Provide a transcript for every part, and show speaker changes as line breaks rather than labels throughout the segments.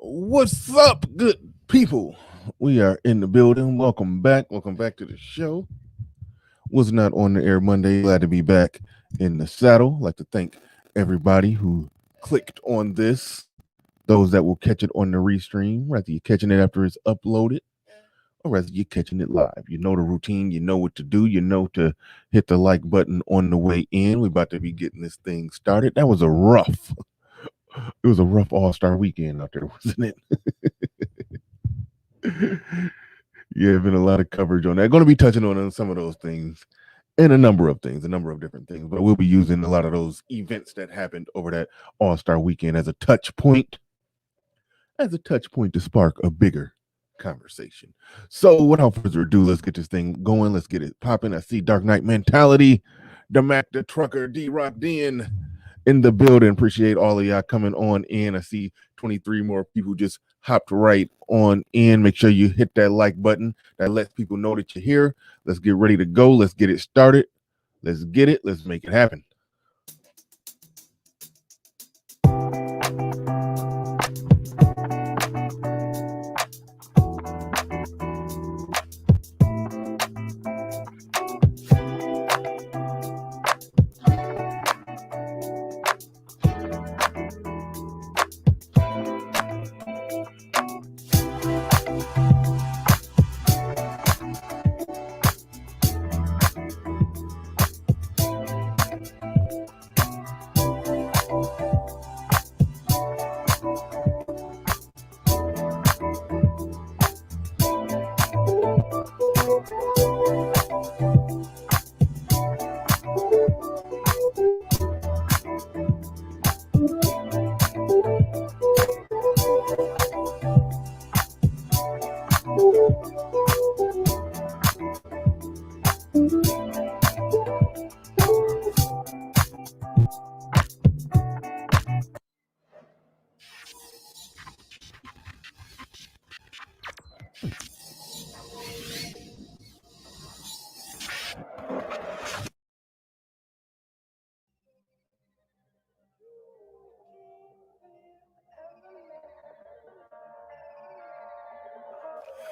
What's up, good people? We are in the building. Welcome back. Welcome back to the show. Was not on the air Monday. Glad to be back in the saddle. Like to thank everybody who clicked on this. Those that will catch it on the restream, whether you're catching it after it's uploaded or whether you're catching it live. You know the routine. You know what to do. You know to hit the like button on the way in. We're about to be getting this thing started. That was a rough. It was a rough All-Star weekend out there, wasn't it? Yeah, been a lot of coverage on that. Going to be touching on some of those things and a number of different things. But we'll be using a lot of those events that happened over that All-Star weekend as a touch point to spark a bigger conversation. So without further ado, let's get this thing going. Let's get it popping. I see Dark Knight Mentality, the Mac, the Trucker, D-Rock Den in the building. Appreciate all of y'all coming on in. I see 23 more people just hopped right on in. Make sure you hit that like button. That lets people know that you're here. Let's get ready to go. Let's get it started. Let's get it. Let's make it happen.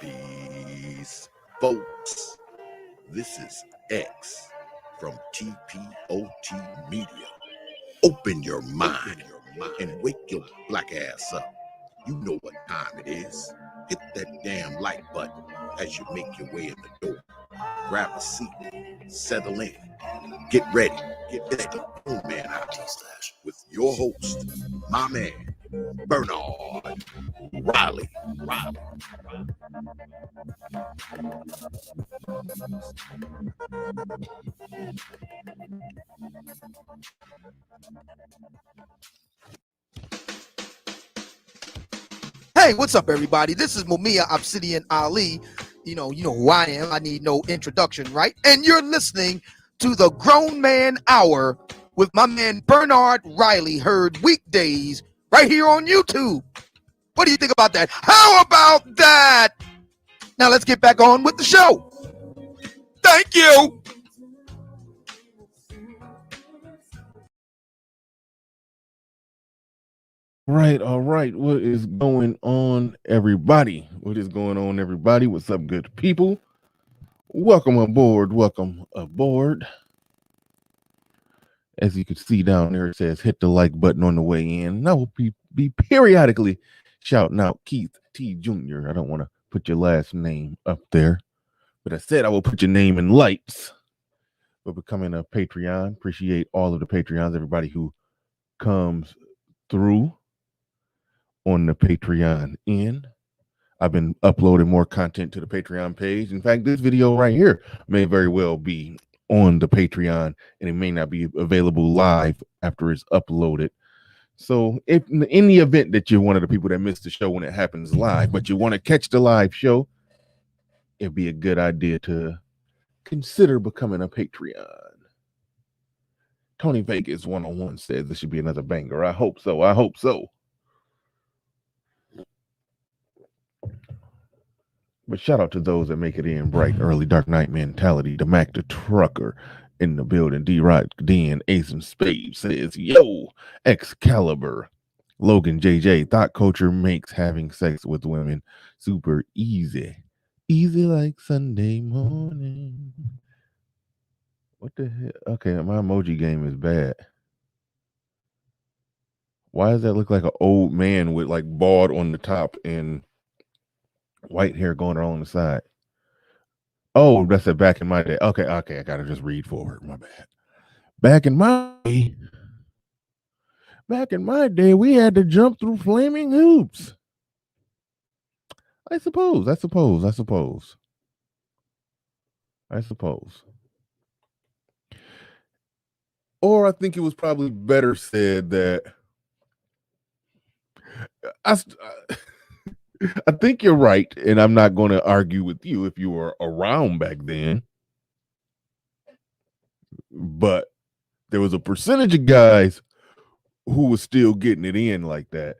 Peace, folks. This is X from TPOT Media. Open your mind and wake your black ass up. You know what time it is. Hit that damn like button as you make your way in the door. Grab a seat, settle in, get ready. It's the Old Man Out with your host, my man, Bernard Riley.
Hey, what's up, everybody? This is Mumia Obsidian Ali. You know who I am. I need no introduction, right? And you're listening to the Grown Man Hour with my man Bernard Riley, heard weekdays right here on YouTube. What do you think about that? How about that? Now let's get back on with the show. Thank you.
All right. What is going on, everybody? What's up, good people? Welcome aboard. As you can see down there, it says hit the like button on the way in. And I will be periodically shouting out Keith T. Jr. I don't want to put your last name up there, but I said I will put your name in lights for becoming a Patreon. Appreciate all of the Patreons, everybody who comes through on the Patreon end. I've been uploading more content to the Patreon page. In fact, this video right here may very well be on the Patreon, and it may not be available live after it's uploaded. So if in the event that you're one of the people that missed the show when it happens live, but you want to catch the live show, it'd be a good idea to consider becoming a Patreon. Tony Vegas 101 says this should be another banger. I hope so. But shout out to those that make it in bright early. Dark Knight Mentality, the Mac, the Trucker in the building. D-Rock, Den, Ace and Spade says, yo, Excalibur, Logan JJ, Thot Culture makes having sex with women super easy. Easy like Sunday morning. What the hell? Okay, my emoji game is bad. Why does that look like an old man with like bald on the top and white hair going on the side? Oh, that's a back in my day. Okay, I gotta just read forward. My bad. Back in my day, we had to jump through flaming hoops. I suppose. Or I think it was probably better said that I think you're right, and I'm not going to argue with you if you were around back then. But there was a percentage of guys who was still getting it in like that.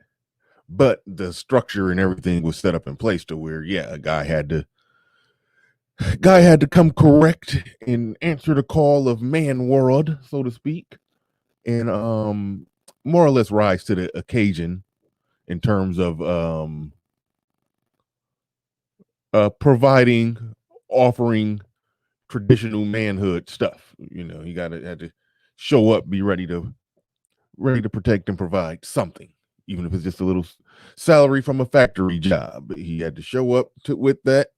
But the structure and everything was set up in place to where, yeah, a guy had to come correct and answer the call of man world, so to speak, and more or less rise to the occasion in terms of providing, offering traditional manhood stuff. You know, he had to show up, be ready to protect and provide something, even if it's just a little salary from a factory job. He had to show up with that.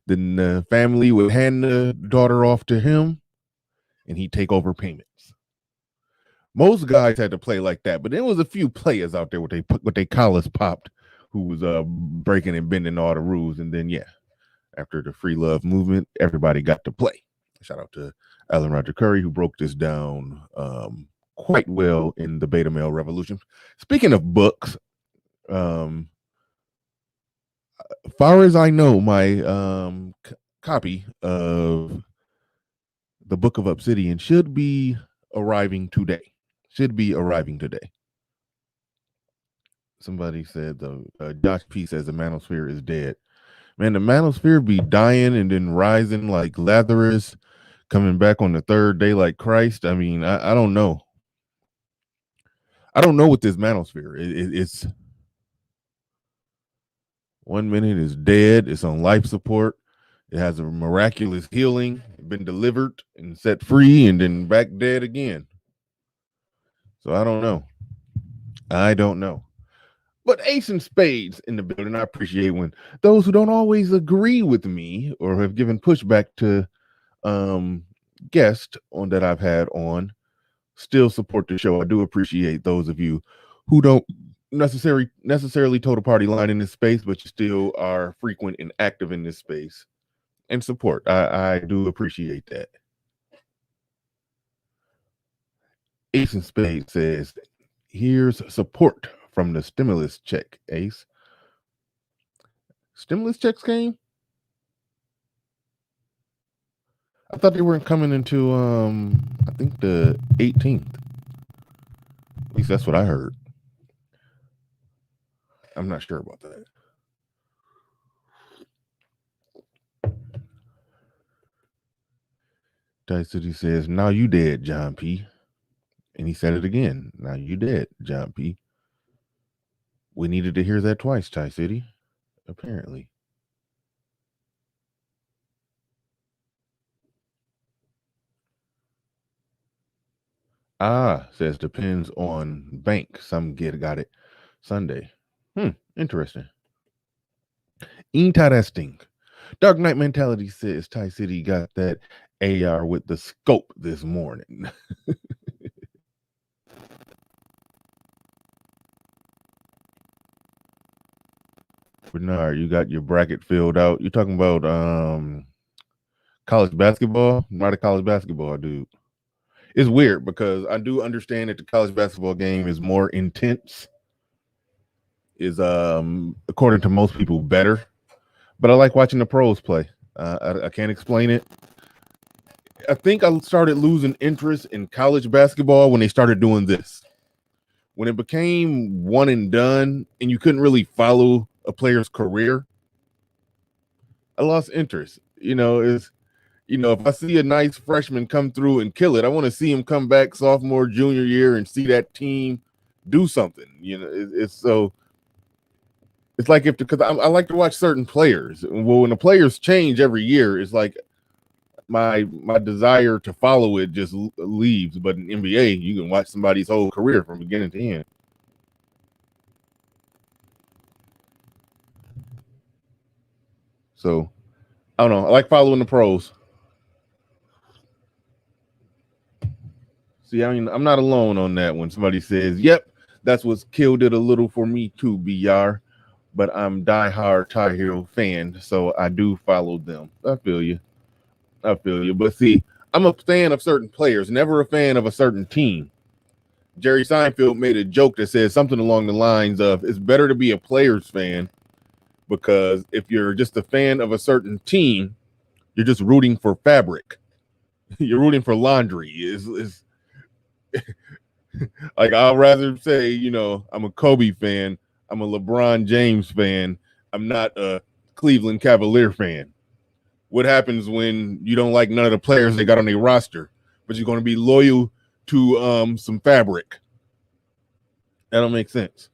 Then the family would hand the daughter off to him, and he'd take over payments. Most guys had to play like that, but there was a few players out there with they collars popped who was breaking and bending all the rules. And then, yeah, after the free love movement, everybody got to play. Shout out to Alan Roger Curry, who broke this down quite well in the Beta Male Revolution. Speaking of books, far as I know, my copy of the Book of Obsidian should be arriving today. Somebody said Josh P says the Manosphere is dead. Man, the Manosphere be dying and then rising like Lazarus, coming back on the third day like Christ. I mean, I don't know. I don't know what this Manosphere. It's 1 minute is dead. It's on life support. It has a miraculous healing, been delivered and set free, and then back dead again. So I don't know. But Ace and Spades in the building. I appreciate when those who don't always agree with me or have given pushback to guests on that I've had on still support the show. I do appreciate those of you who don't necessarily toe the party line in this space, but you still are frequent and active in this space and support. I do appreciate that. Ace and Spades says, here's support from the stimulus check, Ace. Stimulus checks came? I thought they weren't coming into I think the 18th. At least that's what I heard. I'm not sure about that. Dice City says, now you dead, John P. And he said it again. Now you dead, John P. We needed to hear that twice, Ty City, apparently. Says depends on bank. Some got it Sunday. Interesting. Interesting. Dark Knight Mentality says Ty City got that AR with the scope this morning. Bernard, you got your bracket filled out. You're talking about college basketball? Not a college basketball, dude. It's weird because I do understand that the college basketball game is more intense, is according to most people better. But I like watching the pros play. I can't explain it. I think I started losing interest in college basketball when they started doing this. When it became one and done and you couldn't really follow a player's career, I lost interest. If I see a nice freshman come through and kill it, I want to see him come back sophomore, junior year and see that team do something. It's so. It's like because I like to watch certain players. Well, when the players change every year, it's like my desire to follow it just leaves. But in NBA, you can watch somebody's whole career from beginning to end. So I don't know. I like following the pros. See, I'm not alone on that when somebody says, "Yep, that's what's killed it a little for me too, BR." But I'm diehard Tar Heel fan, so I do follow them. I feel you. But see, I'm a fan of certain players, never a fan of a certain team. Jerry Seinfeld made a joke that says something along the lines of, "It's better to be a players fan because if you're just a fan of a certain team, you're just rooting for fabric. You're rooting for laundry." Is like I'd rather say, I'm a Kobe fan, I'm a LeBron James fan, I'm not a Cleveland Cavalier fan. What happens when you don't like none of the players they got on their roster, but you're going to be loyal to some fabric? That don't make sense.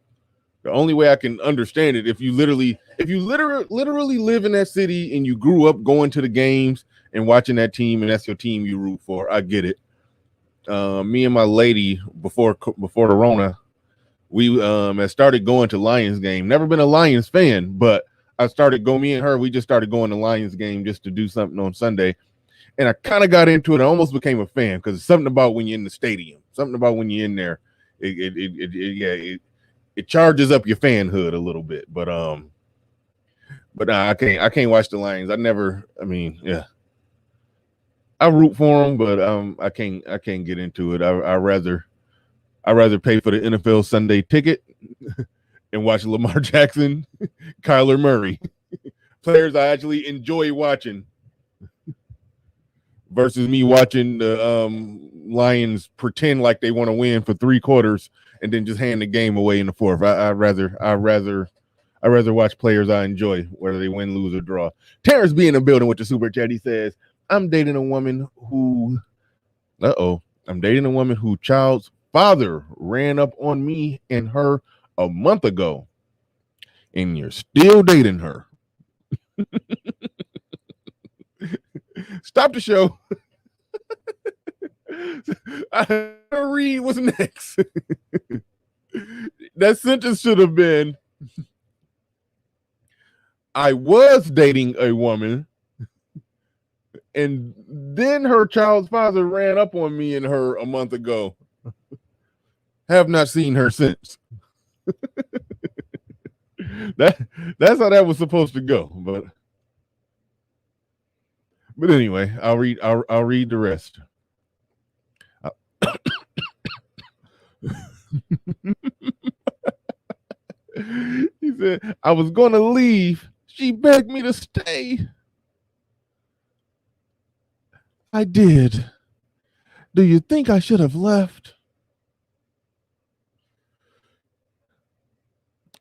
The only way I can understand it, if you literally live in that city and you grew up going to the games and watching that team, and that's your team you root for, I get it. Me and my lady before the Rona, we had started going to Lions game. Never been a Lions fan, but I started going. Me and her, we just started going to Lions game just to do something on Sunday, and I kind of got into it. I almost became a fan because it's something about when you're in the stadium, something about when you're in there. It charges up your fanhood a little bit. But I can't watch the Lions. I root for them, but I can't get into it. I rather pay for the NFL Sunday ticket and watch Lamar Jackson, Kyler Murray, players I actually enjoy watching, versus me watching the Lions pretend like they want to win for 3 quarters and then just hand the game away in the fourth. I rather watch players I enjoy, whether they win, lose, or draw. Terrence be in the building with the super chat. He says, I'm dating a woman whose child's father ran up on me and her a month ago, and you're still dating her. Stop the show. I read what's next. That sentence should have been, I was dating a woman, and then her child's father ran up on me and her a month ago. Have not seen her since. That's how that was supposed to go. But anyway, I'll read the rest. He said, I was going to leave. She begged me to stay. I did. Do you think I should have left?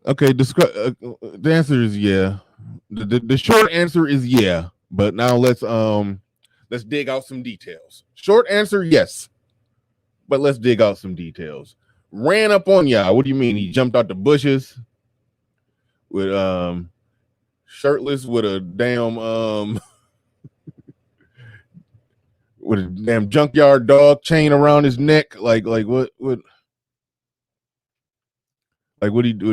Okay, the answer is yeah. The short answer is yeah. But now let's dig out some details. Short answer, yes. But let's dig out some details. Ran up on y'all. What do you mean? He jumped out the bushes with shirtless with a damn with a damn junkyard dog chain around his neck. Like what like what he do?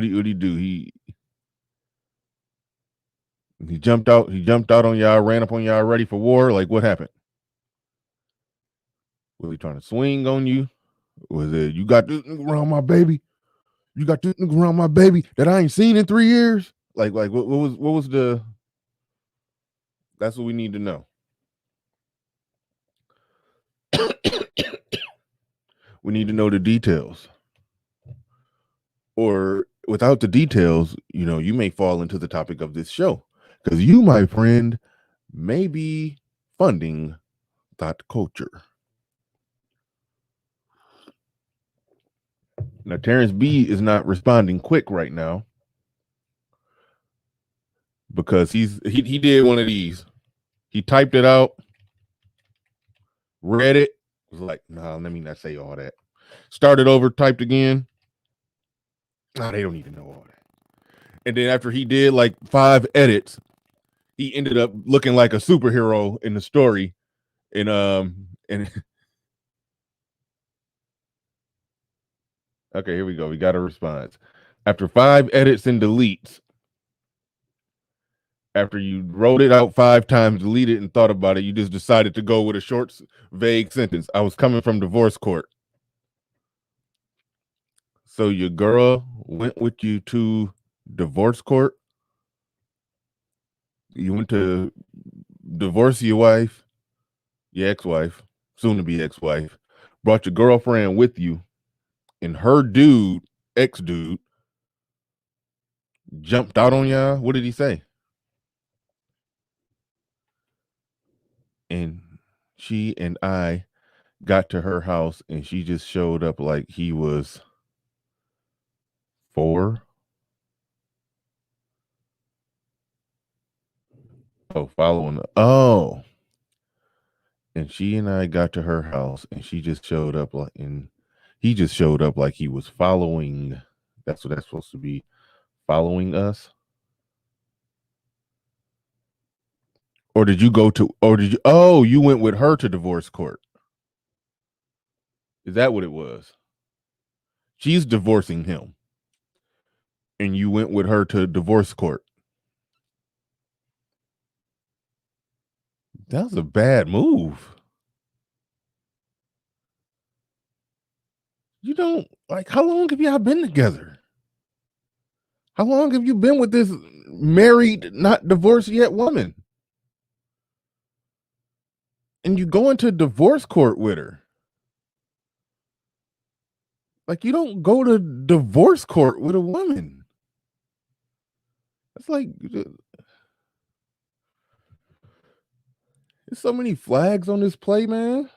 He jumped out on y'all, ran up on y'all ready for war. Like what happened? Was he trying to swing on you? Was it, you got this nigga around my baby? You got this nigga around my baby that I ain't seen in 3 years? Like what was the, that's what we need to know. We need to know the details. Or without the details, you may fall into the topic of this show. Because you, my friend, may be funding Thot Culture. Now, Terrence B is not responding quick right now because he did one of these. He typed it out, read it, was like, nah, let me not say all that. Started over, typed again, Nah, they don't need to know all that. And then after he did like 5 edits, he ended up looking like a superhero in the story. And okay, here we go. We got a response. After 5 edits and deletes, after you wrote it out 5 times, deleted it, and thought about it, you just decided to go with a short, vague sentence. I was coming from divorce court. So your girl went with you to divorce court? You went to divorce your wife, your ex-wife, soon to be ex-wife, brought your girlfriend with you, and her dude, ex-dude, jumped out on y'all. What did he say? And she and I got to her house, and she just showed up like he was 4. Oh, following. Oh. And she and I got to her house, and she just showed up like, and he just showed up like he was following. That's what that's supposed to be, following us. Or did you go to? Or did you? Oh, you went with her to divorce court. Is that what it was? She's divorcing him, and you went with her to divorce court. That was a bad move. You don't like. How long have y'all been together? How long have you been with this married, not divorced yet woman? And you go into divorce court with her. Like, you don't go to divorce court with a woman. That's like, there's so many flags on this play, man.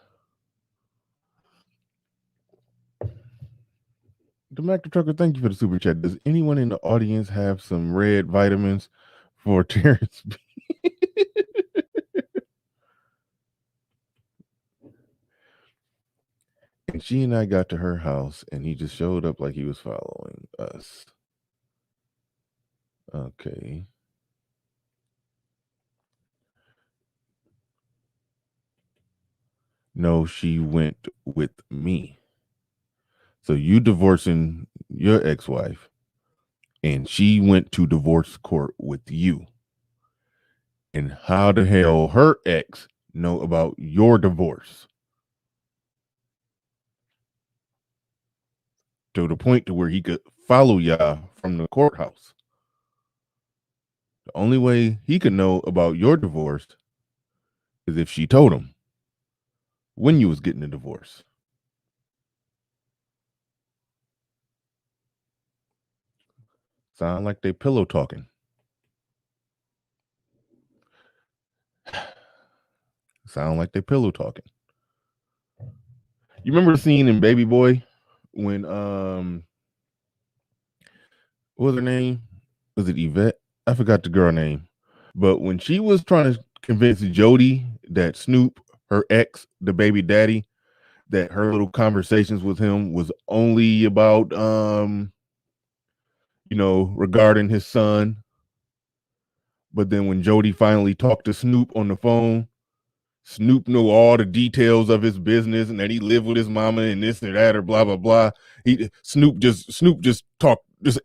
The Mac the Trucker, thank you for the super chat. Does anyone in the audience have some red vitamins for Terrence B? And she and I got to her house, and he just showed up like he was following us. Okay. No, she went with me. So you divorcing your ex-wife, and she went to divorce court with you. And how the hell her ex know about your divorce? To the point to where he could follow y'all from the courthouse. The only way he could know about your divorce is if she told him when you was getting a divorce. Sound like they pillow talking. Sound like they pillow talking. You remember the scene in Baby Boy when what was her name? Was it Yvette? I forgot the girl name. But when she was trying to convince Jody that Snoop, her ex, the baby daddy, that her little conversations with him was only about regarding his son. But then when Jody finally talked to Snoop on the phone, Snoop knew all the details of his business and that he lived with his mama and this or that or blah blah blah. Snoop just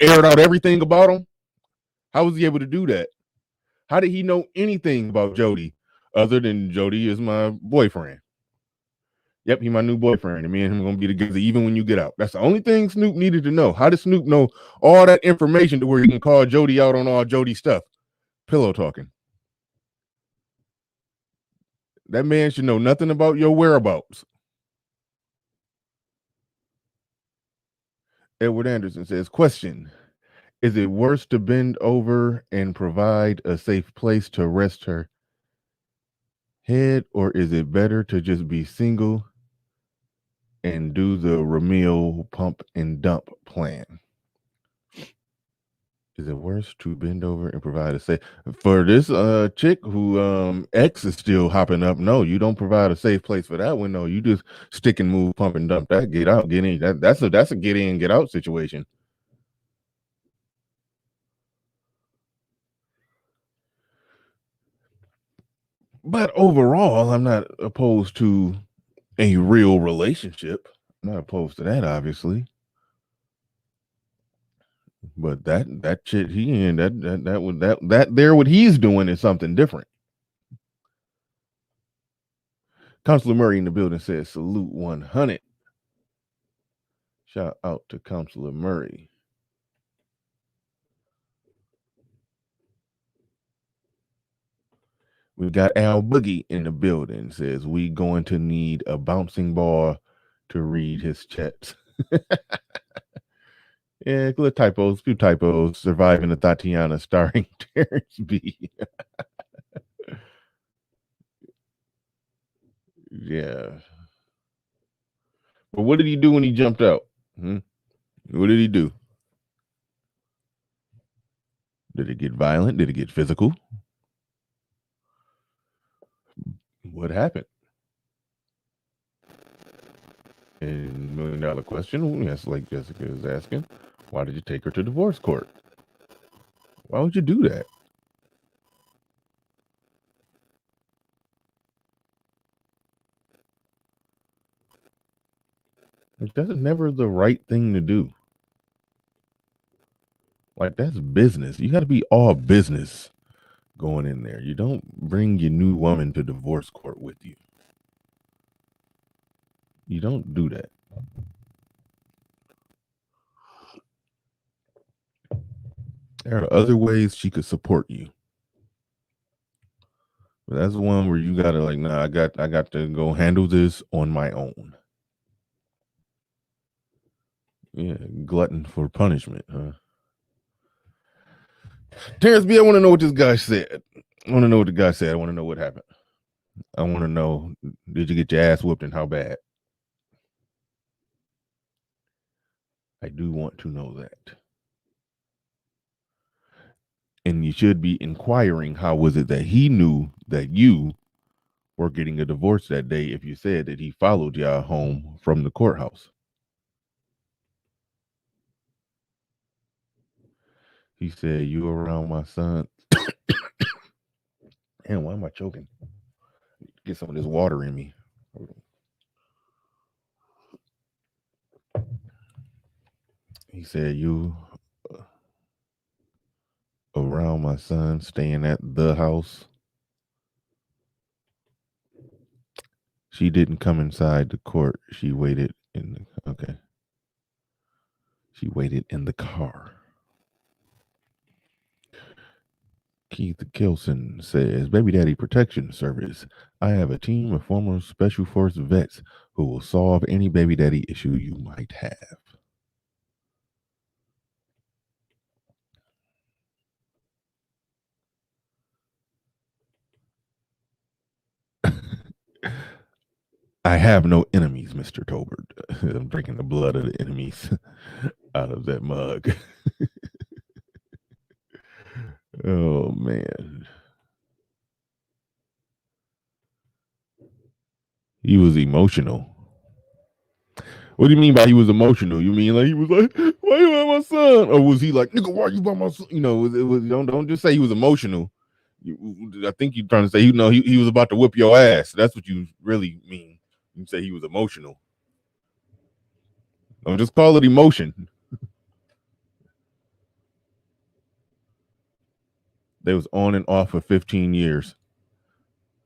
aired out everything about him. How was he able to do that? How did he know anything about Jody other than Jody is my boyfriend? Yep, he my new boyfriend, and me and him are gonna be together even when you get out. That's the only thing Snoop needed to know. How did Snoop know all that information to where he can call Jody out on all Jody stuff? Pillow talking. That man should know nothing about your whereabouts. Edward Anderson says, question, is it worse to bend over and provide a safe place to rest her head, or is it better to just be single and do the Ramil pump and dump plan? Is it worse to bend over and provide a safe for this chick who X is still hopping up? No, you don't provide a safe place for that one. No, you just stick and move, pump and dump that, get out, get in. That's a get in, get out situation. But overall, I'm not opposed to a real relationship. I'm not opposed to that, obviously. But that shit he in that there what he's doing is something different. Counselor Murray in the building says salute 100. Shout out to Counselor Murray. We got Al Boogie in the building. Says we going to need a bouncing ball to read his chats. Yeah, few typos. Surviving the Tatiana starring Terrence B. Yeah. But what did he do when he jumped out? What did he do? Did it get violent? Did it get physical? What happened? And $1 million question, yes, like Jessica is asking, why did you take her to divorce court? Why would you do that? Like, that's never the right thing to do. Like, that's business. You got to be all business going in there. You don't bring your new woman to divorce court with you. You don't do that. There are other ways she could support you. But that's the one where you gotta like, nah, I got to go handle this on my own. Yeah, glutton for punishment, huh? Terrence B, I want to know what this guy said. I want to know what the guy said. I want to know what happened. I want to know, did you get your ass whooped and how bad? I do want to know that. And you should be inquiring how was it that he knew that you were getting a divorce that day if you said that he followed y'all home from the courthouse. He said, you around my son. Man, why am I choking? Get some of this water in me. He said, you around my son staying at the house. She didn't come inside the court. She waited in the, okay. She waited in the car. Keith Kilson says, Baby Daddy Protection Service. I have a team of former Special Force vets who will solve any baby daddy issue you might have. I have no enemies, Mr. Tolbert. I'm drinking the blood of the enemies out of that mug. Oh, man. He was emotional. What do you mean by he was emotional? You mean like he was like, why you by my son? Or was he like, nigga, why you by my son? You know, it was don't just say he was emotional. I think you're trying to say, he was about to whip your ass. That's what you really mean. You say he was emotional. Don't just call it emotion. They was on and off for 15 years.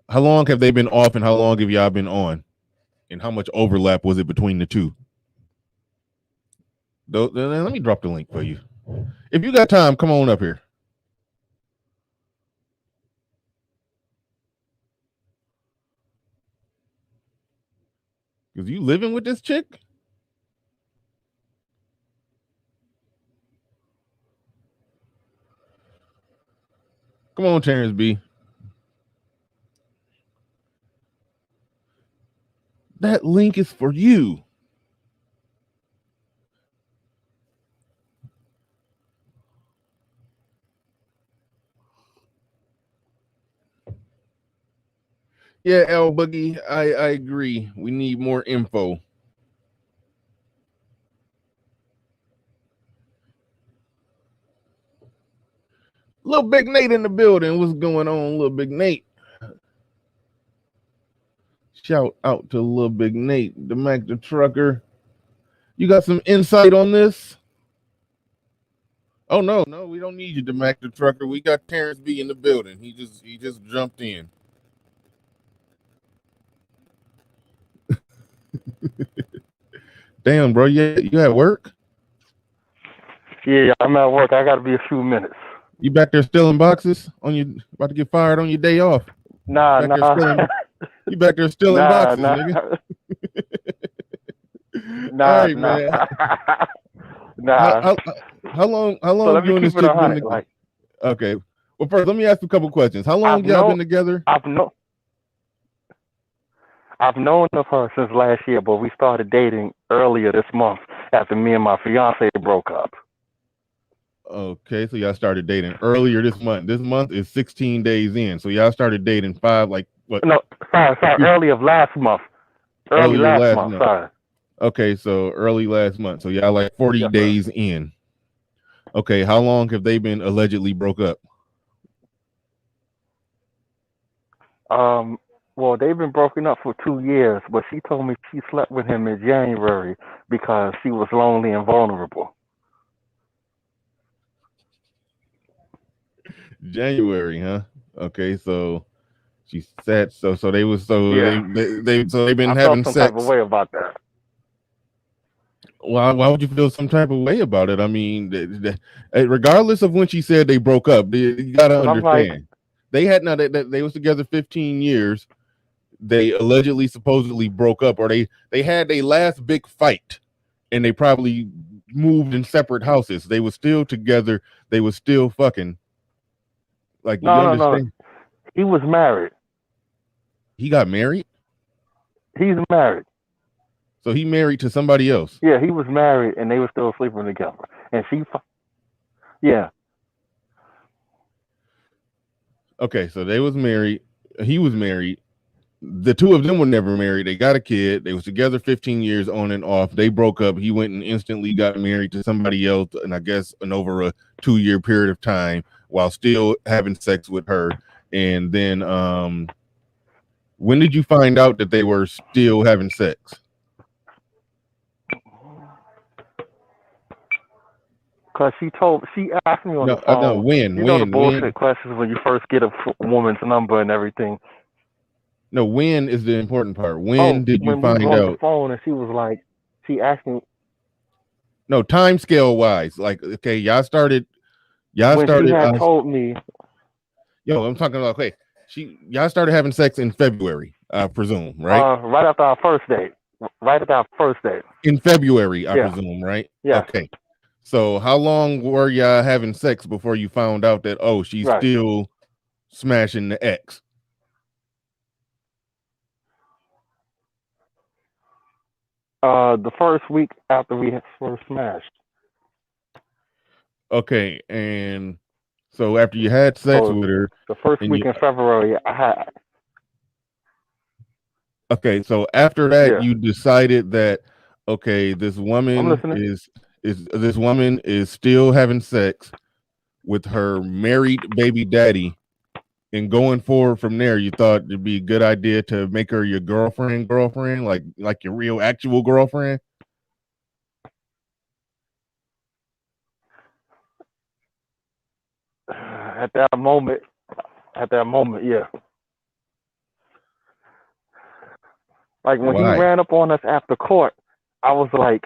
How long have they been off and how long have y'all been on? And how much overlap was it between the two? Let me drop the link for you. If you got time, come on up here. Because you living with this chick? Come on, Terrence B. That link is for you. Yeah, L Boogie, I agree. We need more info. Little Big Nate in the building. What's going on, Little Big Nate? Shout out to Little Big Nate, the Mac the Trucker. You got some insight on this? Oh no, we don't need you, the Mac the Trucker. We got Terrence B in the building. He just jumped in. Damn, bro, you at work?
Yeah, I'm at work. I got to be a few minutes.
You back there stealing boxes on you? About to get fired on your day off?
Nah.
You back there stealing boxes, nigga? All right, man.
Nah.
How long
So let me
you and this
keep it
chick been
100.
together?
Like,
okay. Well, first, let me ask you a couple questions. How long y'all been together?
I've known of her since last year, but we started dating earlier this month after me and my fiance broke up.
Okay, so y'all started dating earlier this month. This month is 16 days in. So y'all started dating
early of last month.
Earlier last month.
Sorry.
Okay, so early last month. So y'all like 40 days in. Okay, how long have they been allegedly broke up?
Well, they've been broken up for 2 years, but she told me she slept with him in January because she was lonely and vulnerable.
January, huh? Okay, so she said so. So they've been having
some
sex.
Type of way about that.
Why would you feel some type of way about it? I mean, regardless of when she said they broke up, you gotta understand. They was together 15 years. They allegedly, supposedly broke up, or they had their last big fight, and they probably moved in separate houses. They were still together. They were still fucking. Like,
no. He was married.
He got married?
He's married.
So he married to somebody else?
Yeah, he was married, and they were still sleeping together. And yeah.
Okay, so they was married. He was married. The two of them were never married. They got a kid. They was together 15 years on and off. They broke up. He went and instantly got married to somebody else, and I guess over a 2-year period of time, while still having sex with her. And then when did you find out that they were still having sex?
Because she asked me on the phone.
No, when?
You know the bullshit questions when you first get a woman's number and everything.
No, when is the important part? When did you find out?
We were on the phone and she was like, she asked me.
No, time scale wise, like, okay, y'all started.
She had told me.
Yo, I'm talking about, okay, y'all started having sex in February, I presume, right?
Right after our first date.
In February, I presume, right?
Yeah.
Okay. So how long were y'all having sex before you found out that, she's still smashing the ex?
The first week after we had first smashed.
Okay, and so after you had sex with her,
the first week in February, I had.
Okay, so after that, you decided that, okay, this woman is still having sex with her married baby daddy, and going forward from there, you thought it'd be a good idea to make her your girlfriend, like your real actual girlfriend.
At that moment, yeah. Like when he ran up on us after court, I was like,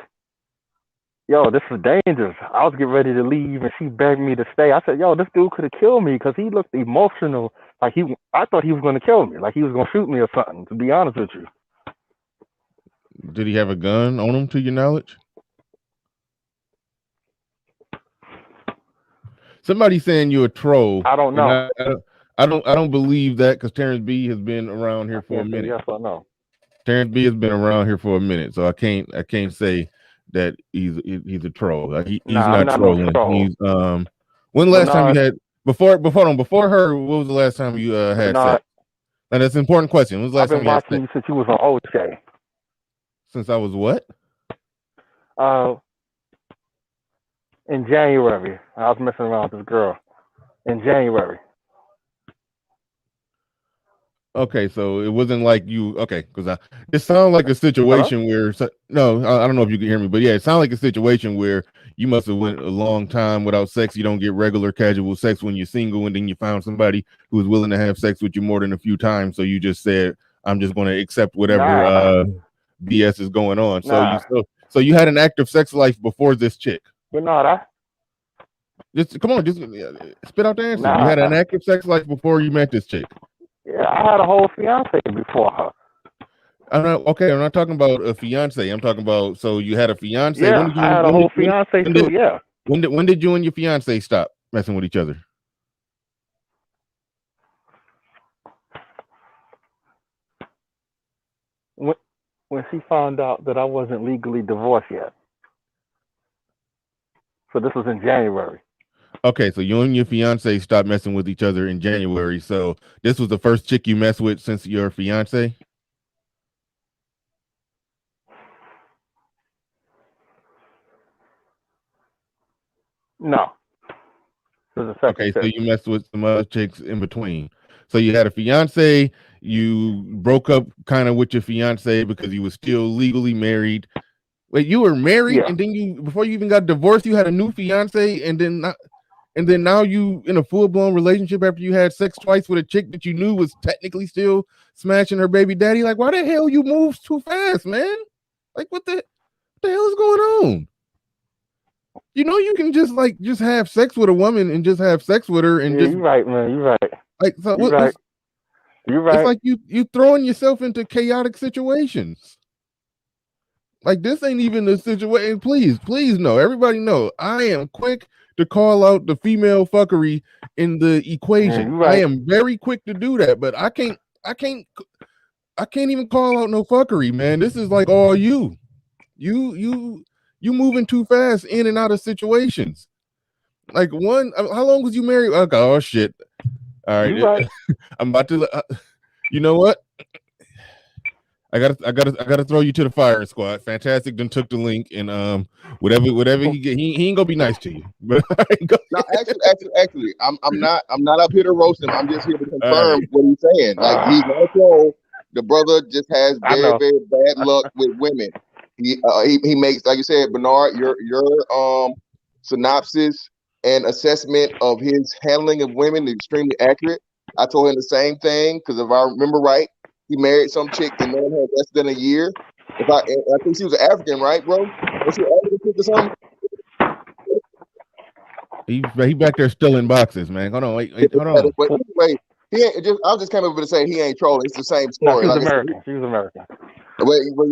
yo, this is dangerous. I was getting ready to leave, and she begged me to stay. I said, yo, this dude could have killed me because he looked emotional. Like I thought he was going to kill me. Like he was going to shoot me or something, to be honest with you.
Did he have a gun on him, to your knowledge? Somebody saying you're a troll.
I don't know.
I don't believe that, because Terrence B has been around here for a minute.
Yes or no?
Terrence B has been around here for a minute, so I can't say that he's a troll. He's not trolling. He's when last time you had before her? What was the last time you had sex? And that's an important question. When was the last time you had sex?
I've been watching you since you was on OJ.
Since I was what?
In January, I was messing around with this girl. In January.
Okay, so it wasn't like you. Okay, because it sounds like a situation where no, I don't know if you can hear me, but yeah, it sounds like a situation where you must have went a long time without sex. You don't get regular casual sex when you're single, and then you found somebody who is willing to have sex with you more than a few times. So you just said, "I'm just going to accept whatever BS is going on." So so you had an active sex life before this chick.
Bernard,
Just come on, just spit out the answer. You had an active sex life before you met this chick.
Yeah, I had a whole fiance before her.
I'm not talking about a fiance. I'm talking about, so you had a fiance.
Yeah, I had a whole fiance too. Yeah.
When did you and your fiance stop messing with each other?
When she found out that I wasn't legally divorced yet. So this was in January.
Okay, so you and your fiance stopped messing with each other in January. So this was the first chick you messed with since your fiance?
No.
Okay, so you messed with some other chicks in between. So you had a fiance, you broke up kind of with your fiance because you were still legally married. Wait, you were married, and then before you even got divorced, you had a new fiance, and then now you in a full-blown relationship after you had sex twice with a chick that you knew was technically still smashing her baby daddy. Like, why the hell you moved too fast, man? Like, what the hell is going on? You know, you can just have sex with a woman and just have sex with her and
you're right, man. You're right.
Like, so
you're right. You're right.
It's like you throwing yourself into chaotic situations. Like, this ain't even a situation. Please know. Everybody know. I am quick to call out the female fuckery in the equation.
Yeah, right.
I am very quick to do that, but I can't even call out no fuckery, man. This is like all you moving too fast in and out of situations. Like, how long was you married? Okay, oh shit. All right.
Right.
I'm about to you know what? I gotta throw you to the firing squad. Fantastic done took the link, and whatever he get, he ain't gonna be nice to you. But
no, actually, I'm not up here to roast him. I'm just here to confirm what he's saying. Like, he's on troll. The brother just has very bad luck with women. He makes, like you said, Bernard, your synopsis and assessment of his handling of women is extremely accurate. I told him the same thing because if I remember right, he married some chick and known her less than a year. I think she was African, right, bro? Was she African chick or something?
He back there still in boxes, man. Hold on, wait, hold on.
But anyway, I just came over to say he ain't trolling. It's the same story.
No, she was American. She was American.
But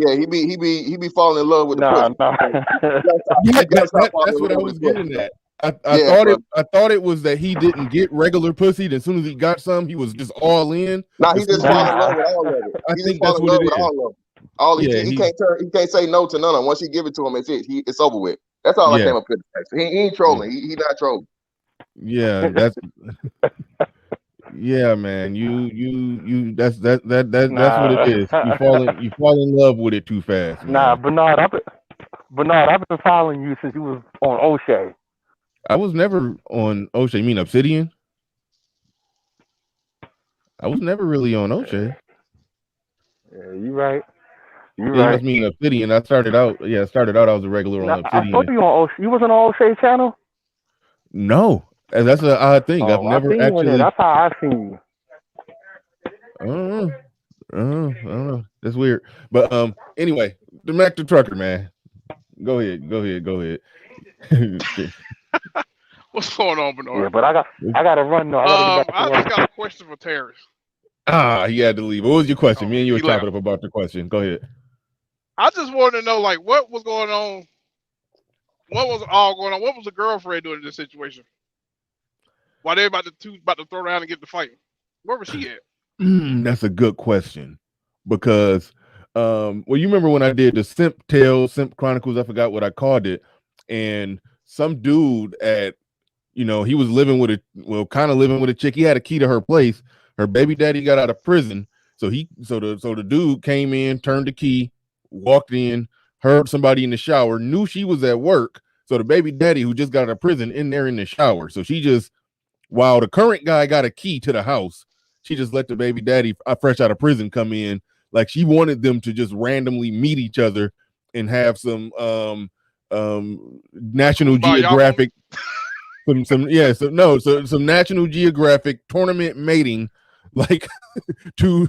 yeah, he be falling in love with the pussy.
That's what I was getting at. I thought it was that he didn't get regular pussy. As soon as he got some, he was just all in.
Nah, he just fall in love with all of it.
I think that's what it is.
He can't say no to none of them. Once you give it to him, it's over with. That's all I came up with. He ain't trolling. He not trolling.
Yeah, that's yeah, man. That's what it is. You fall in love with it too fast. Man.
Nah, Bernard, I've been following you since you was on O'Shea.
I was never on O'Shea. You mean Obsidian? I was never really on O'Shea.
Yeah, you right. You
right. Must mean Obsidian. I started out. I was a regular on Obsidian.
I thought you on O'Shea. You wasn't on O'Shea channel?
No, and that's an odd thing. I've never actually.
That's how I've seen you.
I don't know. That's weird. But anyway, the Mac the Trucker, man. Go ahead.
What's going on, Bernard?
Yeah, but I got to run though.
I just got a question for Terry.
He had to leave. What was your question? Me and you were talking about the question. Go ahead.
I just wanted to know, like, what was going on? What was all going on? What was the girlfriend doing in this situation? Why they about to throw around and get the fight? Where was she at?
That's a good question. Because you remember when I did the Simp Chronicles, I forgot what I called it, and some dude he was living with a chick. He had a key to her place. Her baby daddy got out of prison, so the dude came in, turned the key, walked in, heard somebody in the shower, knew she was at work. So the baby daddy, who just got out of prison, in there in the shower. So she just, while the current guy got a key to the house, she just let the baby daddy fresh out of prison come in. Like she wanted them to just randomly meet each other and have some National Geographic some National Geographic tournament mating, like two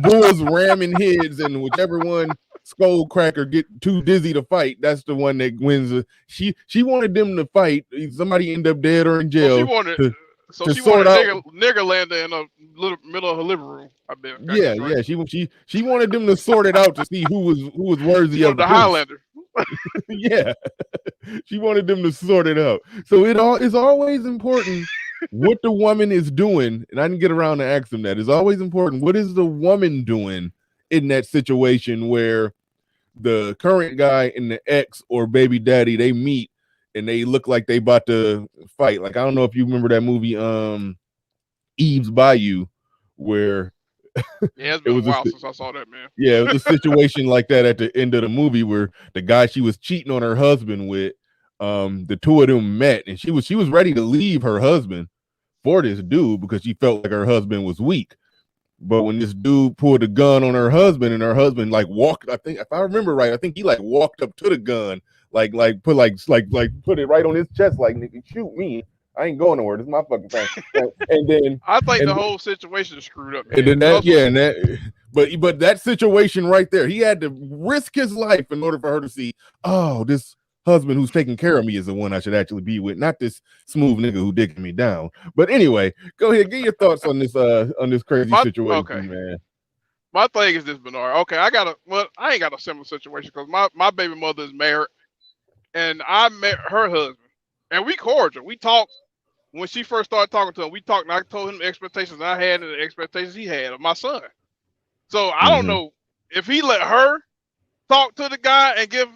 bulls ramming heads, and whichever one skull cracker get too dizzy to fight, that's the one that wins. She wanted them to fight. Somebody end up dead or in jail.
So she wanted nigger lander in the middle of her living room. I bet.
Yeah, right. Yeah. She wanted them to sort it out to see who was worthy of the
Highlander.
Yeah, she wanted them to sort it out. So it's always important what the woman is doing, and I didn't get around to ask them that. It's always important what is the woman doing in that situation where the current guy and the ex or baby daddy they meet and they look like they about to fight. Like I don't know if you remember that movie, Eve's Bayou, where
yeah, it's been a while since I saw that, man.
Yeah, it was a situation like that at the end of the movie where the guy she was cheating on her husband with, the two of them met, and she was ready to leave her husband for this dude because she felt like her husband was weak. But when this dude pulled a gun on her husband, and her husband like walked, I think if I remember right, I think he like walked up to the gun, like put it right on his chest, like nigga, shoot me. I ain't going nowhere. This is my fucking thing. And then
I think the whole situation is screwed up. Man.
And then but that situation right there, he had to risk his life in order for her to see, oh, this husband who's taking care of me is the one I should actually be with, not this smooth nigga who digging me down. But anyway, go ahead, get your thoughts on this crazy situation, man.
My thing is this, Bernard. Okay, I ain't got a similar situation because my baby mother is married, and I met her husband, and we cordial. We talked when she first started talking to him. We talked, and I told him the expectations I had and the expectations he had of my son. So I don't know if he let her talk to the guy and give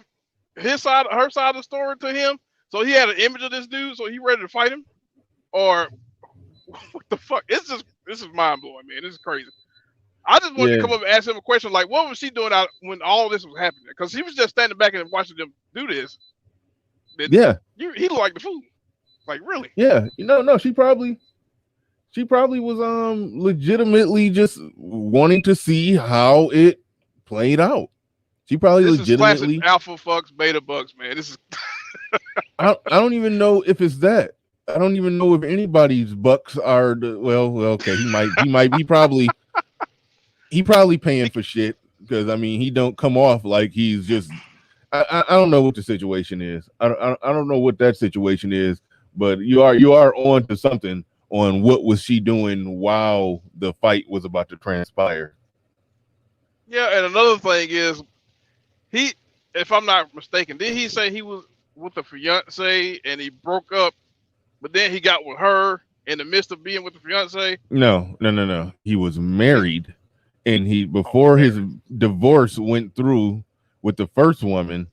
her side of the story to him, so he had an image of this dude, so he ready to fight him, or what the fuck? This is mind blowing, man. This is crazy. I just wanted to come up and ask him a question, like, what was she doing out when all this was happening? Because he was just standing back and watching them do this. He looked like the fool. Like, really?
Yeah, no, she probably was legitimately just wanting to see how it played out. She probably
this
legitimately
is classic alpha fucks, beta bucks, man. This is
I don't even know if it's that. I don't even know if anybody's bucks are okay. He probably paying for shit because I mean he don't come off like he's just I don't know what the situation is. I don't know what that situation is, but you are on to something on what was she doing while the fight was about to transpire.
Yeah, and another thing is if I'm not mistaken, did he say he was with a fiance and he broke up, but then he got with her in the midst of being with the fiance?
No. He was married, and before his divorce went through with the first woman,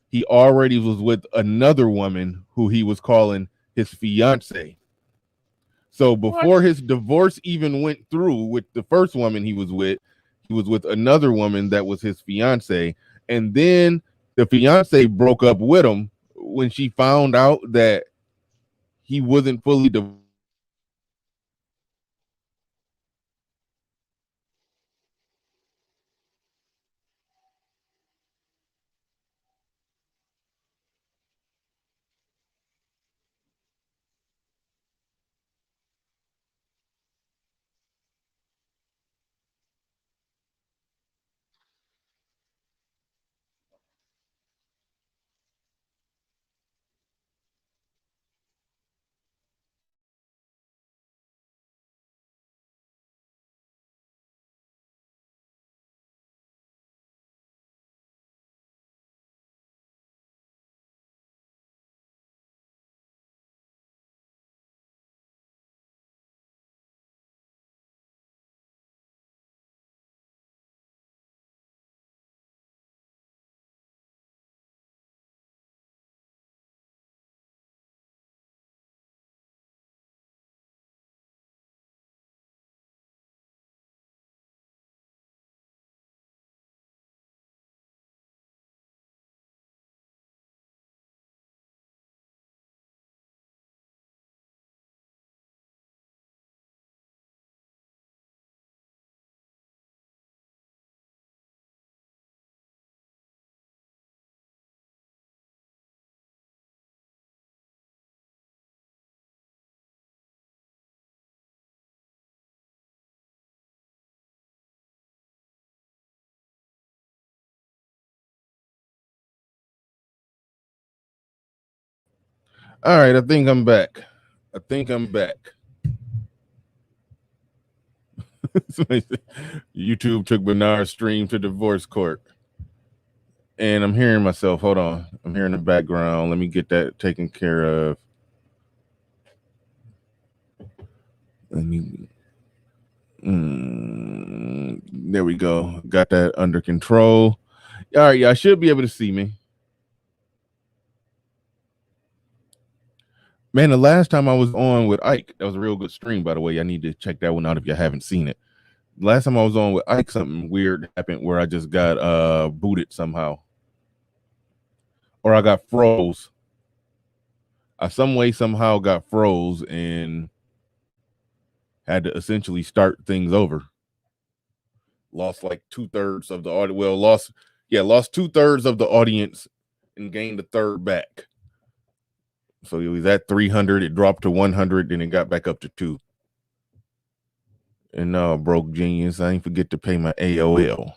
he already was with another woman who he was calling his fiance. So before his divorce even went through with the first woman he was with another woman that was his fiance. And then the fiance broke up with him when she found out that he wasn't fully divorced. All right, I think I'm back. YouTube took Bernard's stream to divorce court. And I'm hearing myself. Hold on. I'm hearing the background. Let me get that taken care of. Let me. There we go. Got that under control. All right, y'all should be able to see me. Man, the last time I was on with Ike, that was a real good stream, by the way. I need to check that one out if you haven't seen it. Last time I was on with Ike, something weird happened where I just got booted somehow. Or I got froze. I some way somehow got froze and had to essentially start things over. Lost like 2/3 of the audience. Well, lost 2/3 of the audience and gained a third back. So it was at 300, it dropped to 100, then it got back up to 2. And now, broke genius, I ain't forget to pay my AOL.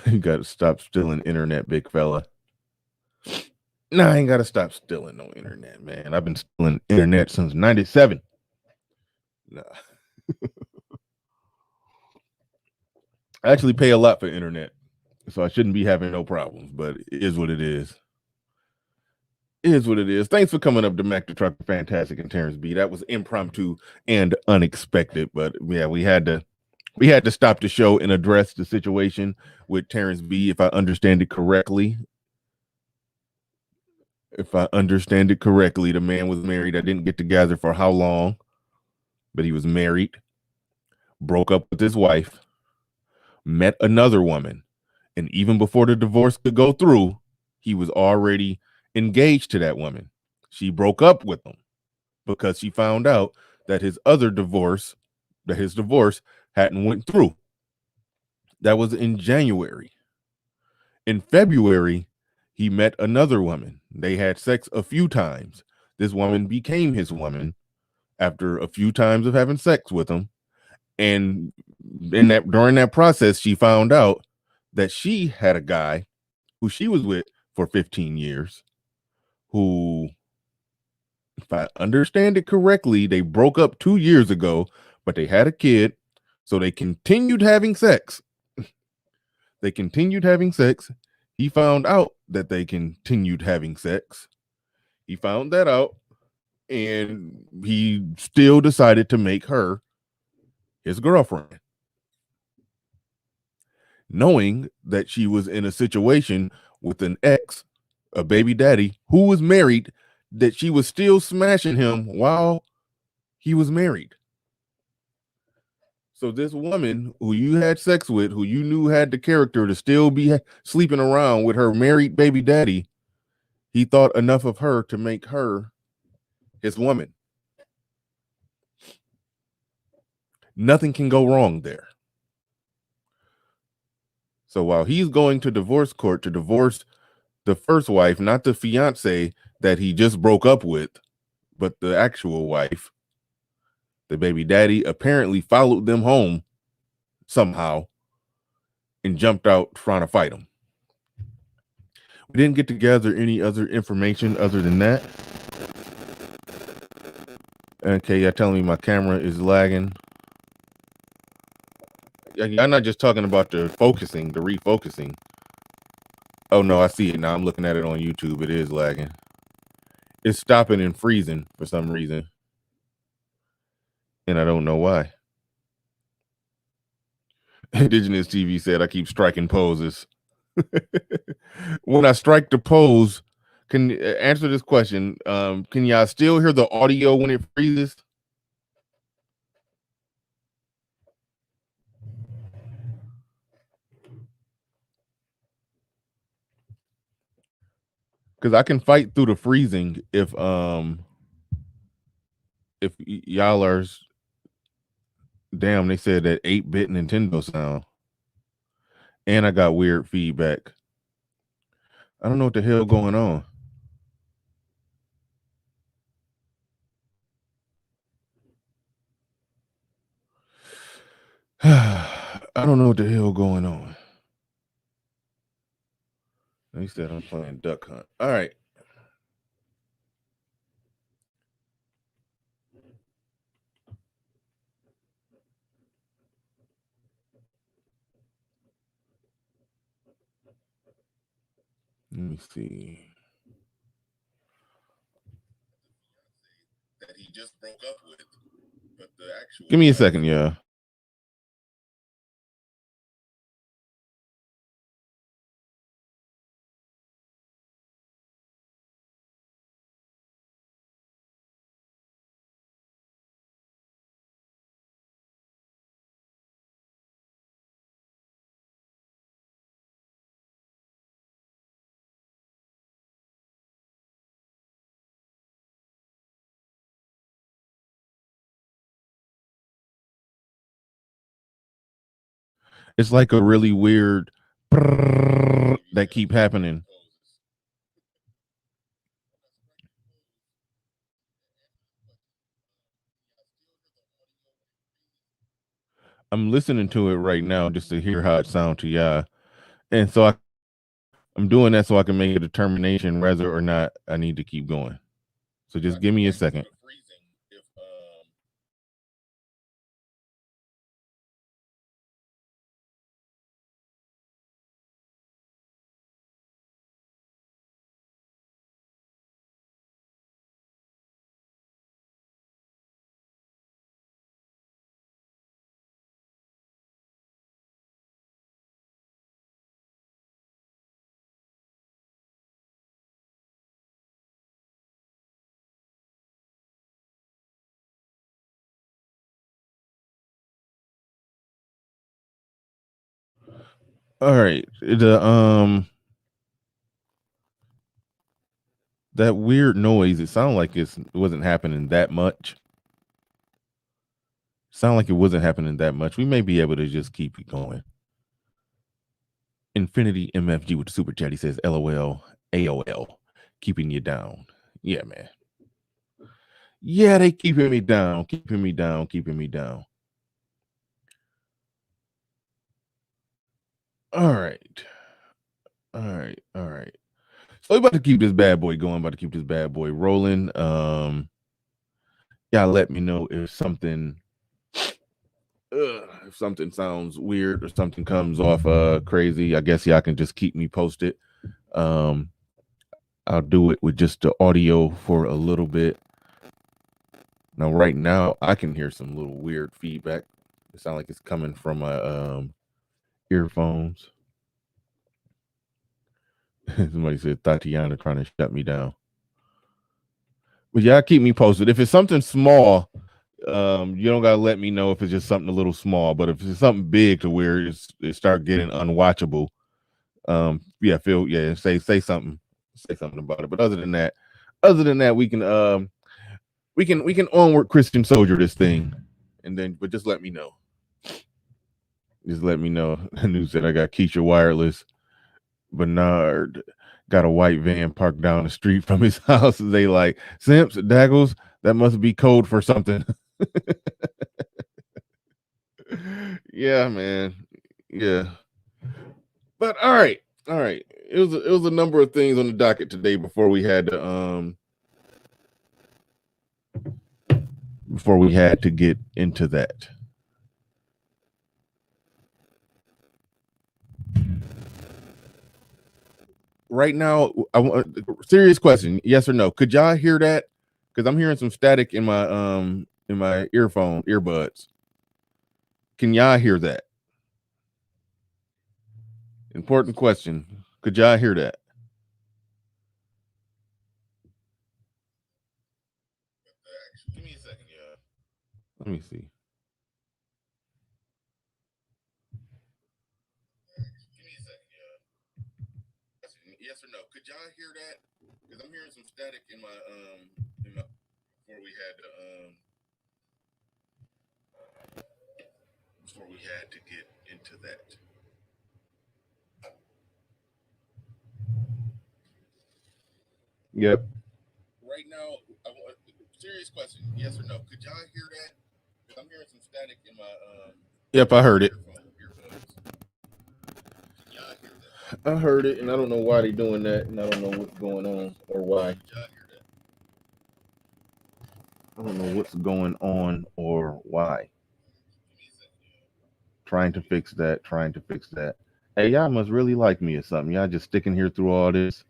You gotta stop stealing internet, big fella. No, I ain't gotta stop stealing no internet, man. I've been stealing internet since 97. Nah. I actually pay a lot for internet, so I shouldn't be having no problems, but it is what it is. It is what it is. Thanks for coming up to Mac the Trucker Fantastic and Terrence B. That was impromptu and unexpected, but yeah, we had to stop the show and address the situation with Terrence B. If I understand it correctly, the man was married. I didn't get together for how long, but he was married, broke up with his wife, met another woman, and even before the divorce could go through, he was already engaged to that woman. She broke up with him because she found out that his divorce hadn't went through. That was in January. In February, he met another woman. They had sex a few times. This woman became his woman after a few times of having sex with him. And during that process, she found out that she had a guy who she was with for 15 years, who, if I understand it correctly, they broke up 2 years ago, but they had a kid, so they continued having sex. He found out that they continued having sex. He found that out, and he still decided to make her his girlfriend, knowing that she was in a situation with an ex, a baby daddy, who was married, that she was still smashing him while he was married. So this woman who you had sex with, who you knew had the character to still be sleeping around with her married baby daddy, he thought enough of her to make her his woman. Nothing can go wrong there. So while he's going to divorce court to divorce the first wife, not the fiance that he just broke up with, but the actual wife, the baby daddy apparently followed them home somehow and jumped out trying to fight him. We didn't get to gather any other information other than that. Okay, y'all telling me my camera is lagging. I'm not just talking about the refocusing. Oh no, I see it now. I'm looking at it on YouTube. It is lagging. It's stopping and freezing for some reason. And I don't know why. Indigenous TV said I keep striking poses. When I strike the pose, can answer this question. Can y'all still hear the audio when it freezes? Because I can fight through the freezing if y'all are. Damn, they said that 8-bit Nintendo sound. And I got weird feedback. I don't know what the hell going on. I don't know what the hell going on. They said I'm playing Duck Hunt. All right. me see.
That he just broke up with, but the actual.
Give me a second, yeah. It's like a really weird that keep happening. I'm listening to it right now just to hear how it sounds to y'all. And so I'm doing that so I can make a determination whether or not I need to keep going. So just give me a second. All right. That weird noise, it sounded like it wasn't happening that much. Sound like it wasn't happening that much. We may be able to just keep it going. Infinity MFG with the super chat. He says, LOL, AOL, keeping you down. Yeah, man. Yeah, they keeping me down, keeping me down, keeping me down. All right. All right. All right. So we about to keep this bad boy going, about to keep this bad boy rolling. Yeah, let me know if something sounds weird or something comes off crazy. I guess y'all can just keep me posted. I'll do it with just the audio for a little bit. Now, right now, I can hear some little weird feedback. It sounds like it's coming from my earphones. Somebody said Tatiana trying to shut me down. But yeah, keep me posted. If it's something small, you don't gotta let me know if it's just something a little small. But if it's something big to where it start getting unwatchable, say something, about it. But other than that, we can onward Christian soldier this thing, and then but just let me know. Just let me know. The news said I got Keisha Wireless. Bernard got a white van parked down the street from his house. They like Simps, Daggles. That must be code for something. Yeah, man. Yeah. But all right. It was a number of things on the docket today before we had to get into that. Right now, I want serious question. Yes or no? Could y'all hear that? Because I'm hearing some static in my earbuds. Can y'all hear that? Important question. Could y'all hear that? Give me a second, y'all. Let me see. Give me a second, y'all. Yes or no? Could y'all hear that? Because I'm hearing some static in my before we had to get into that. Yep. Right now, I want serious question. Yes or no? Could y'all hear that? Because I'm hearing some static in my Yep, I heard it. I heard it, and I don't know why they're doing that, and I don't know what's going on or why. I don't know what's going on or why. Trying to fix that. Hey, y'all must really like me or something. Y'all just sticking here through all this.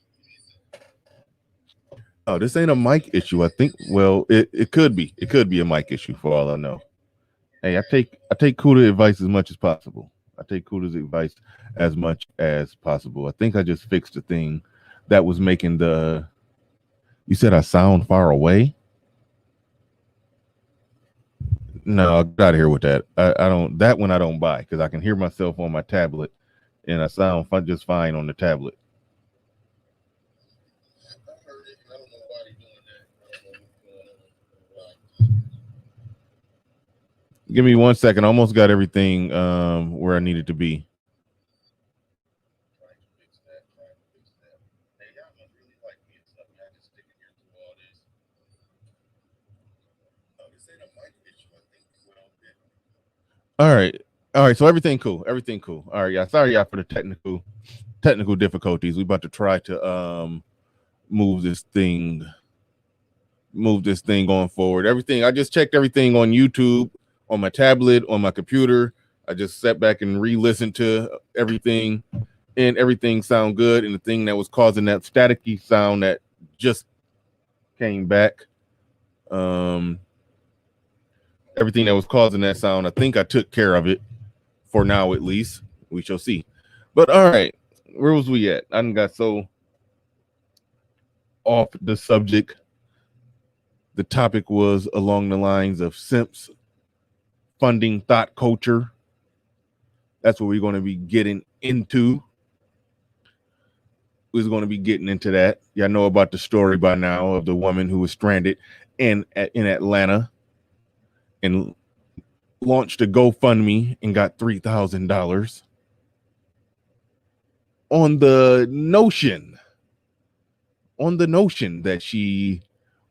Oh, this ain't a mic issue. I think. Well, it could be. It could be a mic issue for all I know. Hey, I take Kuda advice as much as possible. I take Kuda's advice as much as possible. I think I just fixed the thing that was making the. You said I sound far away. No, I got to hear with that. I don't. That one I don't buy because I can hear myself on my tablet, and I sound just fine on the tablet. Give me 1 second. I almost got everything where I needed to be. All right. All right. So everything cool. Everything cool. All right. Yeah. Sorry, y'all, for the technical difficulties. We about to try to move this thing going forward. Everything. I just checked everything on YouTube, on my tablet, on my computer. I just sat back and re-listened to everything, and everything sound good. And the thing that was causing that staticky sound that just came back, everything that was causing that sound, I think I took care of it for now, at least. We shall see. But all right, where was we at? I done got so off the subject. The topic was along the lines of simps funding thought culture. That's what we're going to be getting into. We're going to be getting into that. Y'all know about the story by now of the woman who was stranded in Atlanta and launched a GoFundMe and got $3,000 on the notion that she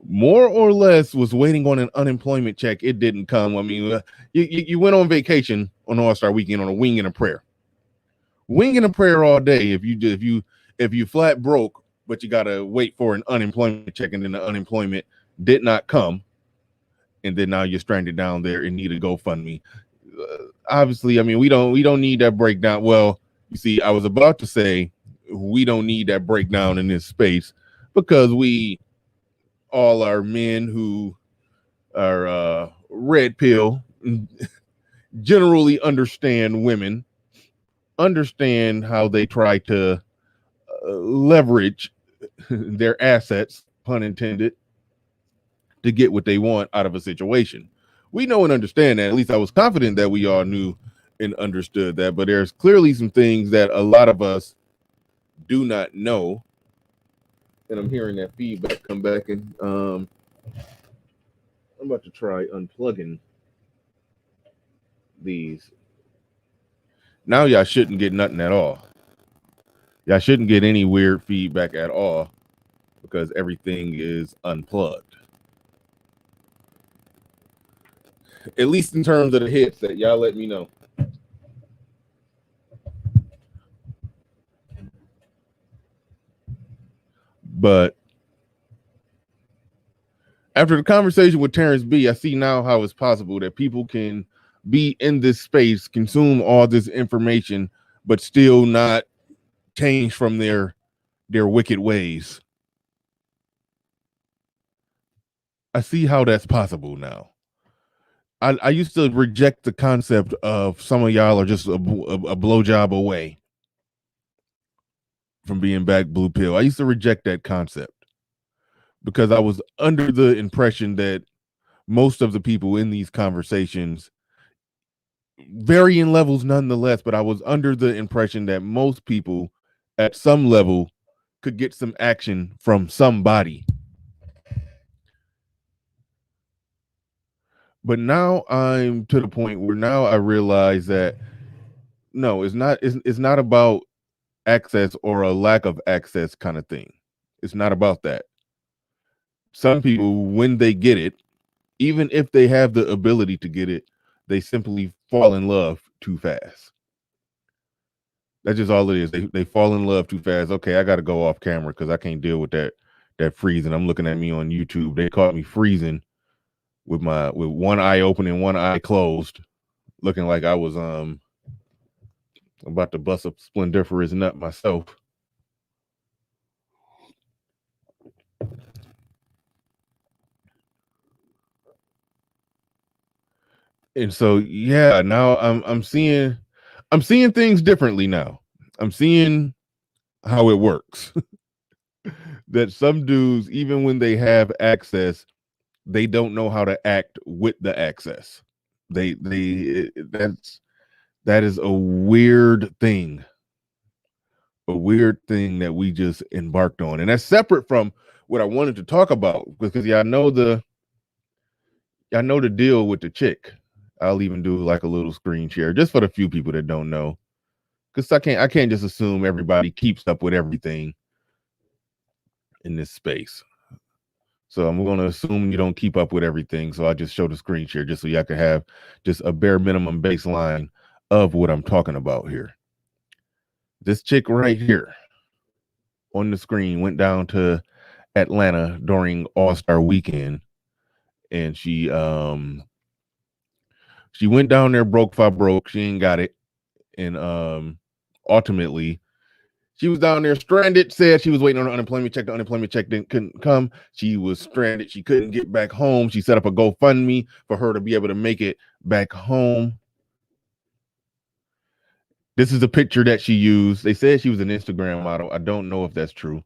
more or less was waiting on an unemployment check. It didn't come. I mean, you went on vacation on All-Star Weekend on a wing and a prayer all day. If you flat broke, but you gotta wait for an unemployment check, and then the unemployment did not come, and then now you're stranded down there and need a GoFundMe. Obviously, I mean, we don't need that breakdown. Well, you see, I was about to say we don't need that breakdown in this space because we all are men who are red pill, generally understand women, understand how they try to leverage their assets, pun intended, to get what they want out of a situation. We know and understand that. At least I was confident that we all knew and understood that. But there's clearly some things that a lot of us do not know. And I'm hearing that feedback come back, and I'm about to try unplugging these. Now y'all shouldn't get nothing at all. Y'all shouldn't get any weird feedback at all because everything is unplugged. At least in terms of the hits that y'all let me know. But after the conversation with Terrence B, I see now how it's possible that people can be in this space, consume all this information, but still not change from their wicked ways. I see how that's possible now. I used to reject the concept of some of y'all are just a blowjob away from being back blue pill. I used to reject that concept because I was under the impression that most of the people in these conversations, varying levels nonetheless, but I was under the impression that most people at some level could get some action from somebody. But now I'm to the point where now I realize that no, it's not about access or a lack of access kind of thing. It's not about that. Some people, when they get it, even if they have the ability to get it, they simply fall in love too fast. That's just all it is. They fall in love too fast. Okay, I got to go off camera because I can't deal with that freezing. I'm looking at me on YouTube. They caught me freezing with one eye open and one eye closed, looking like I was about to bust a splendiferous nut myself. And so yeah, now I'm seeing things differently now. I'm seeing how it works. That some dudes, even when they have access, they don't know how to act with the access. That is a weird thing. A weird thing that we just embarked on. And that's separate from what I wanted to talk about, because y'all know the deal with the chick. I'll even do like a little screen share just for the few people that don't know. Because I can't just assume everybody keeps up with everything in this space. So I'm going to assume you don't keep up with everything. So I'll just show the screen share just so y'all can have just a bare minimum baseline of what I'm talking about here. This chick right here on the screen went down to Atlanta during All-Star weekend, and she went down there broke. She ain't got it. And ultimately she was down there stranded, said she was waiting on her unemployment check. The unemployment check couldn't come. She was stranded. She couldn't get back home. She set up a GoFundMe for her to be able to make it back home. This is the picture that she used. They said she was an Instagram model. I don't know if that's true.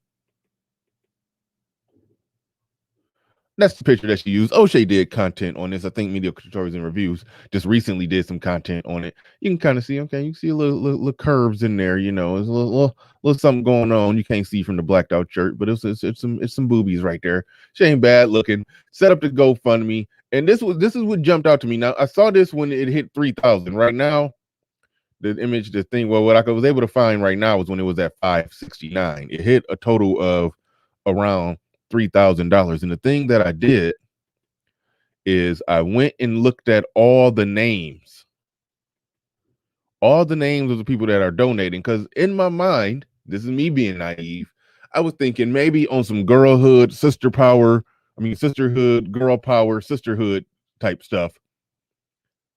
That's the picture that she used. O'Shea did content on this. I think Media Tutorials and Reviews just recently did some content on it. You can kind of see, okay, you see a little curves in there, you know, there's a little something going on. You can't see from the blacked out shirt, but it's some boobies right there. She ain't bad looking. Set up the GoFundMe. And this is what jumped out to me. Now, I saw this when it hit 3,000. Right now, the image, the thing, well, what I was able to find right now was when it was at 569. It hit a total of around $3,000. And the thing that I did is I went and looked at all the names of the people that are donating. Because in my mind, this is me being naive, I was thinking maybe on some girlhood, sisterhood, girl power, sisterhood type stuff.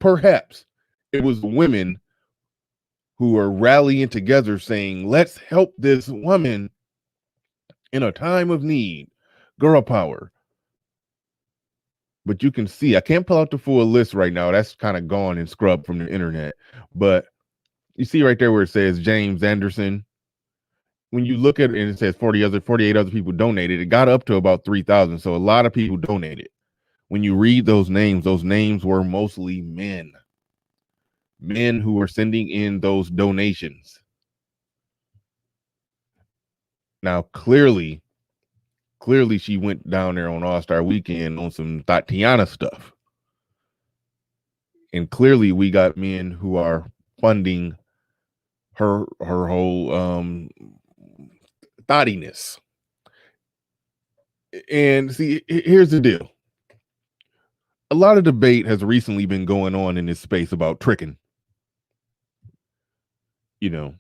Perhaps it was women who are rallying together saying, let's help this woman in a time of need. Girl power. But you can see, I can't pull out the full list right now. That's kind of gone and scrubbed from the internet. But you see right there where it says James Anderson. When you look at it and it says 48 other people donated, it got up to about 3,000. So a lot of people donated. When you read those names were mostly men. Men who were sending in those donations. Now, clearly she went down there on All-Star weekend on some Tatiana stuff. And clearly we got men who are funding her whole thottiness. And see, here's the deal. A lot of debate has recently been going on in this space about tricking. You know,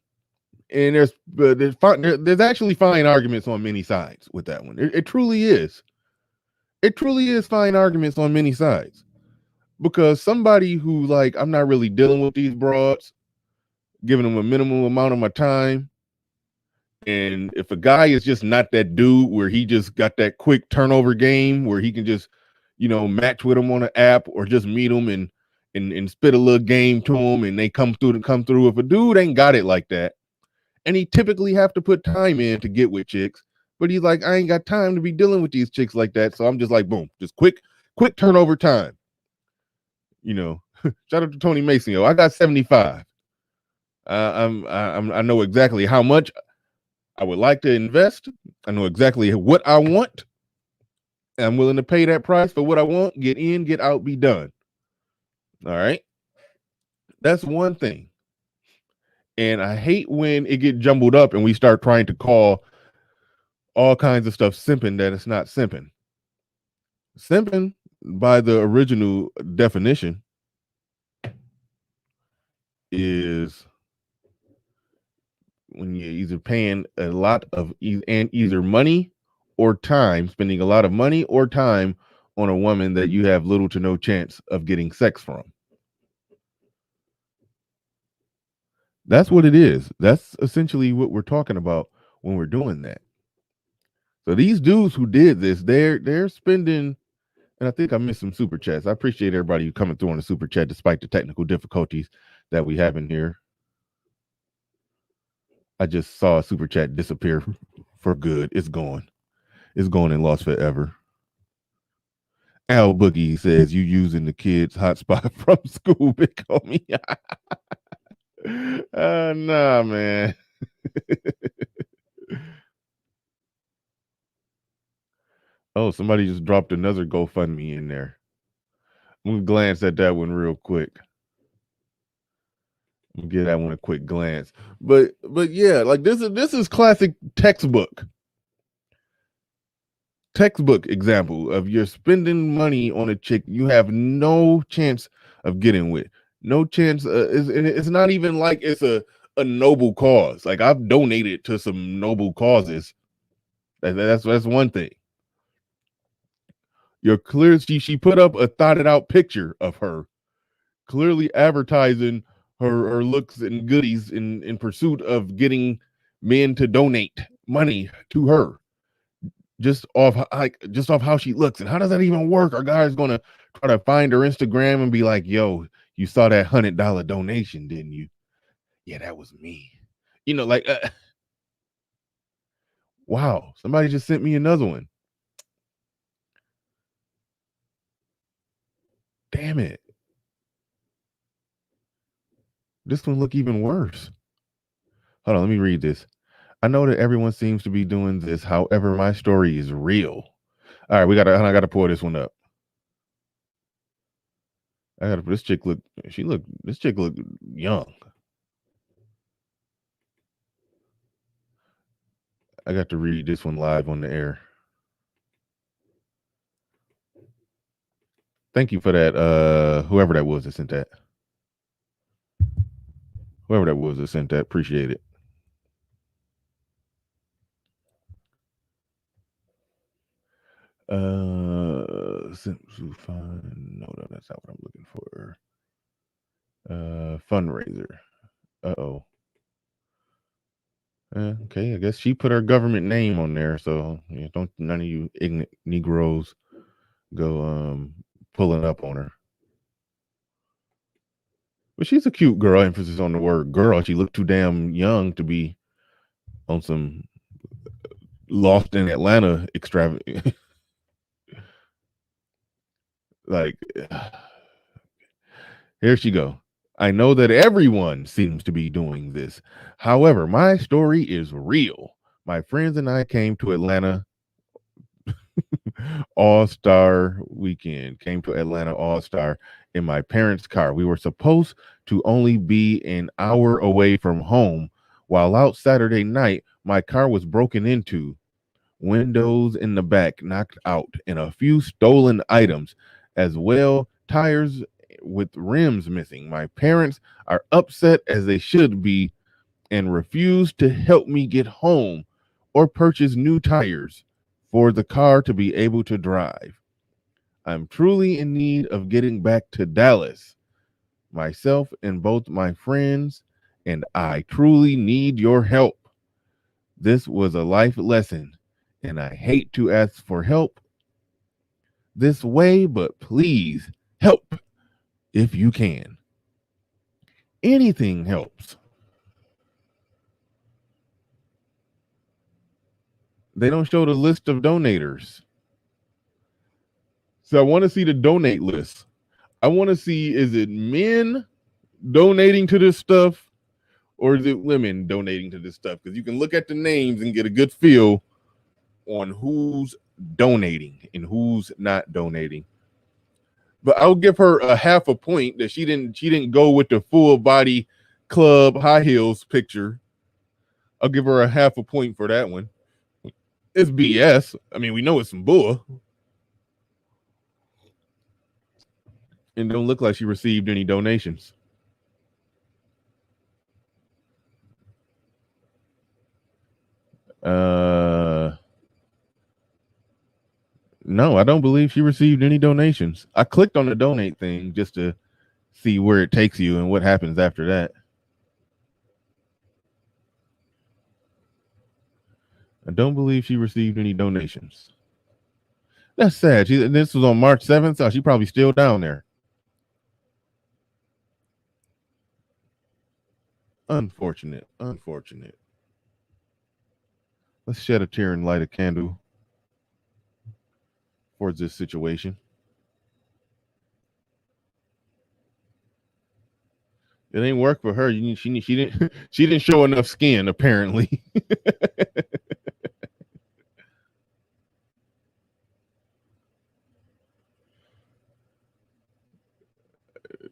and there's actually fine arguments on many sides with that one. It truly is. It truly is fine arguments on many sides. Because somebody who, like, I'm not really dealing with these broads, giving them a minimum amount of my time. And if a guy is just not that dude where he just got that quick turnover game where he can just, you know, match with him on an app or just meet him and spit a little game to him and they come through. If a dude ain't got it like that, and he typically have to put time in to get with chicks, but he's like, I ain't got time to be dealing with these chicks like that. So I'm just like, boom, just quick turnover time. You know, shout out to Tony Mason. I got 75. I know exactly how much I would like to invest. I know exactly what I want. I'm willing to pay that price for what I want. Get in, get out, be done. All right. That's one thing. And I hate when it get jumbled up and we start trying to call all kinds of stuff simping that it's not simping. Simping, by the original definition, is when you're either paying a lot of either money or time, spending a lot of money or time on a woman that you have little to no chance of getting sex from. That's what it is. That's essentially what we're talking about when we're doing that. So these dudes who did this, they're spending And I think I missed some super chats. I appreciate everybody coming through on the super chat despite the technical difficulties that we have in here. I just saw a super chat disappear for good. It's gone. It's gone and lost forever. Al Boogie says, you using the kids' hotspot from school, big homie. Nah, man. Oh, somebody just dropped another GoFundMe in there. I'm gonna glance at that one real quick. I'm gonna give that one a quick glance. But yeah, like this is classic textbook example of you're spending money on a chick you have no chance of getting with. No chance. It's not even like it's a noble cause. Like I've donated to some noble causes. That's one thing. You're clear. She put up a thought out picture of her, clearly advertising her looks and goodies in pursuit of getting men to donate money to her. Just off how she looks. And how does that even work? Our guy's gonna try to find her Instagram and be like, yo, you saw that $100 donation, didn't you? Yeah, that was me. You know, like wow, somebody just sent me another one. Damn it. This one look even worse. Hold on, let me read this. I know that everyone seems to be doing this. However, my story is real. All right, I gotta pull this one up. This chick look young. I got to read this one live on the air. Thank you for that. Whoever that was that sent that. Appreciate it. Simps who find. No, that's not what I'm looking for. Fundraiser. Uh-oh. Okay, I guess she put her government name on there, so don't none of you ignorant Negroes go pulling up on her. But she's a cute girl. Emphasis on the word girl. She looked too damn young to be on some Lost in Atlanta extravagant. Like, here she go. I know that everyone seems to be doing this. However, my story is real. My friends and I came to Atlanta All-Star weekend. Came to Atlanta All-Star in my parents' car. We were supposed to only be an hour away from home. While out Saturday night, my car was broken into, windows in the back knocked out, and a few stolen items as well, tires with rims missing. My parents are upset as they should be and refuse to help me get home or purchase new tires for the car to be able to drive. I'm truly in need of getting back to Dallas. Myself and both my friends and I truly need your help. This was a life lesson, and I hate to ask for help this way, but please help if you can. Anything helps. They don't show the list of donators. So I want to see the donate list. I want to see, is it men donating to this stuff or is it women donating to this stuff? Because you can look at the names and get a good feel on who's donating and who's not donating. But I'll give her a half a point that she didn't go with the full body club high heels picture. I'll give her a half a point for that one. It's BS. I mean, we know it's some bull. And don't look like she received any donations. No, I don't believe she received any donations. I clicked on the donate thing just to see where it takes you and what happens after that. I don't believe she received any donations. That's sad. This was on March 7th, so she's probably still down there. Unfortunate. Let's shed a tear and light a candle for this situation. It ain't work for her. She didn't show enough skin, apparently.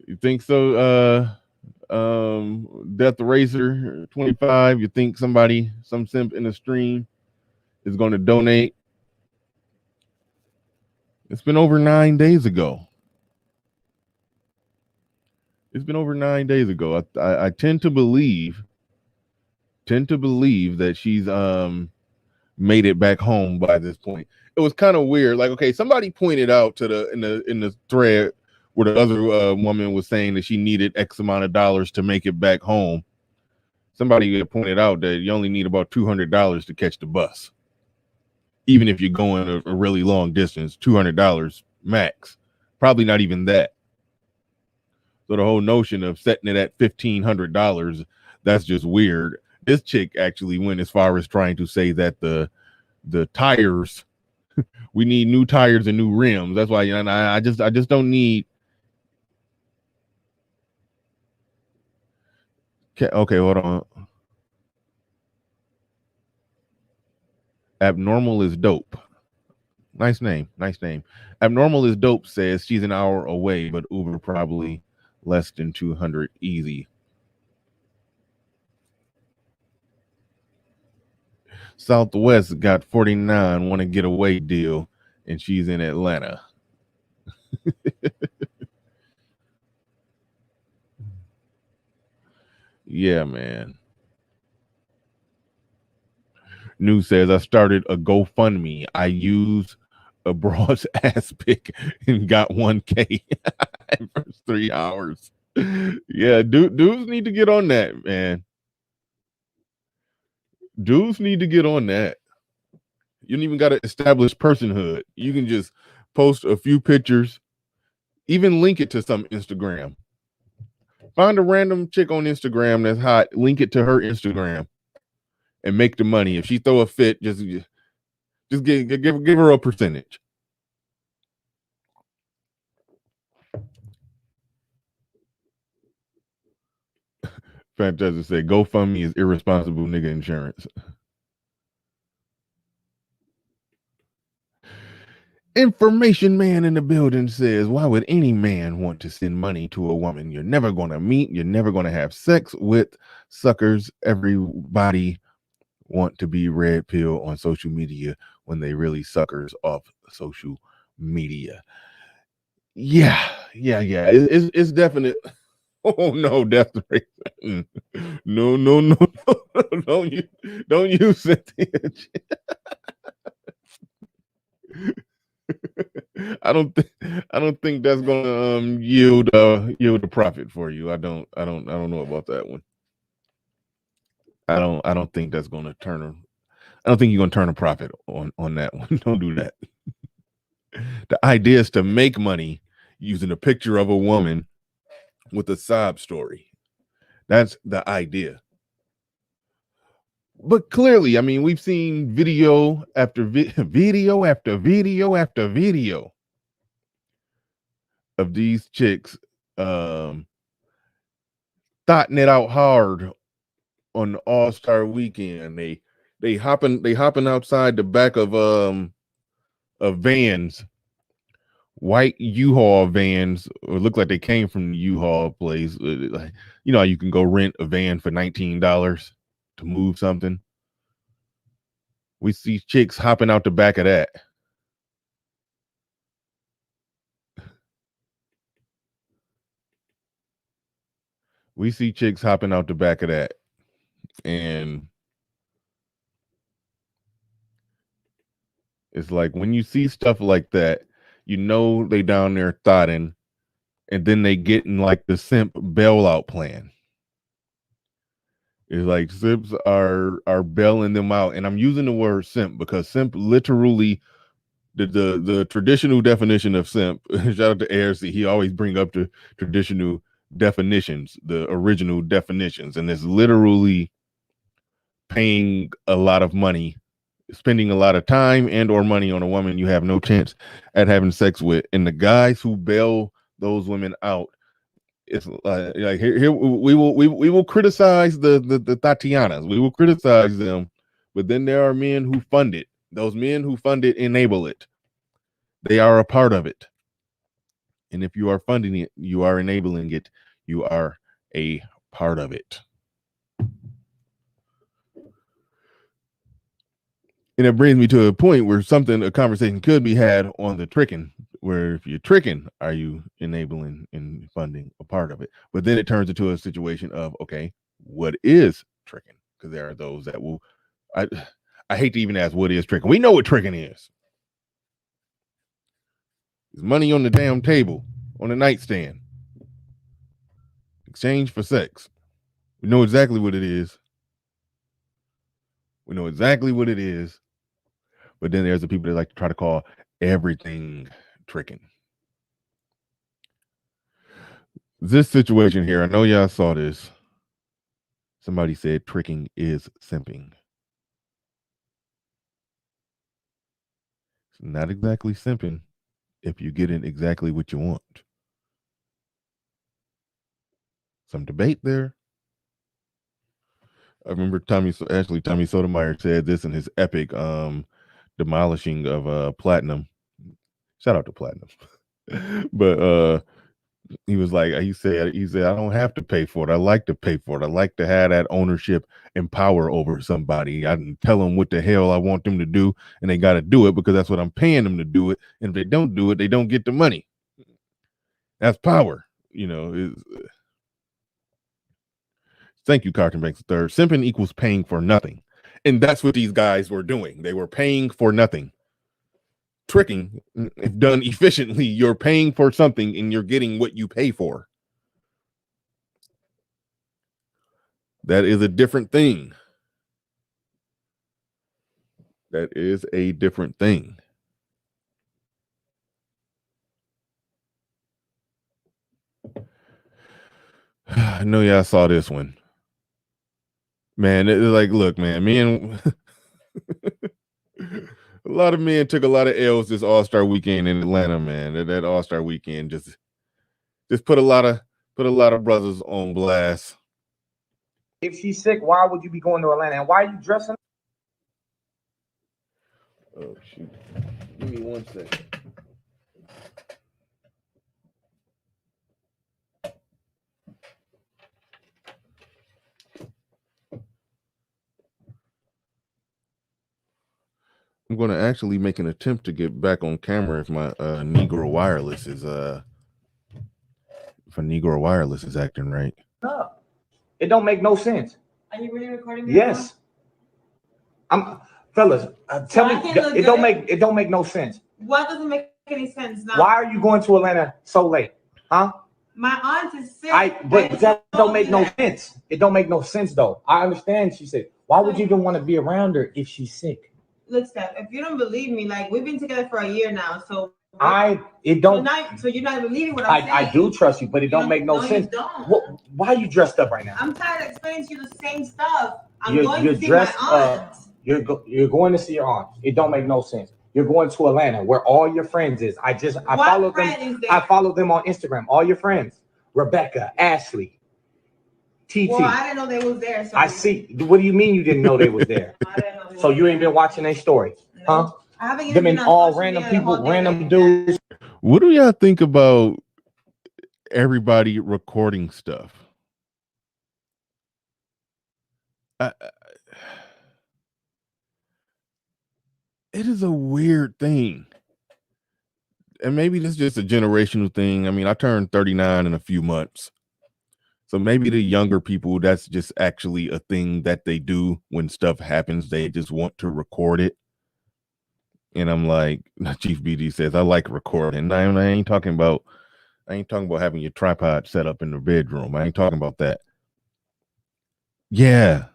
You think so? Death Racer 25. You think some simp in the stream is going to donate? It's been over 9 days ago. I tend to believe that she's made it back home by this point. It was kind of weird. Like, okay, somebody pointed out in the thread where the other woman was saying that she needed X amount of dollars to make it back home. Somebody pointed out that you only need about $200 to catch the bus. Even if you're going a really long distance, $200 max. Probably not even that. So the whole notion of setting it at $1,500, that's just weird. This chick actually went as far as trying to say that the tires, we need new tires and new rims. That's why I just don't need. Okay, hold on. Abnormal is dope. Nice name. Abnormal is dope says she's an hour away, but Uber probably less than 200 easy. Southwest got 49 want to get away deal, and she's in Atlanta. Yeah, man. News says I started a GoFundMe. I use a broad's ass pic and got 1K in first 3 hours. Yeah, dudes need to get on that, man. Dudes need to get on that. You don't even got to establish personhood. You can just post a few pictures, even link it to some Instagram. Find a random chick on Instagram that's hot, link it to her Instagram, and make the money. If she throw a fit, just give her a percentage. Fantastic say GoFundMe is irresponsible nigga insurance. Information man in the building says, why would any man want to send money to a woman you're never going to meet, you're never going to have sex with? Suckers. Everybody want to be red pill on social media when they really suckers off social media. Yeah. It's definite. Oh no, death rate. No. Don't use it. I don't think that's gonna yield a profit for you. I don't know about that one. I don't think that's gonna turn. I don't think you're gonna turn a profit on that one. Don't do that. The idea is to make money using a picture of a woman with a sob story. That's the idea. But clearly, I mean, we've seen video after video after video after video of these chicks thotting it out hard on the All-Star weekend. They hopping outside the back of vans, white U-Haul vans, or look like they came from the U-Haul place. You know how you can go rent a van for $19 to move something. We see chicks hopping out the back of that. We see chicks hopping out the back of that. And it's like when you see stuff like that, you know they down there thotting, and then they get in like the simp bailout plan. It's like simps are bailing them out. And I'm using the word simp because simp literally the traditional definition of simp. Shout out to Ayers. He always bring up the traditional definitions, the original definitions, and it's literally paying a lot of money, spending a lot of time and or money on a woman you have no chance at having sex with. And the guys who bail those women out, it's like here we will criticize the Tatianas, we will criticize them, but then there are men who fund it. Those men who fund it enable it. They are a part of it. And if you are funding it, you are enabling it. You are a part of it. And it brings me to a point where a conversation could be had on the tricking, where if you're tricking, are you enabling and funding a part of it? But then it turns into a situation of, okay, what is tricking? Because there are those that will, I hate to even ask what is tricking. We know what tricking is. There's money on the damn table, on the nightstand. Exchange for sex. We know exactly what it is. We know exactly what it is. But then there's the people that like to try to call everything tricking. This situation here, I know y'all saw this. Somebody said tricking is simping. It's not exactly simping if you're getting exactly what you want. Some debate there. I remember Tommy Sotomayor said this in his epic demolishing of Platinum. Shout out to Platinum. But he was like, he said, I don't have to pay for it. I like to pay for it. I like to have that ownership and power over somebody. I can tell them what the hell I want them to do, and they got to do it because that's what I'm paying them to do it. And if they don't do it, they don't get the money. That's power, you know. Thank you, Carton Banks III. Simping equals paying for nothing. And that's what these guys were doing. They were paying for nothing. Tricking, if done efficiently, you're paying for something and you're getting what you pay for. That is a different thing. That is a different thing. I know y'all saw this one. Man, it's like, look, man, a lot of men took a lot of L's this All-Star weekend in Atlanta, man. That All-Star weekend just put a lot of brothers on blast.
If she's sick, why would you be going to Atlanta? And why are you dressing?
Oh, shoot. Give me 1 second. I'm going to actually make an attempt to get back on camera if my Negro Wireless is acting right.
No, it don't make no sense.
Are you really recording me?
Yes. I'm, fellas. Tell me, it don't make no sense.
What doesn't make any sense now?
Why are you going to Atlanta so late? Huh?
My aunt is sick.
But that don't make no sense. It don't make no sense though. I understand she's sick. Why would you even want to be around her if she's sick?
Look, Steph, if you don't believe me, like we've been together for a year now, so
so you're not
believing what I'm saying.
I do trust you, but it don't make no sense. Why are you dressed up right now?
I'm tired of explaining to you the same stuff.
You're going to see my aunt. You're going to see your aunt. It don't make no sense. You're going to Atlanta where all your friends is. I follow them. I follow them on Instagram. All your friends, Rebecca, Ashley, TT.
Well, I didn't know they was there. So
I see. What do you mean you didn't know they was there?
I didn't know
So you ain't been watching their stories, huh?
I haven't
Them and all random people, random dudes.
What do y'all think about everybody recording stuff? It is a weird thing. And maybe this is just a generational thing. I mean, I turned 39 in a few months. So maybe the younger people, that's just actually a thing that they do when stuff happens. They just want to record it. And I'm like, Chief BD says, I like recording. I ain't talking about having your tripod set up in the bedroom. I ain't talking about that. Yeah.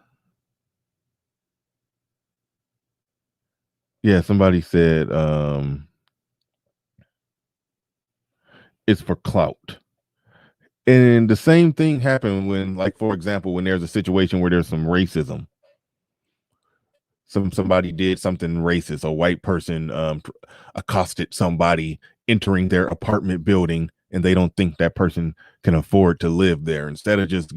Yeah, somebody said, It's for clout. And the same thing happened when, like, for example, when there's a situation where there's some racism. Somebody did something racist. A white person accosted somebody entering their apartment building, and they don't think that person can afford to live there. Instead of just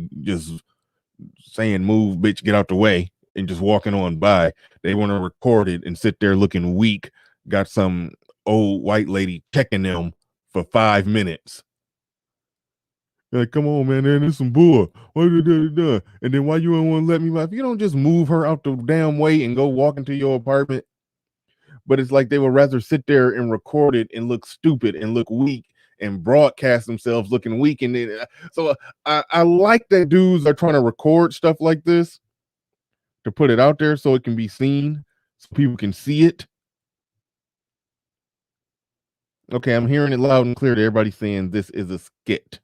saying, "Move, bitch, get out the way," and just walking on by, they want to record it and sit there looking weak. Got some old white lady checking them for 5 minutes. Like, come on, man, there's some bull. And then why you don't want to let me laugh? You don't just move her out the damn way and go walk into your apartment. But it's like they would rather sit there and record it and look stupid and look weak and broadcast themselves looking weak. And then, so I like that dudes are trying to record stuff like this to put it out there so it can be seen, so people can see it. Okay, I'm hearing it loud and clear that everybody's saying this is a skit.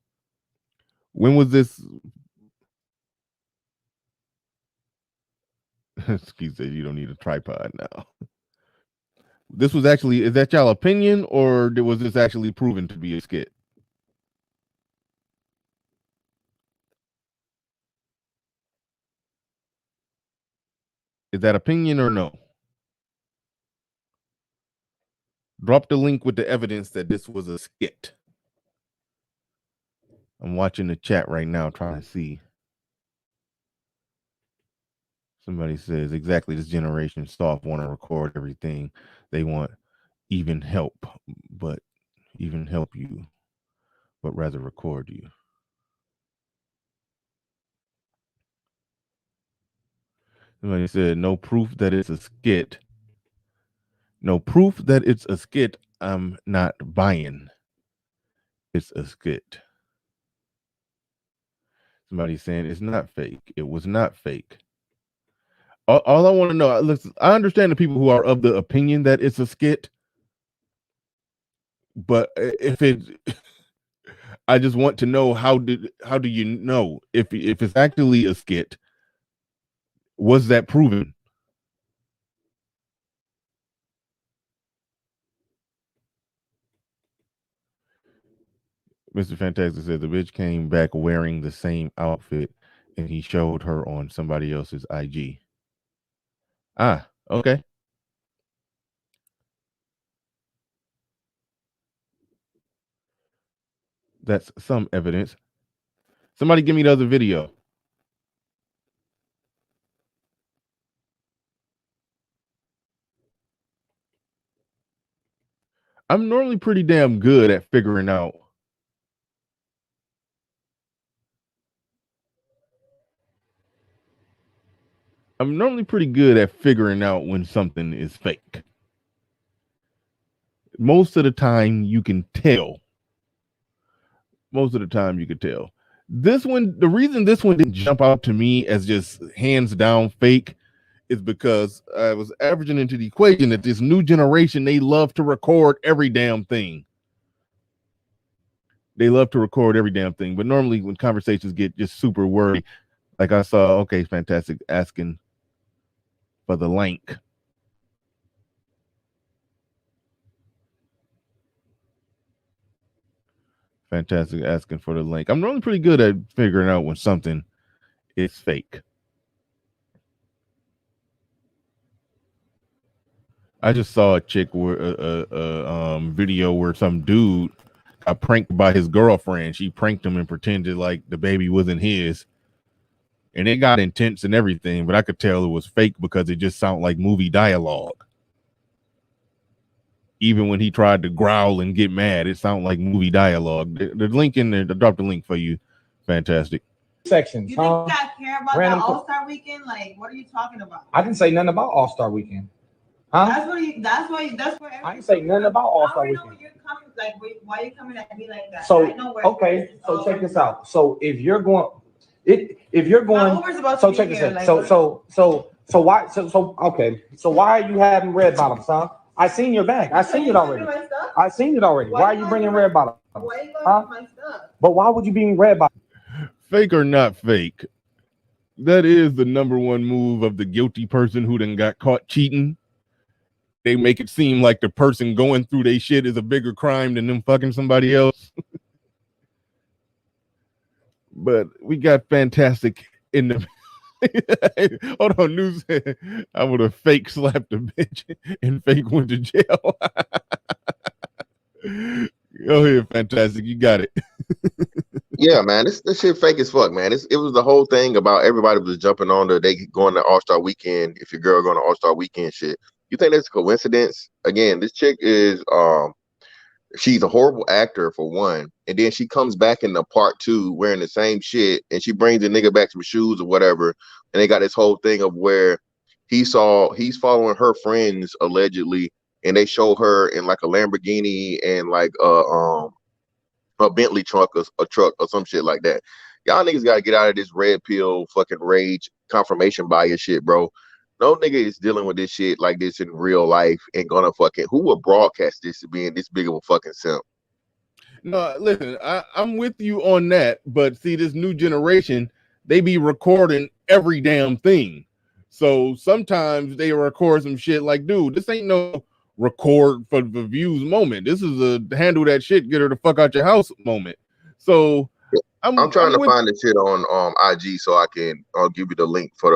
When was this? Excuse me, you don't need a tripod now. This was actually, is that y'all opinion, or was this actually proven to be a skit? Is that opinion or no? Drop the link with the evidence that this was a skit. I'm watching the chat right now trying to see. Somebody says, exactly, this generation soft want to record everything. They want even help you, but rather record you. Somebody said, no proof that it's a skit. No proof that it's a skit. I'm not buying. It's a skit. Somebody's saying it's not fake. It was not fake. All I want to know, listen, I understand the people who are of the opinion that it's a skit, but if it, I just want to know how do you know if it's actually a skit? Was that proven? Mr. Fantastic said the bitch came back wearing the same outfit and he showed her on somebody else's IG. Ah, okay. That's some evidence. Somebody give me the other video. I'm normally pretty damn good at figuring out. I'm normally pretty good at figuring out when something is fake. Most of the time you can tell. Most of the time you could tell. This one, the reason this one didn't jump out to me as just hands down fake is because I was averaging into the equation that this new generation, they love to record every damn thing. They love to record every damn thing. But normally when conversations get just super wordy, like I saw, okay, Fantastic asking for the link. Fantastic asking for the link. I'm normally pretty good at figuring out when something is fake. I just saw a chick where video where some dude got pranked by his girlfriend. She pranked him and pretended like the baby wasn't his. And it got intense and everything, but I could tell it was fake because it just sounded like movie dialogue. Even when he tried to growl and get mad, it sounded like movie dialogue. The link in there, I dropped the link for you. Fantastic.
Sections.
You think I care about the All-Star Weekend? Like, what are you talking about?
I didn't say nothing about All-Star Weekend. Huh?
That's where
I ain't say nothing about All-Star Weekend.
Where you're coming, like, why are you coming at me like that?
So,
I know where
okay, so check this out. So if you're going, so check this out. So why are you having red bottoms, huh? I seen your bag. I seen it already. Why are you bringing red bottoms?
Why are you going to my stuff?
But why would you be red bottoms?
Fake or not fake, that is the number one move of the guilty person who done got caught cheating. They make it seem like the person going through their shit is a bigger crime than them fucking somebody else. But we got fantastic in the. Hold on, news. I would have fake slapped a bitch and fake went to jail. Go ahead, fantastic. You got it.
Yeah, man, this shit fake as fuck, man. It was the whole thing about everybody was jumping on they going to All-Star Weekend. If your girl going to All-Star Weekend shit, you think that's a coincidence? Again, this chick is she's a horrible actor for one, and then she comes back in the part 2 wearing the same shit, and she brings the nigga back some shoes or whatever, and they got this whole thing of where he's following her friends allegedly, and they show her in like a Lamborghini and like a Bentley truck or a truck or some shit like that. Y'all niggas gotta get out of this red pill fucking rage confirmation bias shit, bro. No nigga is dealing with this shit like this in real life and gonna fucking who would broadcast this to being this big of a fucking simp?
No, listen, I'm with you on that, but see, this new generation, they be recording every damn thing. So sometimes they record some shit like, dude, this ain't no record for the views moment. This is a handle that shit, get her the fuck out your house moment. So
I'm trying to find the shit on IG so I'll give you the link for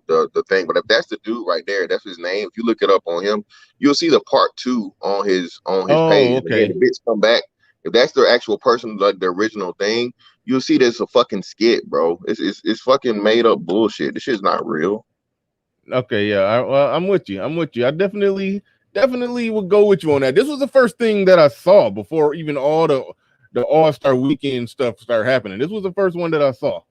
the thing. But if that's the dude right there, that's his name. If you look it up on him, you'll see the part 2 on his page.
Okay.
And the bitch come back. If that's the actual person, like the original thing, you'll see there's a fucking skit, bro. It's fucking made up bullshit. This shit's not real.
Okay, yeah, I'm with you. I definitely would go with you on that. This was the first thing that I saw before even all the All-Star Weekend stuff started happening. This was the first one that I saw,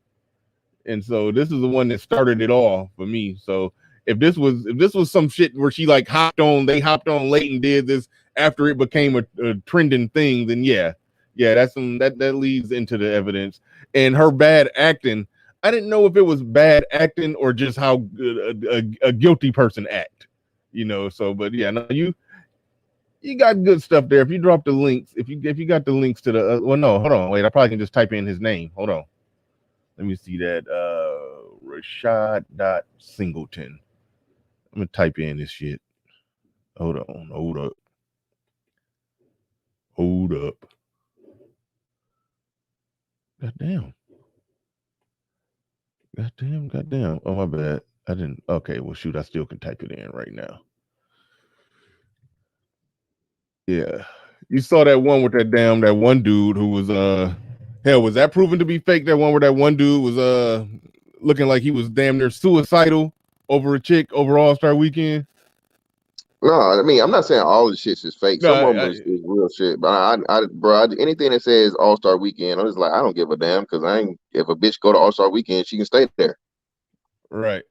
and so this is the one that started it all for me. So if this was some shit where she like hopped on late and did this after it became a trending thing, then yeah, that's that leads into the evidence. And her bad acting, I didn't know if it was bad acting or just how a guilty person act, So, but yeah, no, you got good stuff there. If you drop the links, if you got the links to the well, no, hold on, wait, I probably can just type in his name. Hold on, let me see that. Rashad.Singleton. I'm gonna type in this shit. Hold up. Goddamn. Oh, my bad. I didn't. Okay, well, shoot, I still can type it in right now. Yeah. You saw that one with that one dude who was, hell, was that proven to be fake? That one where that one dude was, looking like he was damn near suicidal over a chick over All-Star Weekend?
No, I mean, I'm not saying all the shit is fake. Some of them is real shit. But anything that says All-Star Weekend, I'm just like, I don't give a damn because if a bitch go to All-Star Weekend, she can stay there.
Right.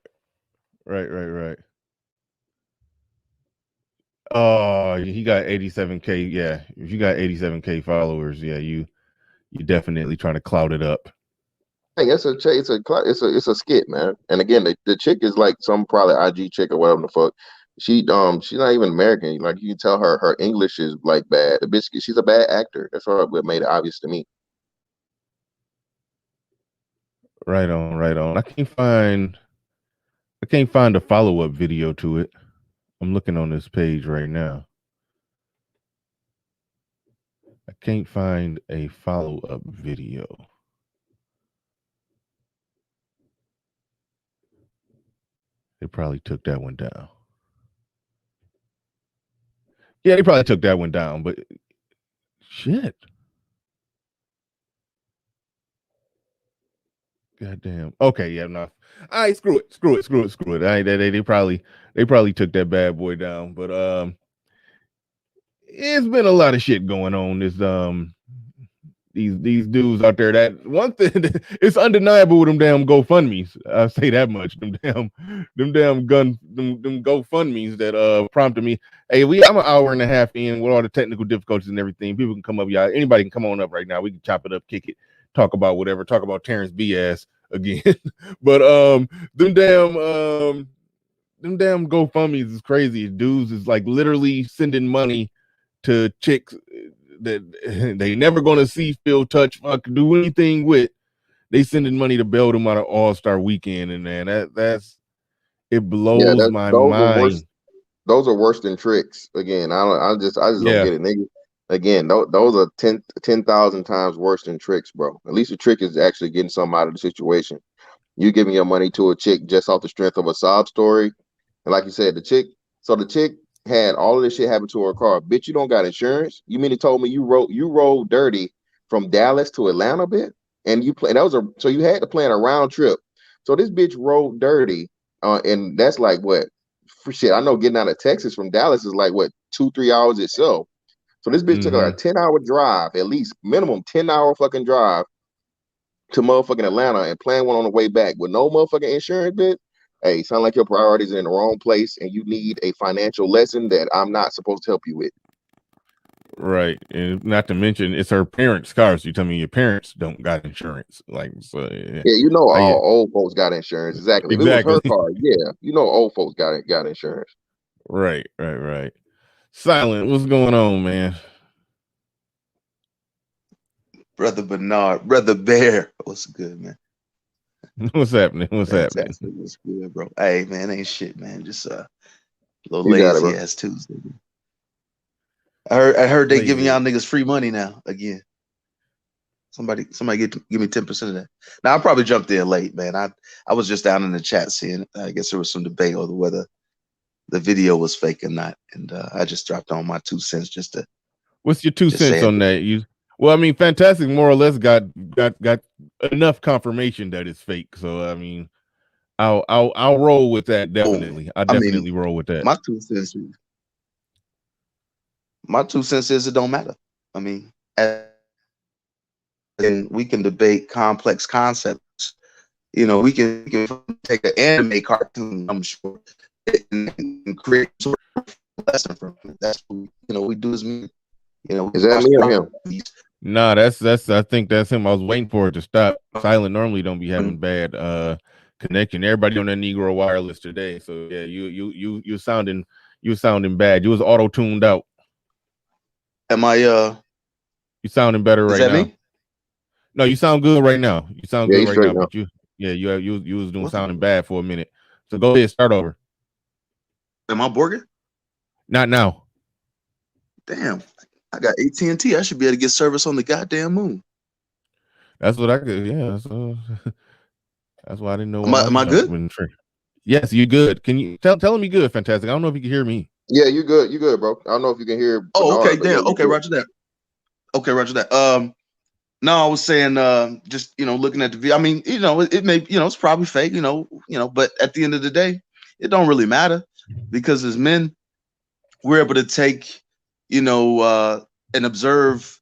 Oh, he got 87K. Yeah, if you got 87K followers, yeah, you definitely trying to clout it up.
Hey, it's a skit, man. And again, the chick is like some probably IG chick or whatever the fuck. She's not even American. Like you can tell her English is like bad. The bitch, she's a bad actor. That's what made it obvious to me.
Right on. I can't find a follow-up video to it. I'm looking on this page right now. I can't find a follow-up video. They probably took that one down. Yeah, they probably took that one down, but shit. Goddamn. Okay, yeah, no. All right, screw it. They probably took that bad boy down, but it's been a lot of shit going on. This these dudes out there. That one thing, it's undeniable with them damn GoFundMes. I say that much. Them GoFundMes that prompted me. Hey, I'm an hour and a half in with all the technical difficulties and everything. People can come up, y'all. Anybody can come on up right now. We can chop it up, kick it, talk about whatever. Talk about Terrence B ass again. But them damn GoFundMes is crazy. Dudes is like literally sending money to chicks that they never gonna see, feel, touch, fuck, do anything with. They sending money to bail them out of All-Star Weekend, and man, that's it blows my mind.
Those are worse than tricks. Again, I just don't get it, nigga. Again, those are 10,000 times worse than tricks, bro. At least the trick is actually getting something out of the situation. You giving your money to a chick just off the strength of a sob story, and like you said, the chick had all of this shit happen to her car. Bitch, you don't got insurance. You mean to told me you rode dirty from Dallas to Atlanta, bitch? And you play so you had to plan a round trip. So this bitch rode dirty, and that's like what? For shit, I know getting out of Texas from Dallas is like what 2-3 hours itself. So this bitch took like a 10-hour drive, at least minimum 10-hour fucking drive to motherfucking Atlanta and plan one on the way back with no motherfucking insurance, bitch. Hey, sound like your priorities are in the wrong place and you need a financial lesson that I'm not supposed to help you with.
Right. And not to mention it's her parents' cars. You tell me your parents don't got insurance. Like, so
yeah, you know all old folks got insurance. Exactly. If it was her car, yeah, you know old folks got insurance.
Right. Silent, what's going on, man?
Brother Bernard, Brother Bear, what's good, man?
What's happening? What's
happening? What's good, bro? Hey, man, ain't shit, man. Just a little lazy ass Tuesday. I heard they giving y'all niggas free money now again. Somebody give me 10% of that. Now I probably jumped in late, man. I was just down in the chat seeing. I guess there was some debate over whether the video was fake or not, and I just dropped on my 2 cents just to.
What's your 2 cents on that? Well, I mean, Fantastic more or less got enough confirmation that it's fake. So I mean, I'll roll with that definitely. I definitely roll with that.
My 2 cents is it don't matter. I mean, and we can debate complex concepts. You know, we can take an anime cartoon, I'm sure, and create sort of lesson from it. That's what we do as me. You know,
is that me or him?
Nah, that's I think that's him. I was waiting for it to stop. Silent normally don't be having bad connection. Everybody on that Negro wireless today. So yeah, you sounding bad. You was auto tuned out.
Am I
you sounding better right now? Me? No, you sound good right now. You sound good right now, but you was doing sounding bad for a minute. So go ahead, start over.
Am I Borgin?
Not now.
Damn. I got AT&T. I should be able to get service on the goddamn moon.
That's what I could. Yeah, that's why I didn't know.
Am I good?
Yes, you good. Can you tell me good? Fantastic. I don't know if you can hear me.
Yeah, you good. You good, bro. I don't know if you can hear.
Oh, okay. Damn. Okay, roger that. Okay, roger that. No, I was saying, just looking at the video. I mean, it may, it's probably fake. But at the end of the day, it don't really matter because as men, we're able to take. And observe,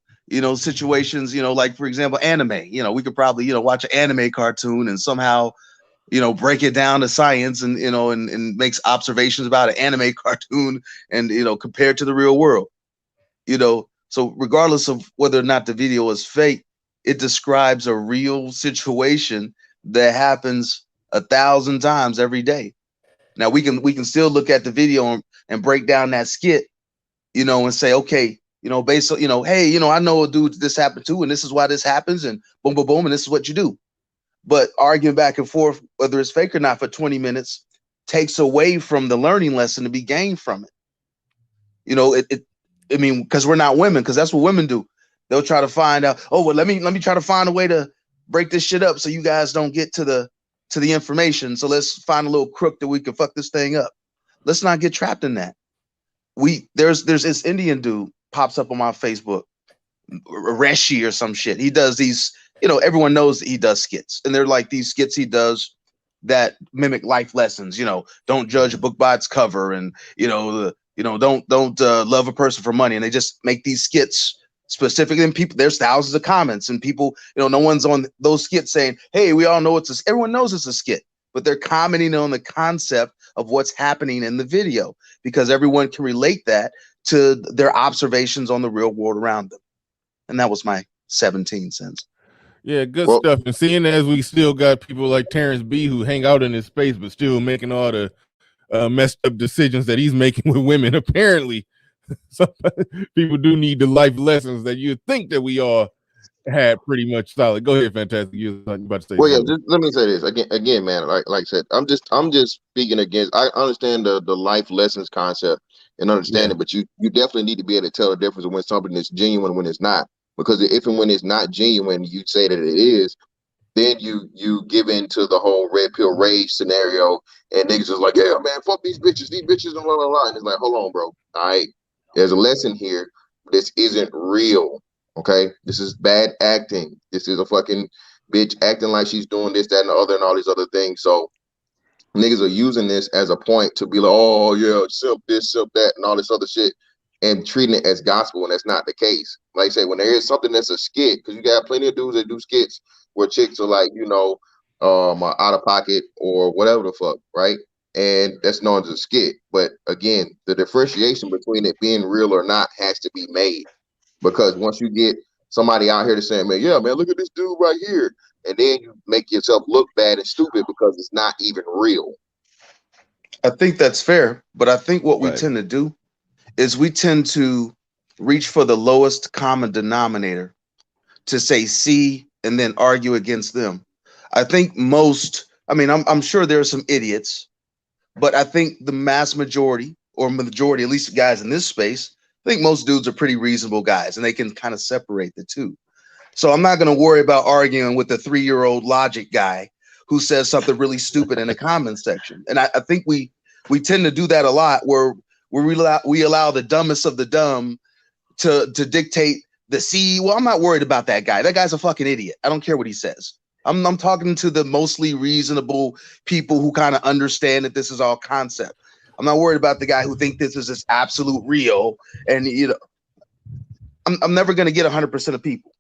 situations, like for example, anime, we could probably, watch an anime cartoon and somehow, break it down to science and, and makes observations about an anime cartoon and, compared to the real world, so regardless of whether or not the video is fake, it describes a real situation that happens 1,000 times every day. Now we can still look at the video and break down that skit, and say, okay, based on, hey, I know a dude this happened to, and this is why this happens, and boom, boom, boom, and this is what you do. But arguing back and forth, whether it's fake or not for 20 minutes takes away from the learning lesson to be gained from it. I mean, because we're not women, because that's what women do. They'll try to find out, oh, well, let me try to find a way to break this shit up so you guys don't get to the information. So let's find a little crook that we can fuck this thing up. Let's not get trapped in that. There's this Indian dude pops up on my Facebook, Reshi or some shit. He does these, everyone knows he does skits, and they're like these skits he does that mimic life lessons. Don't judge a book by its cover, and don't love a person for money. And they just make these skits specifically, and people, there's thousands of comments, and people, no one's on those skits saying, hey, we all know everyone knows it's a skit, but they're commenting on the concept of what's happening in the video because everyone can relate that to their observations on the real world around them. And that was my 17 cents.
Yeah, good stuff. And seeing as we still got people like Terrence B who hang out in his space, but still making all the messed up decisions that he's making with women, apparently some people do need the life lessons that you think that we all had pretty much solid. Go ahead, Fantastic. You were about to say
well, something. Yeah, just let me say this again, man. Like I said, I'm just speaking against. I understand the life lessons concept, and understand it. But you definitely need to be able to tell the difference when something is genuine and when it's not. Because if and when it's not genuine, you say that it is, then you give into the whole red pill rage scenario, and niggas is like, yeah, man, fuck these bitches and blah, blah, blah. And it's like, hold on, bro. All right, there's a lesson here. This isn't real, okay? This is bad acting. This is a fucking bitch acting like she's doing this, that, and the other, and all these other things. So niggas are using this as a point to be like, oh, yeah, simp this, simp that, and all this other shit, and treating it as gospel, and that's not the case. Like I say, when there is something that's a skit, because you got plenty of dudes that do skits where chicks are like, out of pocket or whatever the fuck, right? And that's known as a skit. But again, the differentiation between it being real or not has to be made. Because once you get somebody out here to say, man, yeah, man, look at this dude right here, and then you make yourself look bad and stupid because it's not even real.
I think that's fair, but I think what we tend to do is we tend to reach for the lowest common denominator to say see and then argue against them. I think I'm sure there are some idiots, but I think the mass majority, or majority, at least guys in this space, I think most dudes are pretty reasonable guys, and they can kind of separate the two. So I'm not going to worry about arguing with the 3-year-old logic guy who says something really stupid in the comment section. And I think we tend to do that a lot, where we allow the dumbest of the dumb to dictate the see. Well, I'm not worried about that guy. That guy's a fucking idiot. I don't care what he says. I'm talking to the mostly reasonable people who kind of understand that this is all concept. I'm not worried about the guy who think this is just absolute real. And I'm never going to get 100% of people.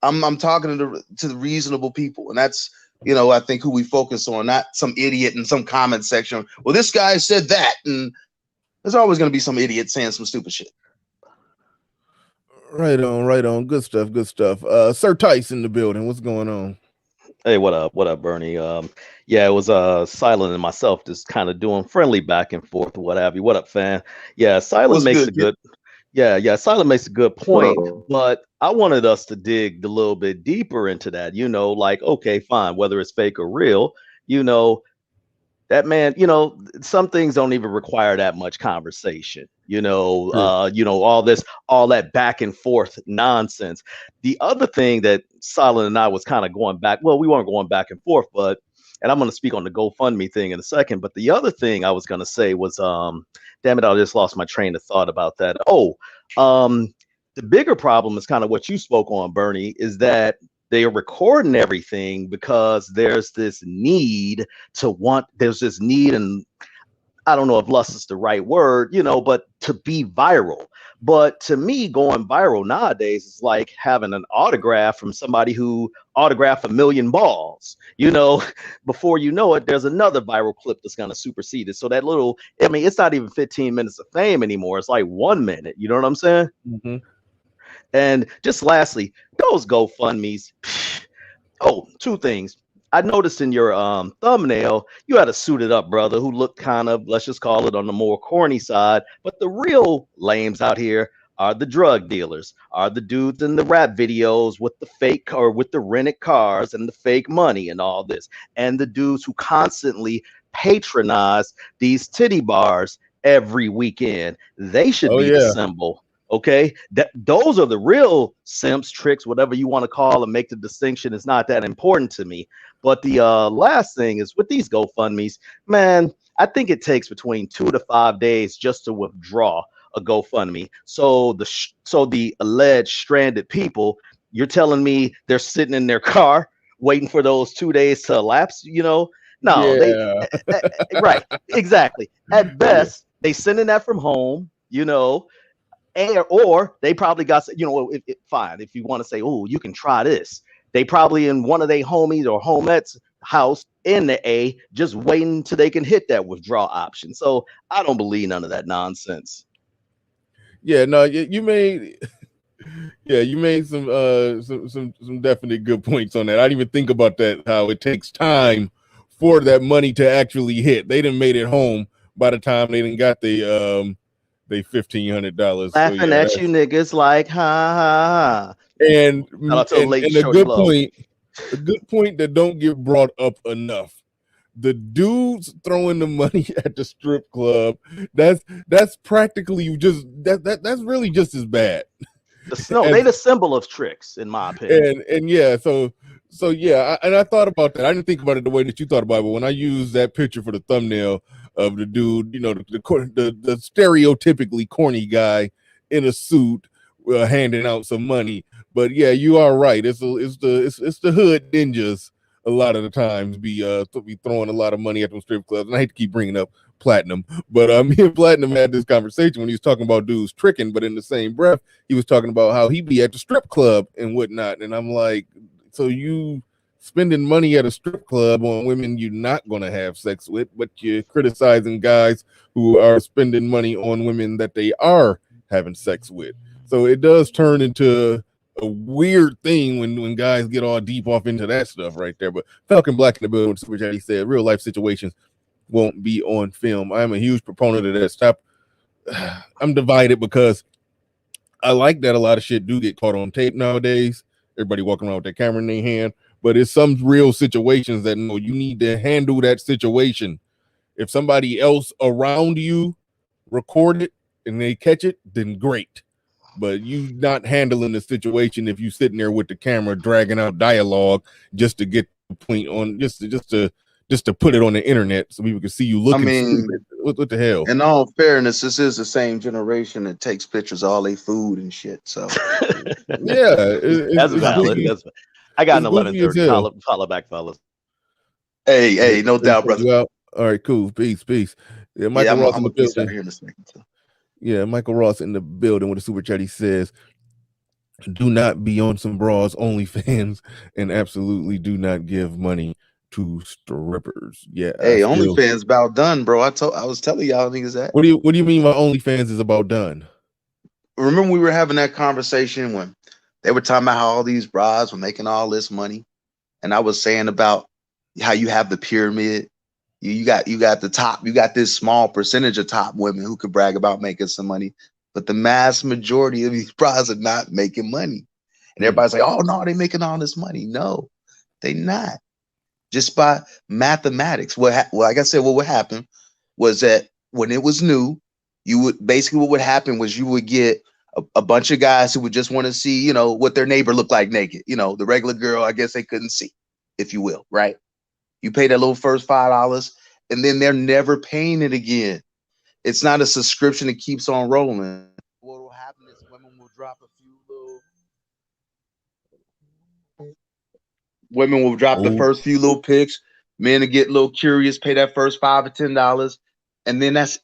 I'm talking to the reasonable people, and that's I think who we focus on, not some idiot in some comment section. Well, this guy said that, and there's always going to be some idiot saying some stupid shit.
Right on. Good stuff. Sir Tice in the building. What's going on?
Hey, what up, Bernie? Yeah, it was Silent and myself just kind of doing friendly back and forth, what have you. What up, fan? Yeah, Silent makes a good. Yeah, Silent makes a good point, but I wanted us to dig a little bit deeper into that. Like, okay, fine, whether it's fake or real, that man, some things don't even require that much conversation. All that back and forth nonsense. The other thing that Silent and I was kind of going back, well, we weren't going back and forth, and I'm going to speak on the GoFundMe thing in a second. But the other thing I was going to say was, damn it, I just lost my train of thought about that. The bigger problem is kind of what you spoke on, Bernie, is that they are recording everything because there's this need, and I don't know if lust is the right word, but to be viral. But to me, going viral nowadays is like having an autograph from somebody who autographed 1 million balls. Before you know it, there's another viral clip that's going to supersede it. So that it's not even 15 minutes of fame anymore. It's like 1 minute. You know what I'm saying?
Mm-hmm.
And just lastly, those GoFundMes. Oh, 2 things. I noticed in your thumbnail, you had a suited up brother who looked kind of, let's just call it, on the more corny side. But the real lames out here are the drug dealers, are the dudes in the rap videos with the fake or with the rented cars and the fake money and all this. And the dudes who constantly patronize these titty bars every weekend. They should be the symbol. Okay, those are the real simps, tricks, whatever you want to call them. Make the distinction is not that important to me. But the last thing is with these GoFundMes, man, I think it takes between 2 to 5 days just to withdraw a GoFundMe. So the alleged stranded people, you're telling me they're sitting in their car waiting for those 2 days to elapse? No, right, exactly. At best, they sending that from home, or they probably got, fine. If you want to say, oh, you can try this. They probably in one of their homies or homettes house in the A, just waiting till they can hit that withdraw option. So I don't believe none of that nonsense.
Yeah, no, you made some definite good points on that. I didn't even think about that, how it takes time for that money to actually hit. They done made it home by the time they done got the $1,500.
Laughing at you niggas like ha ha ha.
And a good point that don't get brought up enough. the dudes throwing the money at the strip club, that's practically just that's really just as bad.
They the symbol of tricks, in my opinion.
And yeah, so yeah, I thought about that. I didn't think about it the way that you thought about it, but when I used that picture for the thumbnail of the dude, the stereotypically corny guy in a suit handing out some money. But yeah, you are right. It's the hood ninjas a lot of the times be throwing a lot of money at them strip clubs. And I hate to keep bringing up Platinum, but me and Platinum had this conversation when he was talking about dudes tricking, but in the same breath he was talking about how he be at the strip club and whatnot. And I'm like, so you spending money at a strip club on women you're not going to have sex with, but you're criticizing guys who are spending money on women that they are having sex with. So it does turn into a weird thing when guys get all deep off into that stuff right there. But Falcon Black in the building, Super Chat, he said real life situations won't be on film. I'm a huge proponent of that. Stop. I'm divided because I like that a lot of shit do get caught on tape nowadays. Everybody walking around with their camera in their hand, but it's some real situations that no, you need to handle that situation. If somebody else around you record it and they catch it, then great. But you not handling the situation if you sitting there with the camera dragging out dialogue just to get the point on, just to put it on the internet so people can see you looking stupid. What the hell?
In all fairness, this is the same generation that takes pictures of all their food and shit. So
yeah,
that's valid. I got an 11:30. Follow back, fellas.
Hey, no doubt, brother.
All right, cool. Peace. Yeah, Michael Ross in the building.
Here in a second, too.
Yeah, Michael Ross in the building with a super chat. He says, do not be on some bras OnlyFans and absolutely do not give money to strippers. Yeah.
Hey, OnlyFans about done, bro. I was telling y'all niggas that.
What do you mean by OnlyFans is about done?
Remember we were having that conversation when they were talking about how all these bras were making all this money, and I was saying about how you have the pyramid. You got the top, you got this small percentage of top women who could brag about making some money, but the mass majority of these bras are not making money. And everybody's like, oh no, they're making all this money. No, they not. Just by mathematics. Like I said, what would happen was that when it was new, what would happen was you would get a bunch of guys who would just want to see, what their neighbor looked like naked. The regular girl, I guess they couldn't see, if you will, right? You pay that little first $5, and then they're never paying it again. It's not a subscription that keeps on rolling. What will happen is women will drop the first few little pics. Men will get a little curious, pay that first $5 or $10, and then that's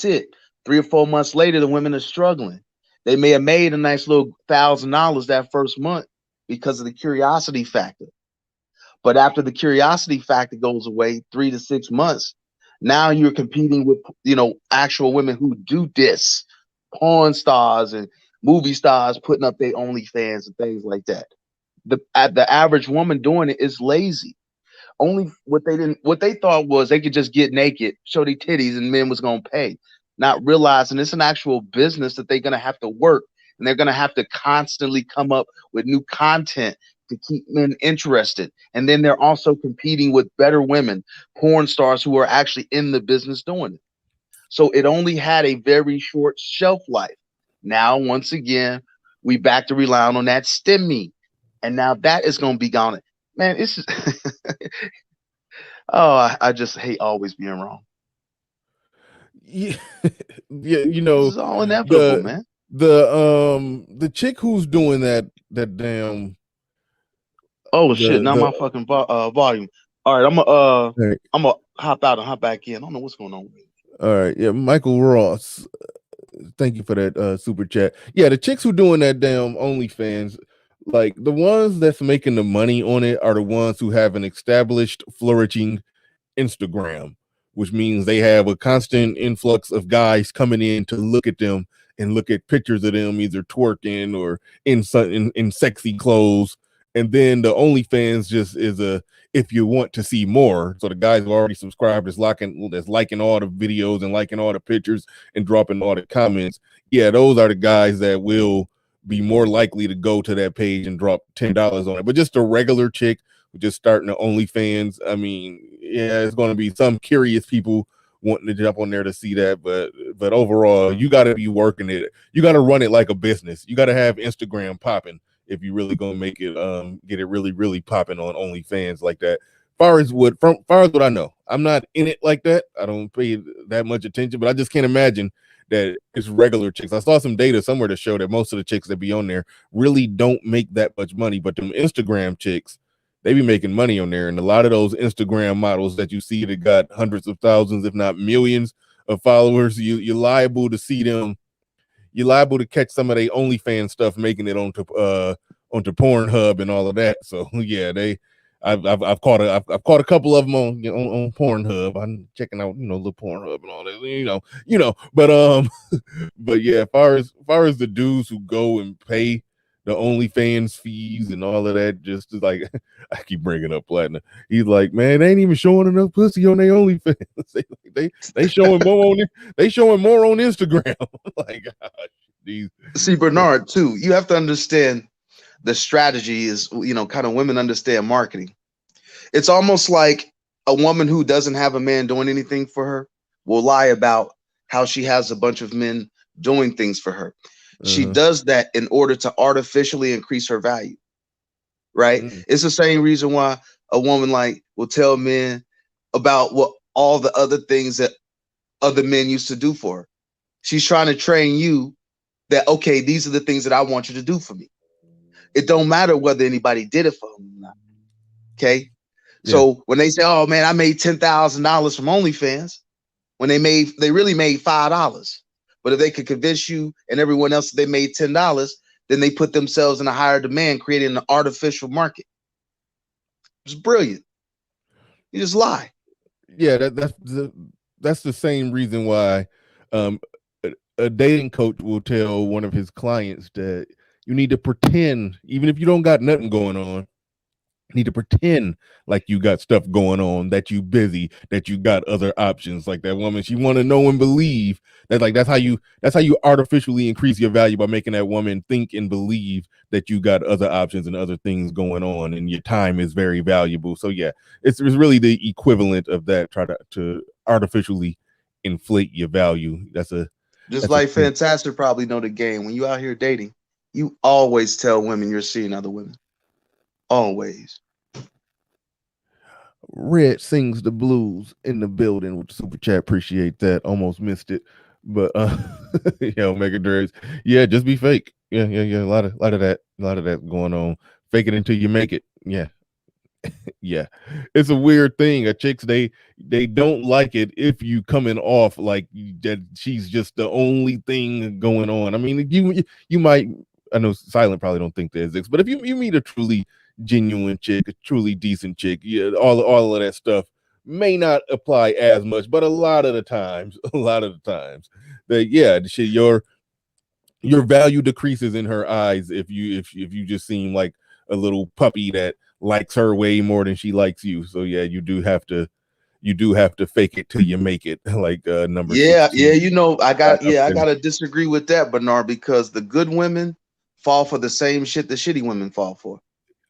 it. 3 or 4 months later, the women are struggling. They may have made a nice little $1,000 that first month because of the curiosity factor. But after the curiosity factor goes away, 3 to 6 months, now you're competing with, actual women who do this, porn stars and movie stars putting up their OnlyFans and things like that. The average woman doing it is lazy. Only what they thought was they could just get naked, show their titties, and men was gonna pay, not realizing it's an actual business that they're gonna have to work, and they're gonna have to constantly come up with new content to keep men interested. And then they're also competing with better women, porn stars who are actually in the business doing it. So it only had a very short shelf life. Now, once again, we back to relying on that STEMI. And now that is going to be gone. Man, it's just I just hate always being wrong.
Yeah, it's
all inevitable, man.
The chick who's doing that damn.
Oh shit! Now my fucking volume. All right, I'm gonna hop out and hop back in. I don't know what's going on.
All right, yeah, Michael Ross. Thank you for that super chat. Yeah, the chicks who doing that damn OnlyFans, like the ones that's making the money on it are the ones who have an established, flourishing Instagram, which means they have a constant influx of guys coming in to look at them and look at pictures of them either twerking or in sexy clothes. And then the OnlyFans just is if you want to see more. So the guys who already subscribed is liking all the videos and liking all the pictures and dropping all the comments. Yeah, those are the guys that will be more likely to go to that page and drop $10 on it. But just a regular chick just starting the OnlyFans. I mean, yeah, it's going to be some curious people wanting to jump on there to see that, but overall, you got to be working it. You got to run it like a business. You got to have Instagram popping if you really gonna make it get it really popping on OnlyFans like that. Far as what I know, I'm not in it like that. I don't pay that much attention, but I just can't imagine that it's regular chicks. I saw some data somewhere to show that most of the chicks that be on there really don't make that much money, but them Instagram chicks, they be making money on there. And a lot of those Instagram models that you see that got hundreds of thousands, if not millions of followers, you're liable to see them. You're liable to catch some of their OnlyFans stuff making it onto Pornhub and all of that. So yeah, I've caught a couple of them on Pornhub. I'm checking out, little Pornhub and all that, but but yeah, as far as the dudes who go and pay the OnlyFans fees and all of that, just like I keep bringing up Platinum. He's like, man, they ain't even showing enough pussy on their OnlyFans. they showing more on Instagram. Like, gosh,
see, Bernard, too, you have to understand the strategy is, kind of women understand marketing. It's almost like a woman who doesn't have a man doing anything for her will lie about how she has a bunch of men doing things for her. She does that in order to artificially increase her value, right? It's the same reason why a woman will tell men about what all the other things that other men used to do for her. She's trying to train you that, okay, these are the things that I want you to do for me. It don't matter whether anybody did it for them or not. Okay. Yeah. So when they say, oh man, I made $10,000 from OnlyFans, when they really made $5. But if they could convince you and everyone else that they made $10, then they put themselves in a higher demand, creating an artificial market. It's brilliant. You just lie.
Yeah, that's the same reason why a dating coach will tell one of his clients that you need to pretend, even if you don't got nothing going on, you need to pretend like you got stuff going on, that you busy, that you got other options. Like that woman, she want to know and believe that, that's how you artificially increase your value, by making that woman think and believe that you got other options and other things going on, and your time is very valuable. So yeah, it's really the equivalent of that. Try to artificially inflate your value. That's
like Fantastic probably know the game. When you out here dating, you always tell women you're seeing other women. Always.
Red sings the blues in the building with the super chat. Appreciate that. Almost missed it, but Mega Dregs. Yeah, just be fake. Yeah. A lot of that going on. Fake it until you make it. Yeah. Yeah, it's a weird thing. Chicks, they don't like it if you coming off like that she's just the only thing going on. I mean, you might. I know Silent probably don't think there's this, but if you meet a truly genuine chick, a truly decent chick, yeah, all of that stuff may not apply as much, but a lot of the times, that your value decreases in her eyes if you just seem like a little puppy that likes her way more than she likes you. So yeah, you do have to fake it till you make it. Like number 16.
I gotta disagree with that, Bernard, because the good women fall for the same shit the shitty women fall for.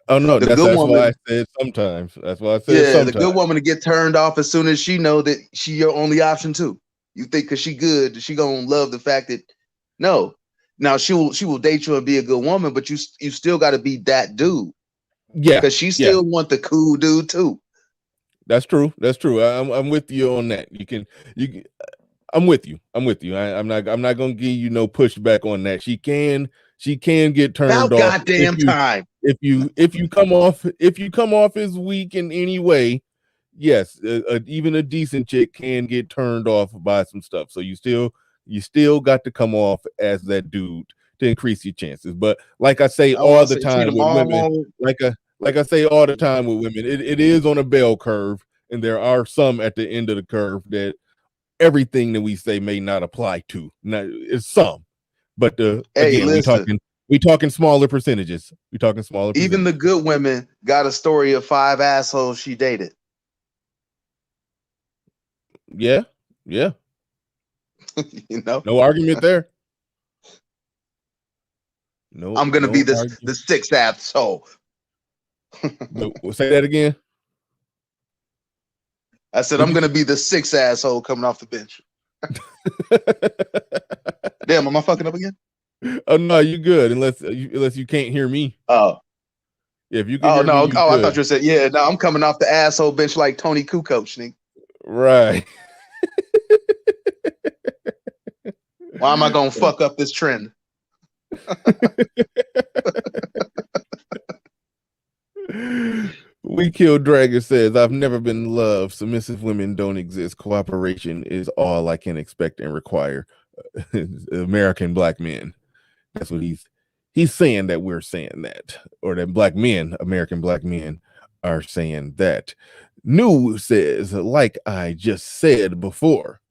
Oh no, that's why I said sometimes. That's why I said sometimes.
The good woman to get turned off as soon as she know that she your only option too. You think because she good, she gonna love the fact that no. Now she will date you and be a good woman, but you still got to be that dude.
Yeah,
because she still want the cool dude too.
That's true. I'm with you on that. I'm with you. I'm not gonna give you no pushback on that. She can get turned off.
Goddamn time.
If you come off as weak in any way, yes, even a decent chick can get turned off by some stuff. So you still got to come off as that dude to increase your chances. But like I say all the time with women, like I say all the time with women, it is on a bell curve, and there are some at the end of the curve that everything that we say may not apply to. Now, it's some, but again, we talking smaller percentages.
Even the good women got a story of 5 assholes she dated.
Yeah. No argument there. No,
I'm gonna be the 6th asshole.
Say that again.
I said I'm gonna be the sixth asshole coming off the bench. Damn, am I fucking up again?
Oh no, you good unless you can't hear me.
Oh,
yeah, if you can
oh
hear
no,
me,
oh I thought you said yeah. No, I'm coming off the asshole bench like Tony Kukoc, nigga.
Right.
Why am I gonna fuck up this trend?
We Kill Dragon says, I've never been in love. Submissive women don't exist. Cooperation is all I can expect and require. American black men. That's what he's saying, that we're saying that, or that black men, American black men, are saying that. New says, like I just said before,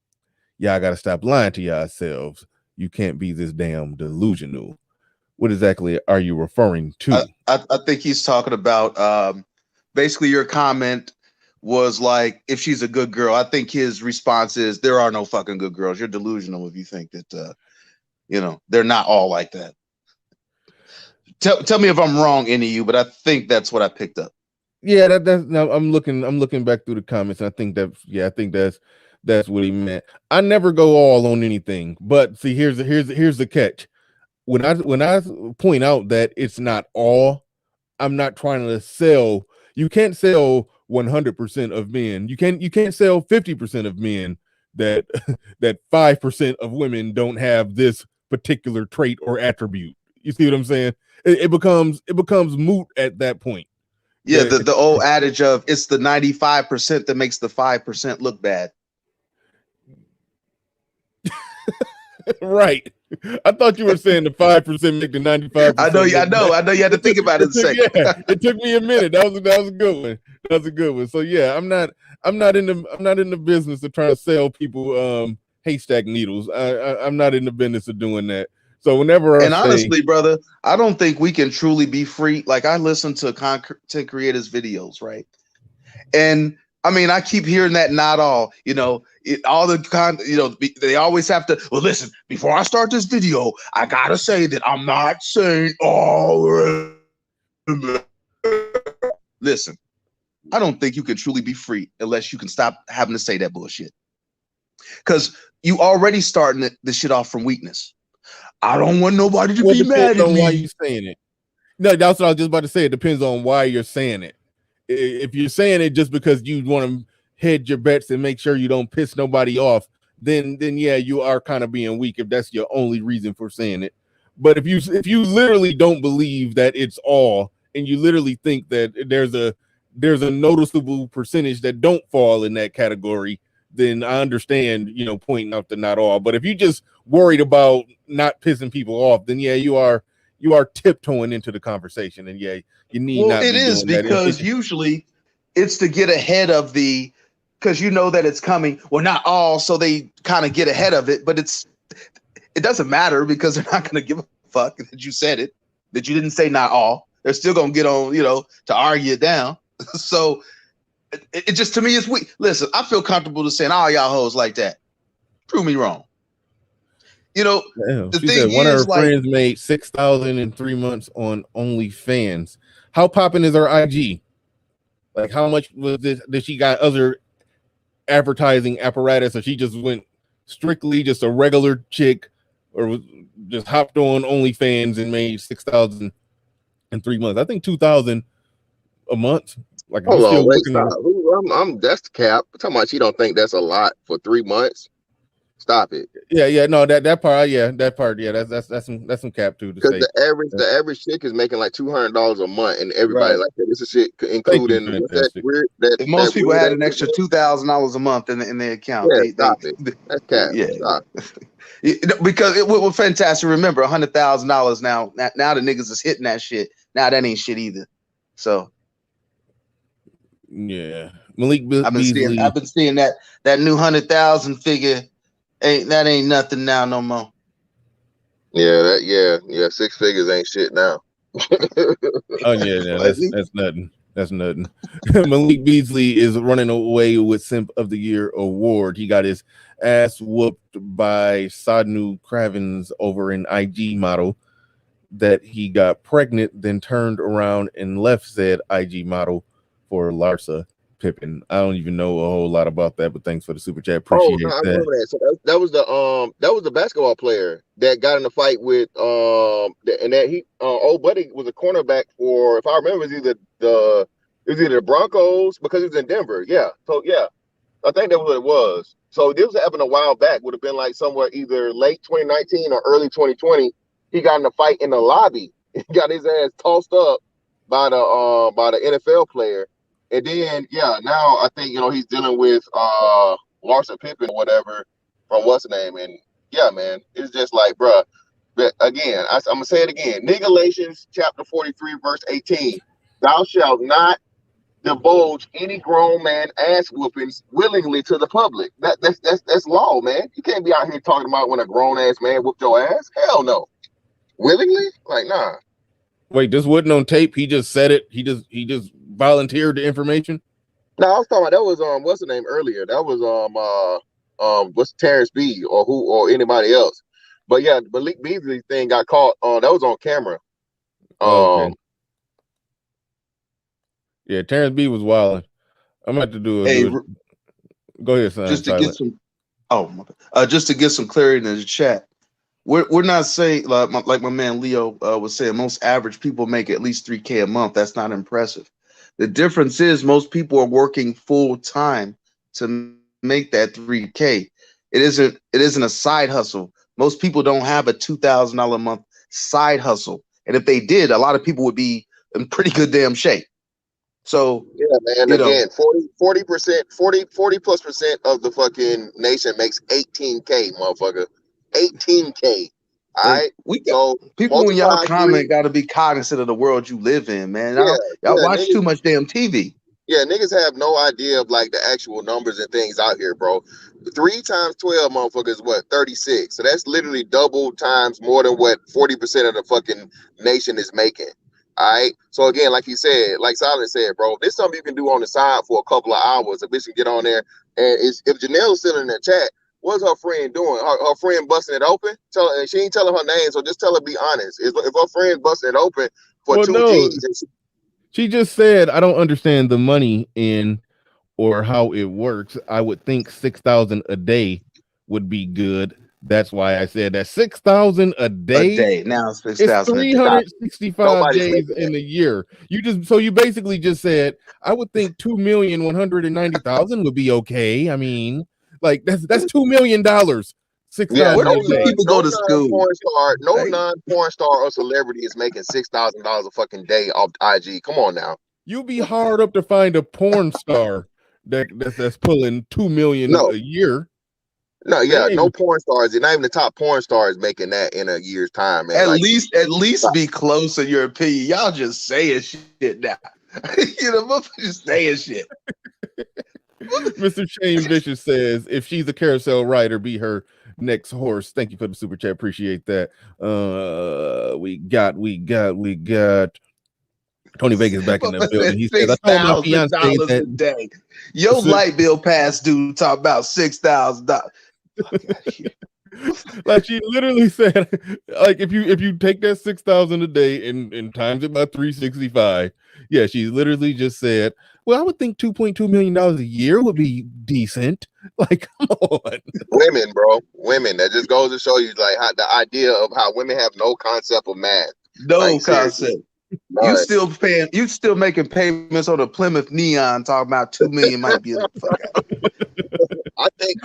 y'all gotta stop lying to yourselves. You can't be this damn delusional. What exactly are you referring to?
I think he's talking about basically your comment was like, if she's a good girl. I think his response is, there are no fucking good girls. You're delusional if you think that they're not all like that. Tell me if I'm wrong, any of you, but I think that's what I picked up.
Yeah, that's now I'm looking back through the comments, and I think that's what he meant. I never go all on anything, but see, here's the catch. When I point out that it's not all, I'm not trying to sell. You can't sell 100% of men. You can't sell 50% of men that 5% of women don't have this particular trait or attribute. You see what I'm saying? It becomes moot at that point.
Yeah, the old adage of it's the 95% that makes the 5% look bad.
Right. I thought you were saying the 5% make the 95%.
I know you had to think about it a second.
Yeah, it took me a minute. That was a good one. That was a good one. So yeah, I'm not in the business of trying to sell people haystack needles. I'm not in the business of doing that. So whenever
honestly, brother, I don't think we can truly be free. Like, I listen to content creators' videos, right? And I mean, I keep hearing that not all, all the they always have to, well, listen, before I start this video, I gotta say that I'm not saying all. Listen, I don't think you can truly be free unless you can stop having to say that bullshit. Because you already starting the shit off from weakness. I don't want nobody to be mad at me.
Why you saying it? No, that's what I was just about to say. It depends on why you're saying it. If you're saying it just because you want to hedge your bets and make sure you don't piss nobody off, then yeah, you are kind of being weak if that's your only reason for saying it. But if you literally don't believe that it's all, and you literally think that there's a noticeable percentage that don't fall in that category, then I understand, pointing out the not all. But if you just worried about not pissing people off, then yeah, you are tiptoeing into the conversation, and yeah, you need not.
It is because usually it's to get ahead of because you know that it's coming. Well, not all, so they kind of get ahead of it, but it doesn't matter because they're not going to give a fuck that you said it, that you didn't say not all. They're still going to get on, to argue it down. So it just, to me, is weak. Listen, I feel comfortable to saying all y'all hoes like that. Prove me wrong. The
she
thing
said one of her
like,
friends made $6,000 in 3 months on OnlyFans. How popping is her IG? Like, how much was this? Did she got other advertising apparatus, or she just went strictly just a regular chick, or was just hopped on OnlyFans and made $6,000 in 3 months? I think $2,000 a month. Like,
hold on, wait, stop. I'm that's the cap. I'm talking about you don't think that's a lot for 3 months? Stop it.
Yeah, no, that part, that's some cap too.
Because the average chick is making like $200 a month, and everybody like that. This is shit including
if most people had an extra $2,000 a month in their account.
Yeah, stop it. That's cap.
Yeah,
stop.
Because it was fantastic. Remember, $100,000 now the niggas is hitting that shit. Now that ain't shit either. So
yeah, Malik
I've been seeing that new 100,000 figure. Ain't nothing now no more.
Yeah, 6 figures ain't shit now.
Oh yeah, that's nothing. That's nothing. Malik Beasley is running away with Simp of the Year award. He got his ass whooped by Sadnu Cravens over an IG model. that he got pregnant, then turned around and left said IG model for Larsa Pippen. I don't even know a whole lot about that, but thanks for the super chat. Appreciate
no, I
that.
remember that. So that was the basketball player that got in a fight with and that he old buddy was a cornerback for, if I remember, it was either the Broncos, because he was in Denver. Yeah. So yeah, I think that was what it was. So this was happening a while back. Would have been like somewhere either late 2019 or early 2020. He got in a fight in the lobby. He got his ass tossed up by the NFL player. And then now I think he's dealing with Larsa Pippen or whatever from what's the name. And yeah, man, it's just like, bruh. But again, I'm gonna say it again. Galatians chapter 43, verse 18. Thou shalt not divulge any grown man ass whoopings willingly to the public. That's law, man. You can't be out here talking about when a grown ass man whooped your ass. Hell no. Willingly? Like, nah.
Wait, this wasn't on tape. He just said it. He just volunteered the information.
No, I was talking about that was what's the name earlier? That was what's Terrence B or anybody else. But yeah, Malik Beasley thing got caught that was on camera.
Okay. Yeah, Terrence B was wilding. I'm about to do go ahead, son.
Just to get just to get some clarity in the chat. We're not saying like my man Leo was saying, most average people make at least $3K a month. That's not impressive. The difference is most people are working full time to make that $3K. It isn't a side hustle. Most people don't have a $2,000 a month side hustle, and if they did, a lot of people would be in pretty good damn shape. So
yeah, man. Again, 40% of the fucking nation makes 18K, motherfucker. 18K. All right.
People when y'all comment got to be cognizant of the world you live in, man. Y'all watch too much damn TV.
Yeah, niggas have no idea of like the actual numbers and things out here, bro. 3 times 12, motherfuckers, what, 36? So that's literally double times more than what 40% of the fucking nation is making. All right. So again, like he said, like Silent said, bro, this is something you can do on the side for a couple of hours. A bitch can get on there, and if Janelle's still in the chat, what's her friend doing? Her friend busting it open? And she ain't telling her name, so just tell her be honest. If her friend's busting it open for 2 G's, and
she just said, I don't understand the money in or how it works. I would think 6,000 a day would be good. That's why I said that 6,000 a day.
A day. Now it's 6,000.
365 days in a year. You basically just said, I would think 2,190,000 would be okay. I mean, like that's $2 million. 6,000 a day.
People go to school.
No non-porn star or celebrity is making $6,000 a fucking day off IG. Come on now.
You'll be hard up to find a porn star that's pulling $2 million a year.
No, yeah, no porn stars. Not even the top porn stars making that in a year's time, man.
At least be close in your opinion. Y'all just saying shit now. Just saying shit.
Mr. Shane Vicious says, if she's a carousel rider, be her next horse. Thank you for the super chat. Appreciate that. We got Tony Vegas back in the building. He says, I told my fiance that
a day. Your light bill past due talk about $6,000.
Like she literally said, like if you take that 6,000 a day and times it by 365, yeah, she literally just said, well, I would think $2.2 million a year would be decent. Like, come on.
Women, bro. Women. That just goes to show you like how the idea of how women have no concept of math.
No concept. You still making payments on the Plymouth Neon talking about 2 million might be a fuck out.
I think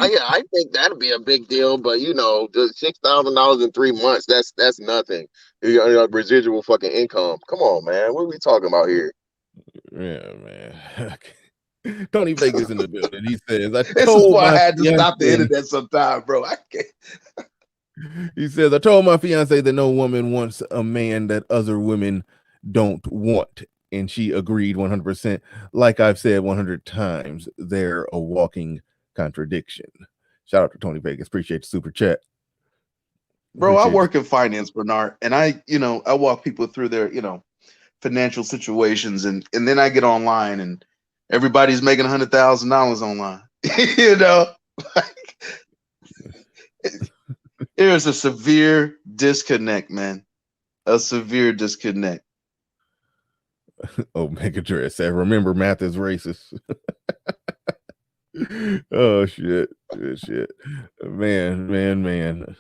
that'd be a big deal, but just $6,000 in 3 months, that's nothing. Residual fucking income. Come on, man. What are we talking about here?
Yeah, man. Tony Vegas in the building. He says,
this is why I had to stop the internet sometime, bro. I can't.
He says, I told my fiance that no woman wants a man that other women don't want. And she agreed 100%. Like I've said 100 times, they're a walking contradiction. Shout out to Tony Vegas. Appreciate the super chat.
Bro, I work in finance, Bernard, and I walk people through their, financial situations, and then I get online and everybody's making $100,000 online. There's a severe disconnect, man. a severe disconnect.
Omega Dress said, "Remember, math is racist." Oh shit, man.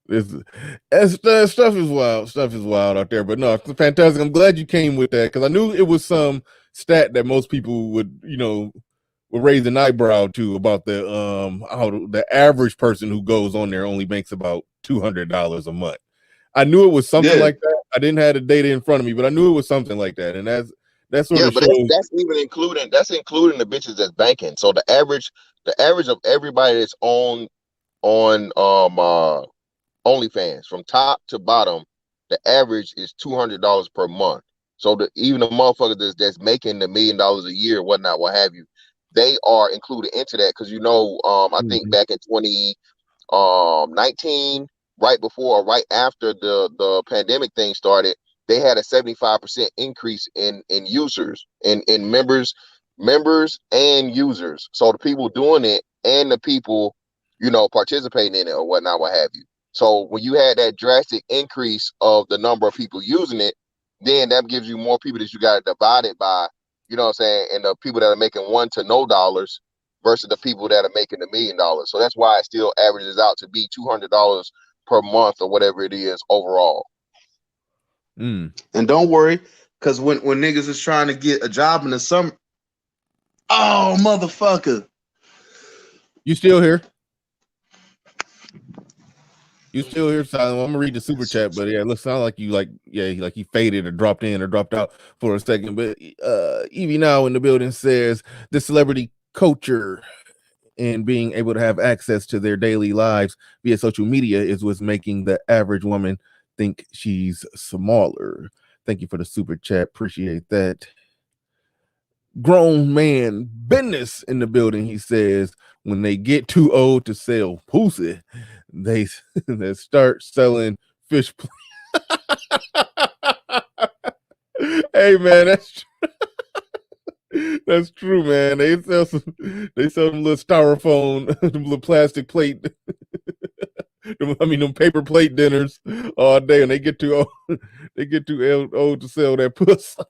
That stuff is wild. Stuff is wild out there. But no, it's fantastic. I'm glad you came with that because I knew it was some stat that most people would, would raise an eyebrow to about the how the average person who goes on there only makes about $200 a month. I knew it was something like that. I didn't have the data in front of me, but I knew it was something like that, and that sort of
but
shows.
that's even including the bitches that's banking. So the average of everybody that's on OnlyFans from top to bottom, the average is $200 per month. So even the motherfuckers that's making the $1 million a year, whatnot, what have you, they are included into that because I think back in 2019, right before or right after the pandemic thing started, they had a 75% increase in users, in members and users. So the people doing it and the people participating in it or whatnot, what have you. So when you had that drastic increase of the number of people using it, then that gives you more people that you got to divide it by, you know what I'm saying? And the people that are making $1 to no dollars versus the people that are making $1 million. So that's why it still averages out to be $200 per month or whatever it is overall.
And don't worry, because when niggas is trying to get a job in the summer, oh motherfucker,
you still here? You still here, Silent? I'm gonna read the super chat, but yeah, it looks like you like he faded or dropped in or dropped out for a second. But Evie now in the building says the celebrity culture and being able to have access to their daily lives via social media is what's making the average woman think she's smaller. Thank you for the super chat. Appreciate that. Grown man business in the building. He says when they get too old to sell pussy, they start selling fish. Hey man, that's true, man. They sell them little styrofoam, them little plastic plate. Them paper plate dinners all day, and they get too old. They get too old to sell that pussy.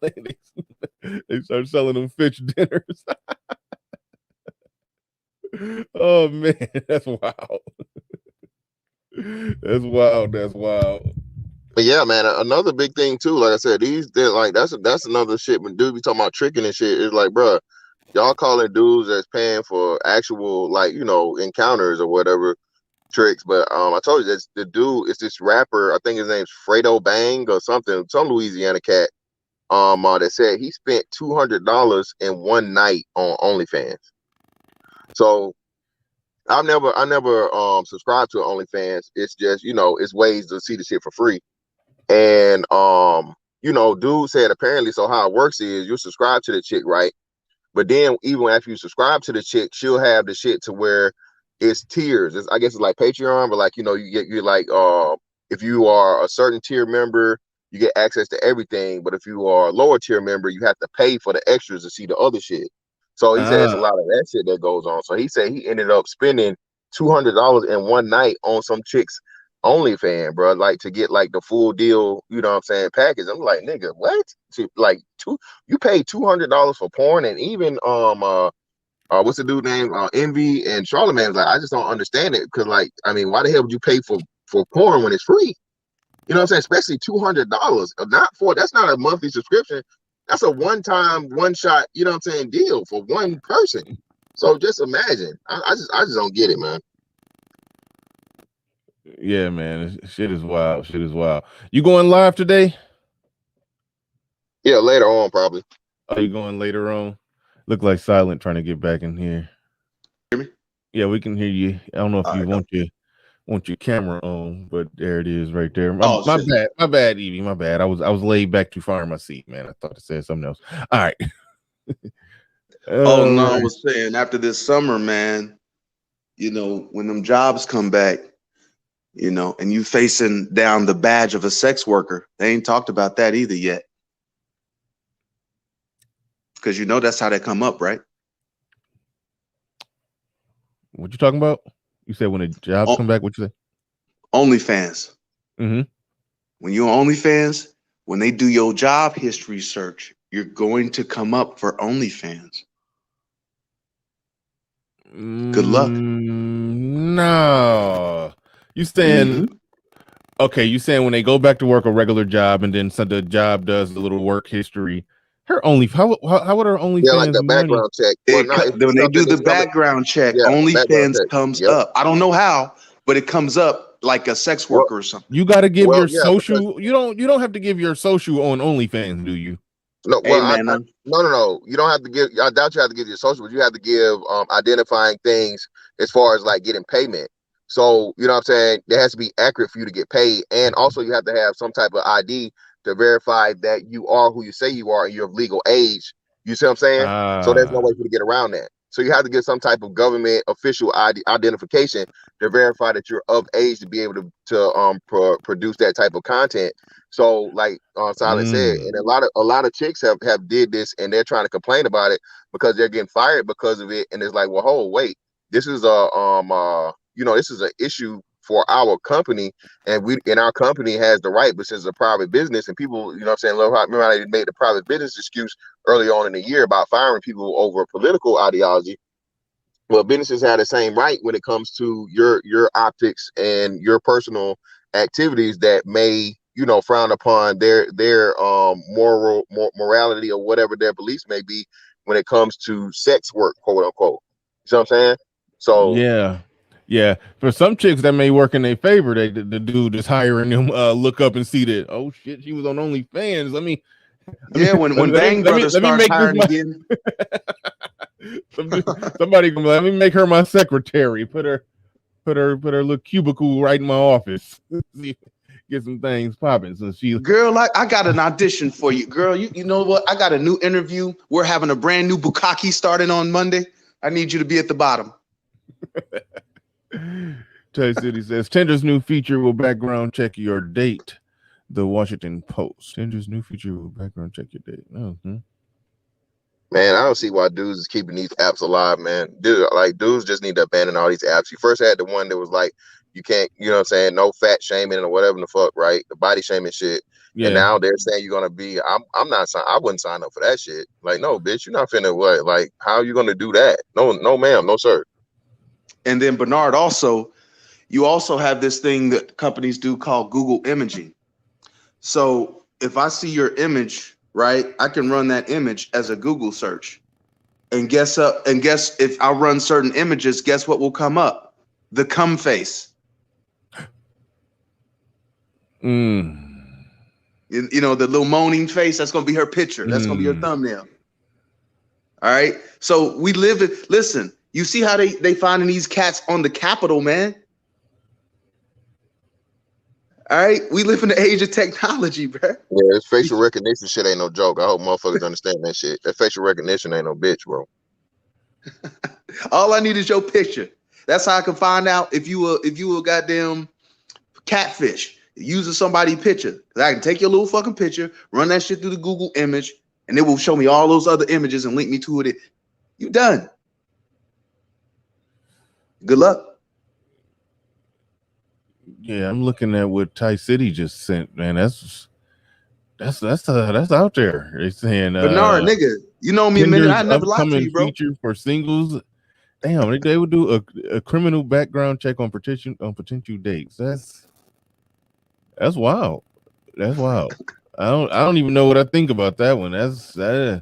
They start selling them fish dinners. Oh man, that's wild. That's wild.
But yeah, man, another big thing too, like I said, they're like that's another shit when dudes be talking about tricking and shit. It's like, bro, y'all calling dudes that's paying for actual encounters or whatever tricks. But I told you that the dude is this rapper, I think his name's Fredo Bang or something, some Louisiana cat. That said he spent $200 in one night on OnlyFans. So I never subscribed to OnlyFans. It's just it's ways to see the shit for free. And dude said apparently, so how it works is you subscribe to the chick, right? But then even after you subscribe to the chick, she'll have the shit to where it's tiers. I guess it's like Patreon, but like you're like if you are a certain tier member, you get access to everything. But if you are a lower tier member, you have to pay for the extras to see the other shit. So he said it's a lot of that shit that goes on. So he said he ended up spending $200 in one night on some chick's OnlyFans, bro, like to get like the full deal, you know what I'm saying, package. I'm like, nigga, what? You paid $200 for porn, and even what's the dude name? Envy and Charlamagne was like, I just don't understand it, because like, I mean, why the hell would you pay for porn when it's free? You know what I'm saying? Especially $200. That's not a monthly subscription. That's a one-time, one-shot, you know what I'm saying, deal for one person. So just imagine. I just don't get it, man.
Yeah, man, shit is wild. You going live today?
Yeah, later on probably.
Are you going later on? Look like Silent trying to get back in here.
Hear me?
Yeah, we can hear you. I don't know if you want your camera on, but there it is right there. My bad, Evie. My bad. I was laid back too far in my seat, man. I thought it said something else. All right.
I was saying after this summer, man, when them jobs come back, and you facing down the badge of a sex worker, they ain't talked about that either yet. Because that's how they come up, right?
What you talking about? You said when the jobs come back, what you say?
OnlyFans.
Mm-hmm.
when you're on OnlyFans, when they do your job history search, you're going to come up for OnlyFans. Good luck.
No. You saying okay, you saying when they go back to work a regular job and then the job does the little work history, how would her OnlyFans
like the background check. Well,
when they do the background check, OnlyFans comes up. I don't know how, but it comes up like a sex worker or something.
You got to give your social. You don't have to give your social on OnlyFans, do you?
No, well, no. You don't have to give. I doubt you have to give your social, but you have to give identifying things as far as like getting payment. So you know what I'm saying? There has to be accurate for you to get paid, and also you have to have some type of ID to verify that you are who you say you are and you're of legal age. You see what I'm saying? So there's no way for you to get around that. So you have to get some type of government official identification to verify that you're of age to be able to produce that type of content. So like Silent said, and a lot of chicks have did this and they're trying to complain about it because they're getting fired because of it. And it's like, well, hold, wait, this is this is an issue for our company, and our company has the right, but since it's a private business and people, you know what I'm saying, remember how they made the private business excuse early on in the year about firing people over political ideology. Well, businesses have the same right when it comes to your optics and your personal activities that may, you know, frown upon their morality or whatever their beliefs may be when it comes to sex work, quote unquote. You know what I'm saying? So
yeah. For some chicks that may work in their favor, the dude is hiring them look up and see that, oh shit, she was on OnlyFans.
When Bang Brothers starts hiring again.
Somebody can let me make her my secretary. Put her little cubicle right in my office. Get some things popping. So
girl, I got an audition for you, girl. You know what? I got a new interview. We're having a brand new bukkake starting on Monday. I need you to be at the bottom.
Tay City says Tinder's new feature will background check your date. The Washington Post. Tinder's new feature will background check your date.
Man, I don't see why dudes is keeping these apps alive, man. Dudes just need to abandon all these apps. You first had the one that was like, you can't, you know what I'm saying, no fat shaming or whatever the fuck, right? The body shaming shit. Yeah. And now they're saying you're gonna be, I'm not I wouldn't sign up for that shit. Like, no, bitch, you're not finna what? Like, how are you gonna do that? No, ma'am, no, sir.
And then Bernard, you also have this thing that companies do called Google imaging. So if I see your image, right, I can run that image as a Google search. And guess if I run certain images, guess what will come up? The cum face. You know, the little moaning face, that's gonna be her picture. That's gonna be her thumbnail. All right. So we live it. Listen, you see how they finding these cats on the Capitol, man. All right, we live in the age of technology, bro.
Yeah, this facial recognition shit ain't no joke. I hope motherfuckers understand that shit. That facial recognition ain't no bitch, bro.
All I need is your picture. That's how I can find out if you a goddamn catfish using somebody's picture. Cause I can take your little fucking picture, run that shit through the Google image, and it will show me all those other images and link me to it. You done. Good luck.
Yeah, I'm looking at what Ty City just sent, man. That's out there. They're saying
Bernard, nigga, you know me a minute. I never lied to you, bro.
Feature for singles. Damn, they would do a criminal background check on potential dates. That's wild. That's wild. I don't even know what I think about that one. That's all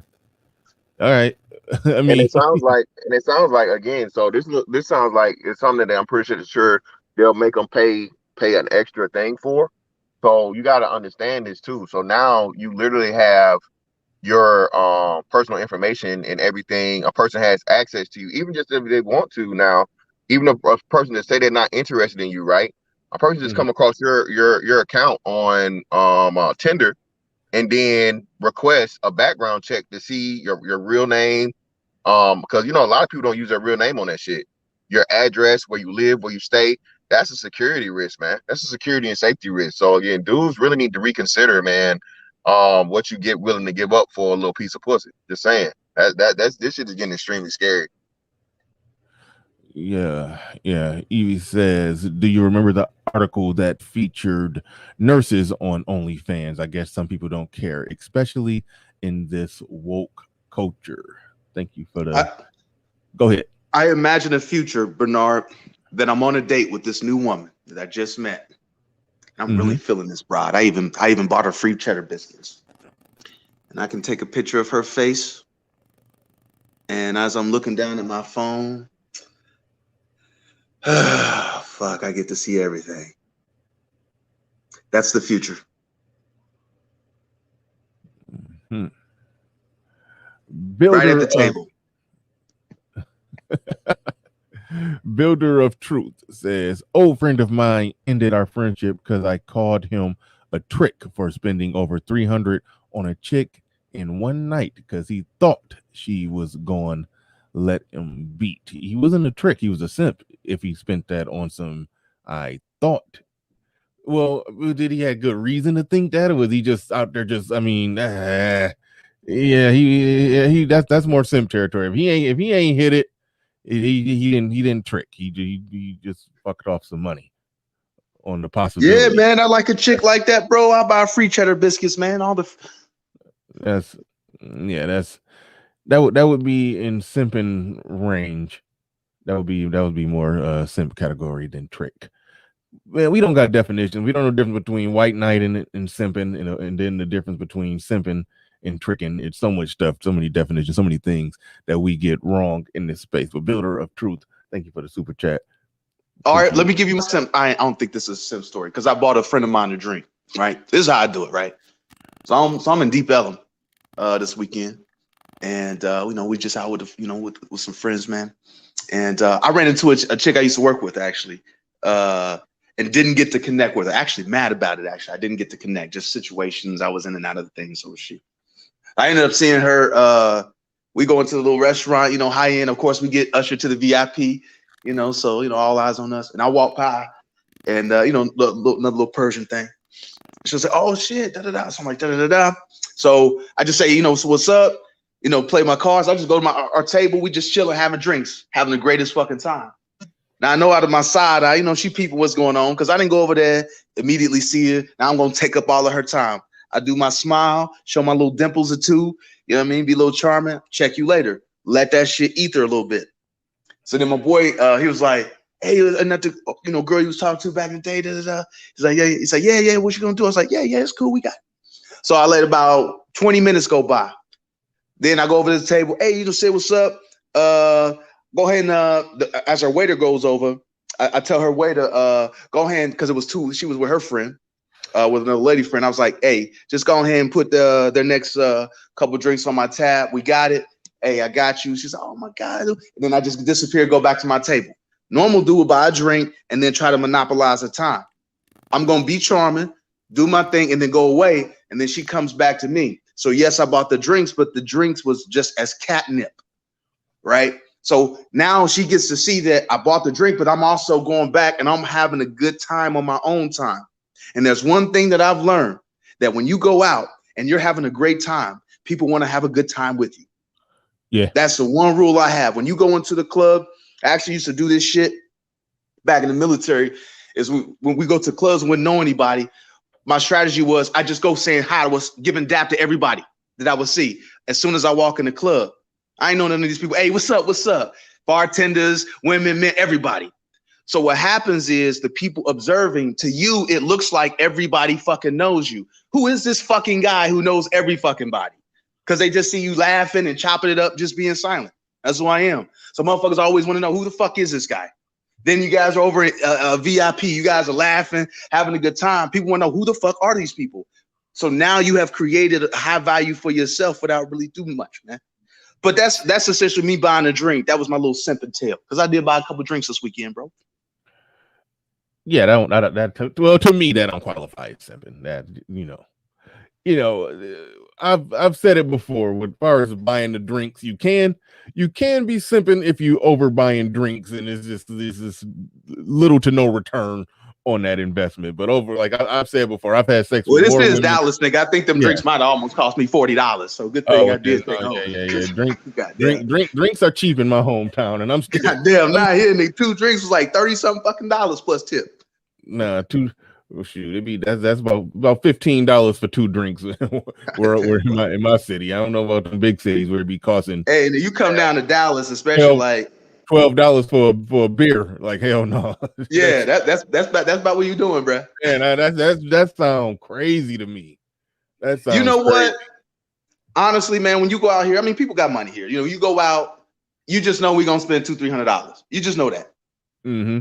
right. I mean,
and it sounds like again. So this sounds like it's something that I'm pretty sure they'll make them pay an extra thing for. So you got to understand this too. So now you literally have your personal information and everything. A person has access to you, even just if they want to. Now, even a person that say they're not interested in you, right? A person just come across your account on Tinder and then request a background check to see your real name. Because you know a lot of people don't use their real name on that shit. Your address, where you live, where you stay, that's a security risk, man. That's a security and safety risk. So again, dudes really need to reconsider, man, what you get willing to give up for a little piece of pussy. Just saying. That's this shit is getting extremely scary.
Yeah. Evie says, do you remember the article that featured nurses on OnlyFans? I guess some people don't care, especially in this woke culture. Thank you for the. Go ahead.
I imagine a future, Bernard, that I'm on a date with this new woman that I just met. I'm really feeling this bride. I even bought her free cheddar biscuits. And I can take a picture of her face. And as I'm looking down at my phone, fuck, I get to see everything. That's the future.
Builder
right at the table.
Builder of Truth says, old friend of mine ended our friendship because I called him a trick for spending over $300 on a chick in one night because he thought she was going let him beat. He wasn't a trick, he was a simp if he spent that on some, I thought. Well, did he have good reason to think that, or was he just out there just, I mean, yeah, he that's more simp territory. If he ain't hit it, he didn't trick. He just fucked off some money on the possibility.
Yeah, man, I like a chick like that, bro. I'll buy free cheddar biscuits, man. All the
that would be in simping range. That would be more simp category than trick. Man, we don't got definitions. We don't know the difference between white knight and simping, and then the difference between simping and tricking. It's so much stuff, so many definitions, so many things that we get wrong in this space. But Builder of Truth, thank you for the super chat.
All right, let me give you my simp. I don't think this is a simp story because I bought a friend of mine a drink. Right, this is how I do it. Right, so I'm in Deep Ellum this weekend, and we just out with with some friends, man. And I ran into a chick I used to work with actually, and didn't get to connect with her. Actually, mad about it. Actually, I didn't get to connect. Just situations I was in and out of the things. So was she. I ended up seeing her. We go into the little restaurant, high end. Of course, we get ushered to the VIP. So all eyes on us. And I walk by, and another little Persian thing. She'll say, "Oh shit, da da da." So I'm like, da da da da. So I just say, so what's up? Play my cards. I just go to our table. We just chilling, having drinks, having the greatest fucking time. Now I know out of my side, she people what's going on because I didn't go over there immediately see her. Now I'm gonna take up all of her time. I do my smile, show my little dimples or two. You know what I mean? Be a little charming. Check you later. Let that shit ether a little bit. So then my boy, he was like, "Hey, and that the girl you was talking to back in the day." Da, da, da. He's like, "Yeah." He's like, "Yeah. What you gonna do?" I was like, "Yeah. It's cool. We got it." So I let about 20 minutes go by. Then I go over to the table. Hey, you just say what's up. Go ahead and as her waiter goes over, I tell her waiter, go ahead, because it was two. She was with her friend, with another lady friend. I was like, hey, just go ahead and put their next couple drinks on my tab. We got it. Hey, I got you. She's like, oh my God. And then I just disappear, go back to my table. Normal dude would buy a drink and then try to monopolize her time. I'm gonna be charming, do my thing, and then go away. And then she comes back to me. So yes, I bought the drinks, but the drinks was just as catnip, right? So now she gets to see that I bought the drink, but I'm also going back and I'm having a good time on my own time. And there's one thing that I've learned, that when you go out and you're having a great time, people want to have a good time with you.
Yeah.
That's the one rule I have. When you go into the club, I actually used to do this shit back in the military, is when we go to clubs and wouldn't know anybody, my strategy was I just go saying hi, I was giving dap to everybody that I would see as soon as I walk in the club. I ain't know none of these people. Hey, what's up? What's up? Bartenders, women, men, everybody. So what happens is the people observing, to you, it looks like everybody fucking knows you. Who is this fucking guy who knows every fucking body? Because they just see you laughing and chopping it up, just being silent. That's who I am. So motherfuckers always want to know, who the fuck is this guy? Then you guys are over at VIP. You guys are laughing, having a good time. People want to know, who the fuck are these people? So now you have created a high value for yourself without really doing much, man. But that's essentially me buying a drink. That was my little simping tale, because I did buy a couple drinks this weekend, bro.
Yeah, well, to me, that don't qualify as simping. That I've said it before. As far as buying the drinks, you can be simping if you over buying drinks, and it's just little to no return on that investment. But over, like I've said before, I've had sex
Well,
with
this
more
is
women.
Dallas, nigga. I think them drinks might have almost cost me $40. So good thing I did think,
yeah. Drinks are cheap in my hometown, and I'm still
goddamn. Now here, nigga, 2 drinks was like $30-something fucking plus tip.
Nah, shoot, it'd be that's about $15 for 2 drinks. We're in my city. I don't know about the big cities where it'd be costing.
Hey, you come down to Dallas, especially like
$12 for a beer. Like hell no.
Yeah, that's about what you doing, bro.
Man, that sounds crazy to me. That sounds.
You know
crazy.
what? Honestly, man, when you go out here, I mean, people got money here. You know, you go out, you just know we're gonna spend $200-$300. You just know that.
Mm-hmm.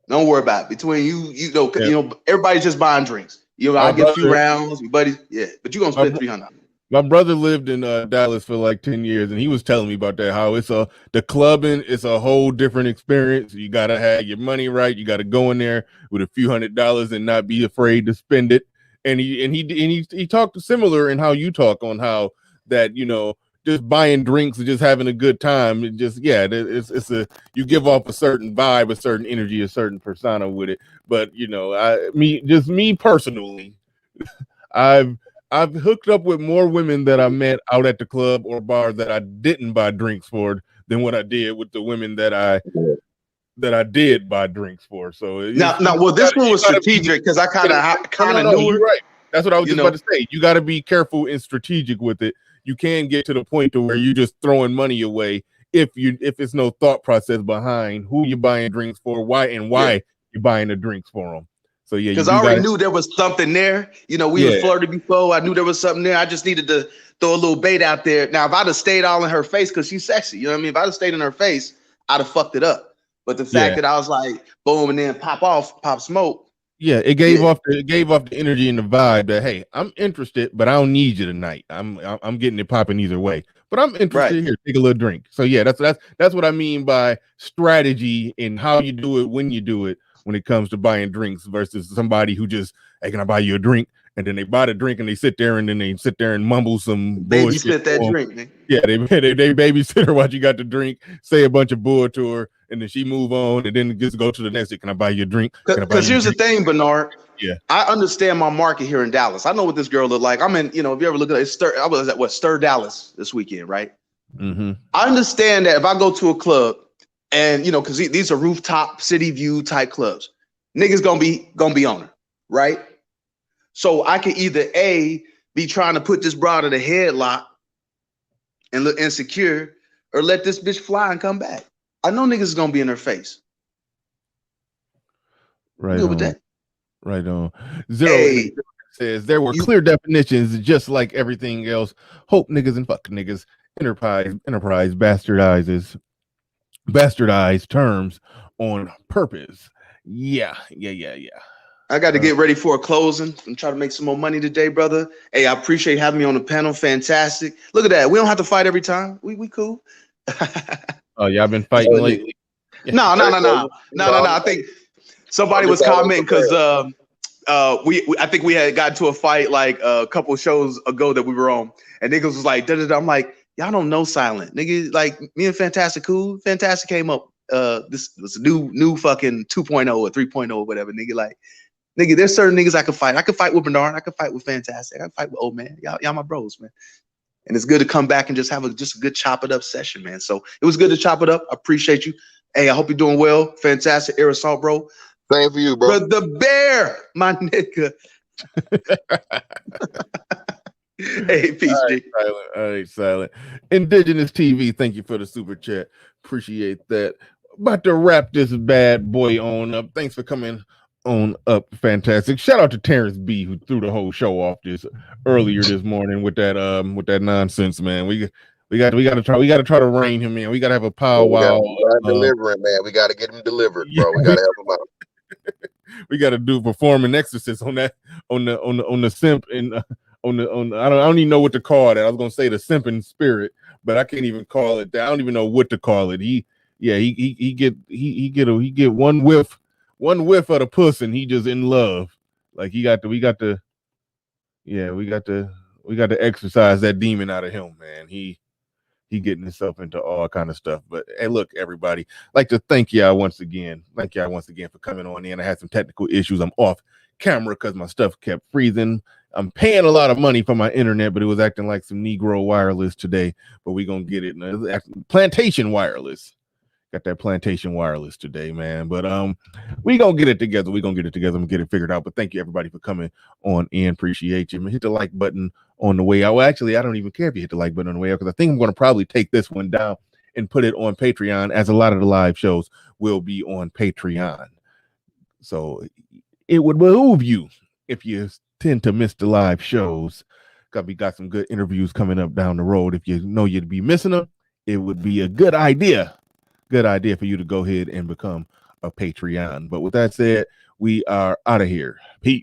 Don't worry about it. Between you know, everybody's just buying drinks. You know, I get a few rounds, buddy. Yeah, but you're gonna spend $300.
My brother lived in Dallas for like 10 years, and he was telling me about that, how the clubbing is a whole different experience. You gotta have your money right. You gotta go in there with a few $100s and not be afraid to spend it. And he talked similar in how you talk on how that, you know, just buying drinks and just having a good time. It just, you give off a certain vibe, a certain energy, a certain persona with it. But you know, me personally, I've hooked up with more women that I met out at the club or bar that I didn't buy drinks for than what I did with the women that I did buy drinks for. So
well, this one was strategic because I kind of knew her.
Right. That's what I was just about to say. You got to be careful and strategic with it. You can get to the point to where you're just throwing money away if it's no thought process behind who you're buying drinks for, why you're buying the drinks for them. So yeah,
because I already knew there was something there. You know, we were flirted before. I knew there was something there. I just needed to throw a little bait out there. Now, if I'd have stayed all in her face because she's sexy, you know what I mean? If I'd have stayed in her face, I'd have fucked it up. But the fact that I was like, boom, and then pop smoke.
Yeah, it gave off the energy and the vibe that, hey, I'm interested, but I don't need you tonight. I'm getting it popping either way. But I'm interested here. Take a little drink. So yeah, that's what I mean by strategy and how you do it when you do it. When it comes to buying drinks versus somebody who just, hey, can I buy you a drink? And then they buy the drink and they sit there and mumble some bullshit.
Babysit that drink, man.
Yeah, they babysit her while you got the drink, say a bunch of bull to her, and then she move on and then just go to the next. Can I buy you a drink?
Because here's the thing, Bernard.
Yeah,
I understand my market here in Dallas. I know what this girl looked like. I'm in, you know, if you ever look at it, I was at Stir Dallas this weekend, right?
Mm-hmm.
I understand that if I go to a club and, you know, because these are rooftop city view type clubs, niggas gonna be on her, right? So I could either A, be trying to put this broad in a headlock and look insecure, or let this bitch fly and come back. I know niggas is gonna be in her face.
Right
on. With that.
Right on. Zero says there were clear definitions, just like everything else. Hope niggas and fuck niggas. Enterprise bastardized terms on purpose. Yeah.
I got to get ready for a closing and try to make some more money today, brother. Hey, I appreciate having me on the panel. Fantastic. Look at that. We don't have to fight every time. We cool.
Oh, y'all been fighting lately?
No. I think somebody was commenting because I think we had got to a fight like a couple of shows ago that we were on, and niggas was like, I'm like, y'all don't know Silent, nigga. Like me and Fantastic cool. Fantastic came up. This was a new fucking 2.0 or 3.0 or whatever, nigga. Like, nigga, there's certain niggas I can fight. I can fight with Bernard. I can fight with Fantastic. I can fight with Old Man. Y'all my bros, man. And it's good to come back and just have a good chop it up session, man. So it was good to chop it up. I appreciate you. Hey, I hope you're doing well. Fantastic air assault, bro.
Same for you, bro.
But the bear, my nigga. Hey, peace, G.
All right, Silent. Indigenous TV, thank you for the super chat. Appreciate that. About to wrap this bad boy on up. Thanks for coming on up. Fantastic. Shout out to Terrence B, who threw the whole show off earlier this morning with that nonsense, man. We got to try to rein him in. We got to have a powwow.
Delivering, man. We got to get him delivered, bro. We got to help him out.
We got to do performing exorcist on the simp and I don't even know what to call it. I was gonna say the simping spirit, but I can't even call it that. I don't even know what to call it. He get one whiff of the puss and he just in love. Like we got to exercise that demon out of him, man. he getting himself into all kind of stuff. But hey, look, everybody, I'd like to thank y'all once again. Thank y'all once again for coming on in. I had some technical issues. I'm off camera because my stuff kept freezing. I'm paying a lot of money for my internet, but it was acting like some Negro wireless today. But we're gonna get it. Plantation wireless. Got that plantation wireless today, man. But we gonna get it together. I'm gonna get it figured out. But thank you everybody for coming on in. Appreciate you. Hit the like button on the way out. Well, actually, I don't even care if you hit the like button on the way out, because I think I'm gonna probably take this one down and put it on Patreon, as a lot of the live shows will be on Patreon. So it would behoove you, if you tend to miss the live shows, because we got some good interviews coming up down the road. If you know you'd be missing them, it would be a good idea for you to go ahead and become a Patreon. But with that said, we are out of here. Peace.